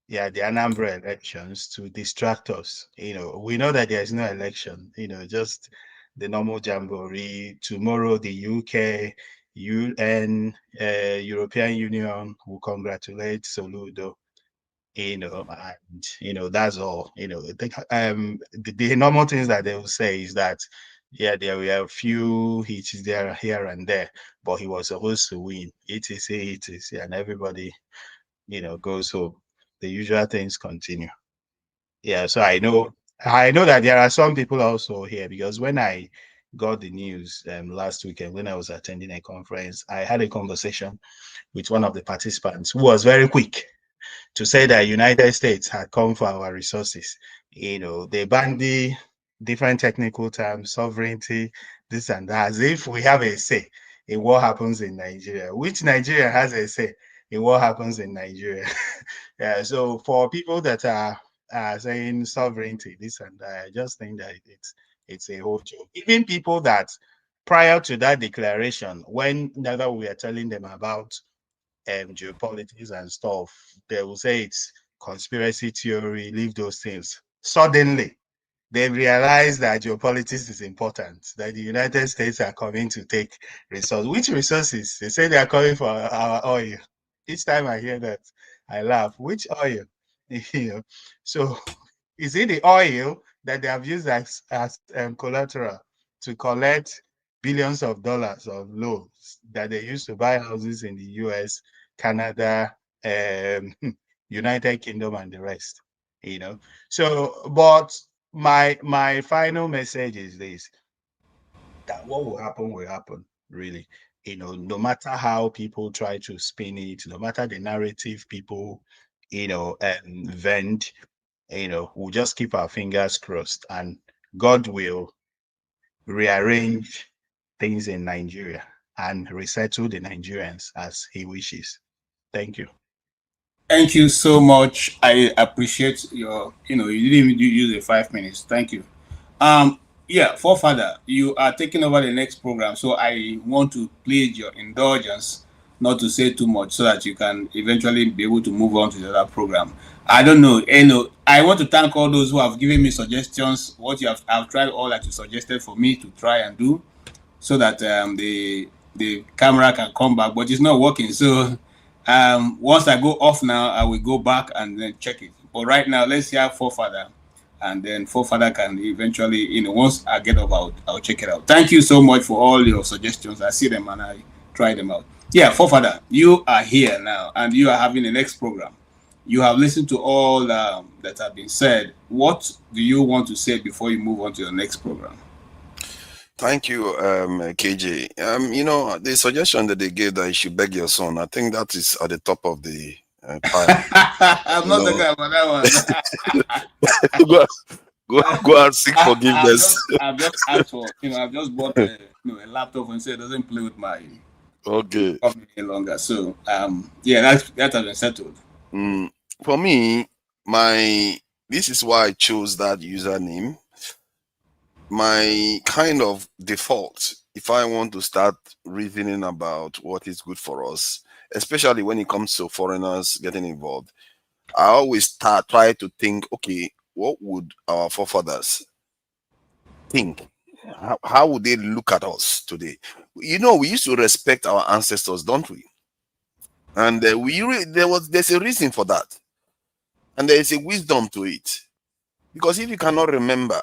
the Anambra elections to distract us. We know that there is no election, just the normal jamboree. Tomorrow, the UK, UN, European Union will congratulate Soludo, and, that's all. The normal things that they will say is that, yeah, there were a few hits there, here and there, but he was supposed to win, etc., and everybody, goes home. The usual things continue. Yeah, so I know that there are some people also here because when I got the news last weekend when I was attending a conference, I had a conversation with one of the participants who was very quick to say that United States had come for our resources. They bandy different technical terms, sovereignty, this and that, as if we have a say in what happens in Nigeria. Which Nigeria has a say in what happens in Nigeria? Yeah, so for people that are saying sovereignty, this and that, I just think that it's a whole joke. Even people that prior to that declaration, whenever we are telling them about geopolitics and stuff, they will say it's conspiracy theory, leave those things. Suddenly, they realize that geopolitics is important, that the United States are coming to take resources. Which resources? They say they are coming for our oil. Each time I hear that, I laugh. Which oil? So is it the oil that they have used as collateral to collect billions of dollars of loans that they used to buy houses in the US, Canada, United Kingdom, and the rest? So, but my final message is this: that what will happen, really. No matter how people try to spin it, no matter the narrative people, vent, we'll just keep our fingers crossed, and God will rearrange things in Nigeria and resettle the Nigerians as He wishes. Thank you. Thank you so much. I appreciate your, you didn't even use the 5 minutes. Thank you. Yeah, forefather, you are taking over the next program, so I want to plead your indulgence not to say too much so that you can eventually be able to move on to the other program. I don't know, I want to thank all those who have given me suggestions, what I've tried all that you suggested for me to try and do so that the camera can come back, but it's not working. So once I go off now, I will go back and then check it. But right now, let's hear forefather, and then forefather can eventually, once I get off, I'll check it out. Thank you so much for all your suggestions. I see them and I try them out. Yeah, forefather, you are here now and you are having the next program. You have listened to all that have been said. What do you want to say before you move on to your next program? Thank you, KJ. You know, the suggestion that they gave that you should beg your son, I think that is at the top of the pile. I'm You not know, talking about that one. go and seek forgiveness. I've just asked for, I've just bought a laptop and said it doesn't play with my Okay. company any longer. So, yeah, that has been settled. For me, this is why I chose that username. My kind of default, if I want to start reasoning about what is good for us, especially when it comes to foreigners getting involved, I always try to think, okay, what would our forefathers think? How would they look at us today? You know, we used to respect our ancestors, don't we? And there's a reason for that, and there is a wisdom to it. Because if you cannot remember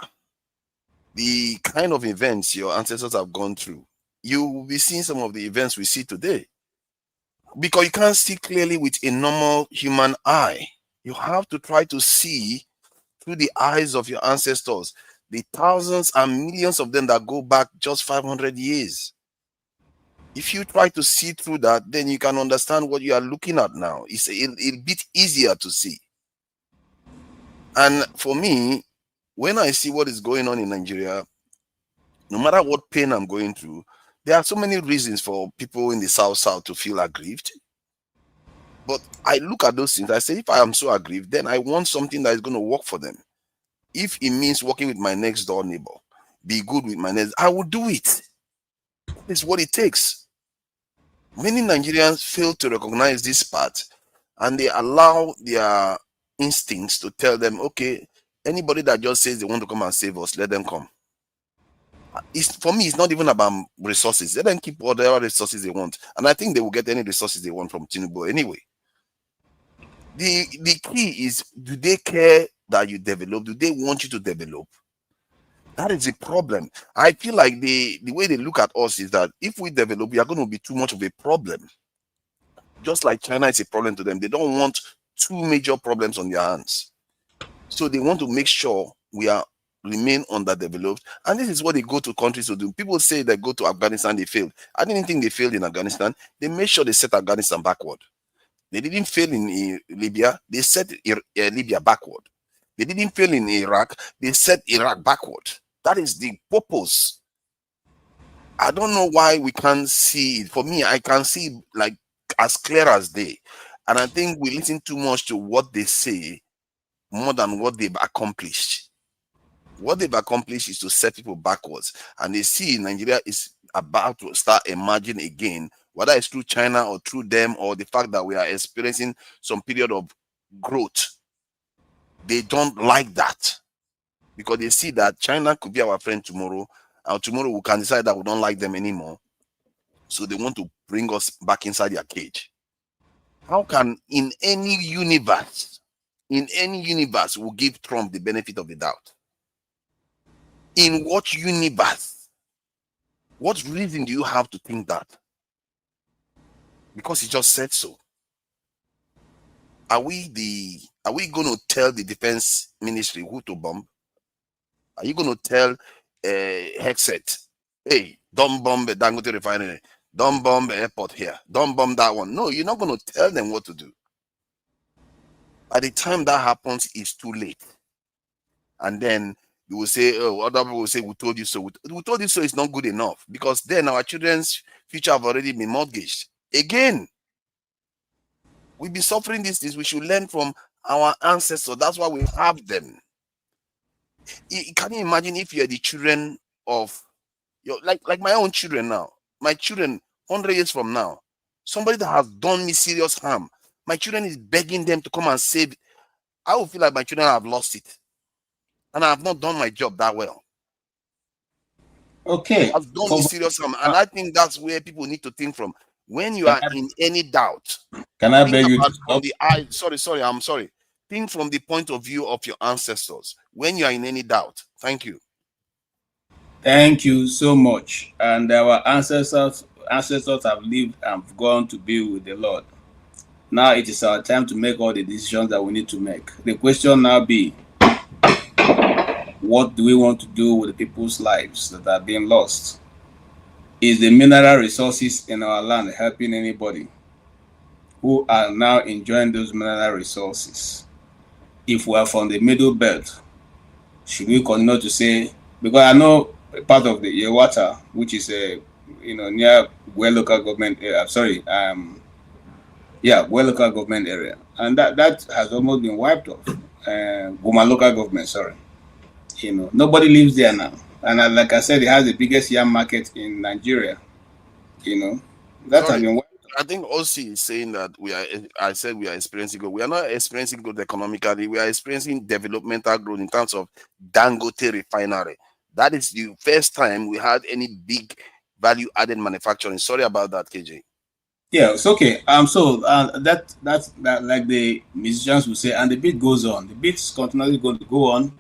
the kind of events your ancestors have gone through, you will be seeing some of the events we see today. Because you can't see clearly with a normal human eye. You have to try to see through the eyes of your ancestors, the thousands and millions of them that go back just 500 years. If you try to see through that, then you can understand what you are looking at now. It's a bit easier to see. And for me, when I see what is going on in Nigeria, no matter what pain I'm going through, there are so many reasons for people in the South to feel aggrieved. But I look at those things, I say, if I am so aggrieved, then I want something that is going to work for them. If it means working with my next door neighbor, be good with my next, I will do it. It's what it takes. Many Nigerians fail to recognize this part, and they allow their instincts to tell them, okay, anybody that just says they want to come and save us, let them come. For me, it's not even about resources. Let them keep whatever resources they want, and I think they will get any resources they want from Tinubu anyway. The key is, do they care that you develop? Do they want you to develop? That is the problem. I feel like the way they look at us is that if we develop, we are going to be too much of a problem. Just like China is a problem to them. They don't want two major problems on their hands. So they want to make sure we remain underdeveloped. And this is what they go to countries to do. People say they go to Afghanistan, they failed. I didn't think they failed in Afghanistan. They made sure they set Afghanistan backward. They didn't fail in Libya. They set Libya backward. They didn't fail in Iraq. They set Iraq backward. That is the purpose. I don't know why we can't see it. For me, I can see like as clear as day. And I think we listen too much to what they say more than what they've accomplished. What they've accomplished is to set people backwards. And they see Nigeria is about to start emerging again, whether it's through China or through them, or the fact that we are experiencing some period of growth. They don't like that, because they see that China could be our friend tomorrow, and tomorrow we can decide that we don't like them anymore. So they want to bring us back inside their cage. How can in any universe we'll give Trump the benefit of the doubt? In what universe? What reason do you have to think that? Because he just said so. Are we going to tell the defense ministry who to bomb? Are you going to tell Hexet, hey, don't bomb the Dangote refinery, don't bomb the airport here, don't bomb that one? No, you're not going to tell them what to do. By the time that happens, it's too late. And then you will say, oh, other people will say, we told you so. We told you so is not good enough, because then our children's future have already been mortgaged. Again, we've been suffering these things. We should learn from our ancestors. That's why we have them. Can you imagine if you're the children of like my own children now? My children, 100 years from now, somebody that has done me serious harm, my children is begging them to come and save. I will feel like my children have lost it, and I have not done my job that well. Okay. I've done me serious harm, and I think that's where people need to think from. When you are in any doubt, can I beg you to from the eye? Sorry, I'm sorry. Think from the point of view of your ancestors when you are in any doubt. Thank you. Thank you so much. And our ancestors have lived and gone to be with the Lord. Now it is our time to make all the decisions that we need to make. The question now be, what do we want to do with the people's lives that are being lost? Is the mineral resources in our land helping anybody who are now enjoying those mineral resources? If we are from the middle belt, should we continue to say, because I know part of the Yewata, which is a near Gwe local government area, Gwe local government area, and that has almost been wiped off. Guma local government, sorry. Nobody lives there now, and like I said, it has the biggest yam market in Nigeria. That has been wiped. I think OC is saying that I said we are experiencing growth. We are not experiencing growth economically. We are experiencing developmental growth in terms of Dangote refinery. That is the first time we had any big value-added manufacturing. Sorry about that, KJ. Yeah, it's okay. So that's like the musicians will say, and the beat goes on. The beat's continually going to go on,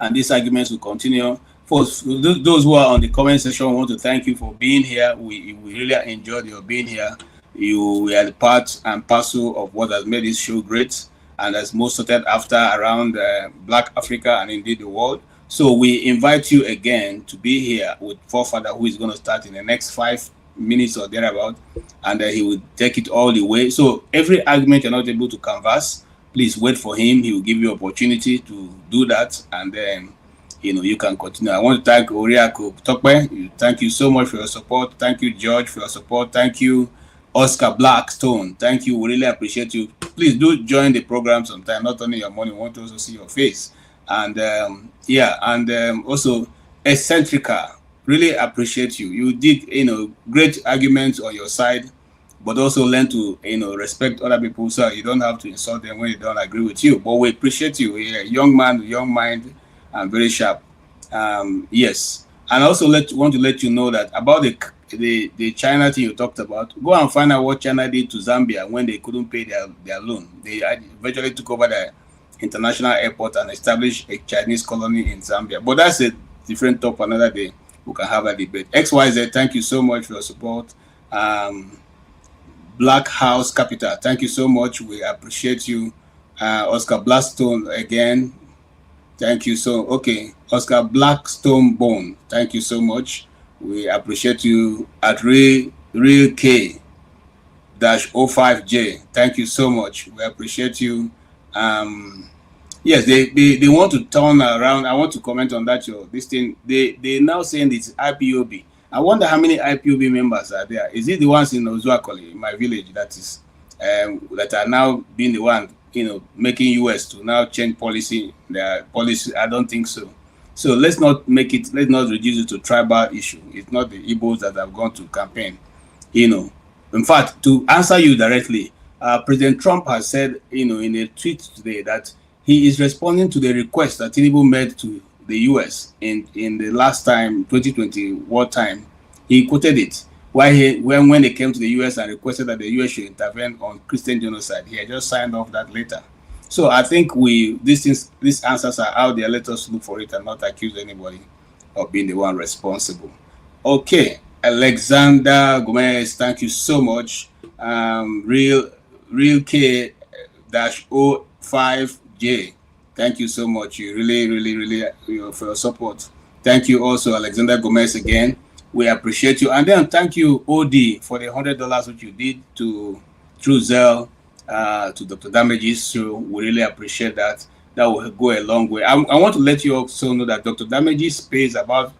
and these arguments will continue. For those who are on the comment section, I want to thank you for being here. We really enjoyed your being here. You are the part and parcel of what has made this show great, and has most sorted after around Black Africa and indeed the world. So we invite you again to be here with Forefather, who is going to start in the next 5 minutes or thereabout, and he will take it all the way. So every argument you're not able to canvass, please wait for him. He will give you opportunity to do that, and then you can continue. I want to thank Oriako Tokwe. Thank you so much for your support. Thank you, George, for your support. Thank you, Oscar Blackstone. Thank you. We really appreciate you. Please do join the program sometime. Not only your money, we want to also see your face. And also Eccentrica. Really appreciate you. You did great arguments on your side, but also learn to respect other people, so you don't have to insult them when they don't agree with you. But we appreciate you. You're a young man with young mind and very sharp. Yes. And also want to let you know that about the China thing you talked about. Go and find out what China did to Zambia when they couldn't pay their loan. They eventually took over the international airport and established a Chinese colony in Zambia. But that's a different talk for another day. We can have a debate. XYZ, thank you so much for your support. Black House Capital, thank you so much. We appreciate you. Oscar Blackstone again. Thank you Oscar Blackstone Bone, thank you so much. We appreciate you. At Real K-05J, thank you so much. We appreciate you. Yes, they want to turn around. I want to comment on that. This thing, they now saying it's IPOB. I wonder how many IPOB members are there. Is it the ones in Ozuakoli, in my village, that are now being the one making US to now change policy? Their policy, I don't think so. So let's not reduce it to tribal issue. It's not the Igbos that have gone to campaign. In fact, to answer you directly, President Trump has said, in a tweet today that he is responding to the request that Tinubu made to the US in the last time, 2020 wartime. He quoted it when they came to the US and requested that the US should intervene on Christian genocide. He had just signed off that later. So I think these answers are out there. Let us look for it and not accuse anybody of being the one responsible. Okay, Alexander Gomez, thank you so much. Real K-05J, thank you so much. You really for your support. Thank you also, Alexander Gomez, again. We appreciate you. And then thank you, OD, for the $100 which you did through Zelle to Dr. Damages. So we really appreciate that. That will go a long way. I want to let you also know that Dr. Damages pays about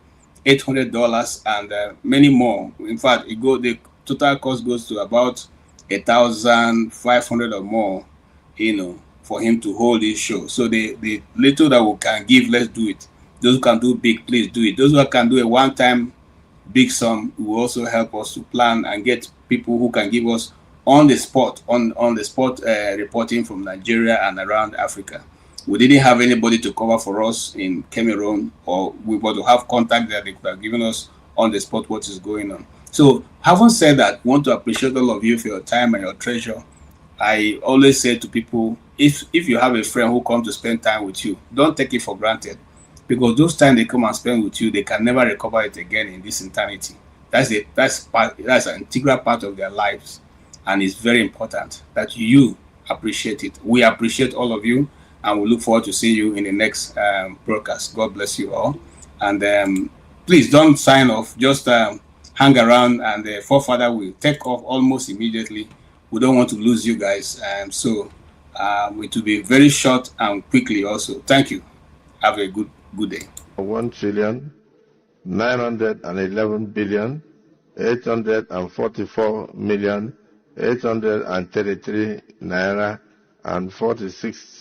$800 and many more. In fact, the total cost goes to about 1,500 or more, for him to hold this show. So the little that we can give, let's do it. Those who can do big, please do it. Those who can do a one-time big sum will also help us to plan and get people who can give us on the spot reporting from Nigeria and around Africa. We didn't have anybody to cover for us in Cameroon, or we were to have contact that they could have given us on the spot what is going on. So having said that, want to appreciate all of you for your time and your treasure. I always say to people, if you have a friend who comes to spend time with you, don't take it for granted, because those times they come and spend with you, they can never recover it again in this eternity. That's an integral part of their lives, and it's very important that you appreciate it. We appreciate all of you. and we look forward to seeing you in the next broadcast. God bless you all. And please don't sign off. Just hang around, and the forefather will take off almost immediately. We don't want to lose you guys. So it will be very short and quickly also. Thank you. Have a good day. 1,911,844,833 naira and 46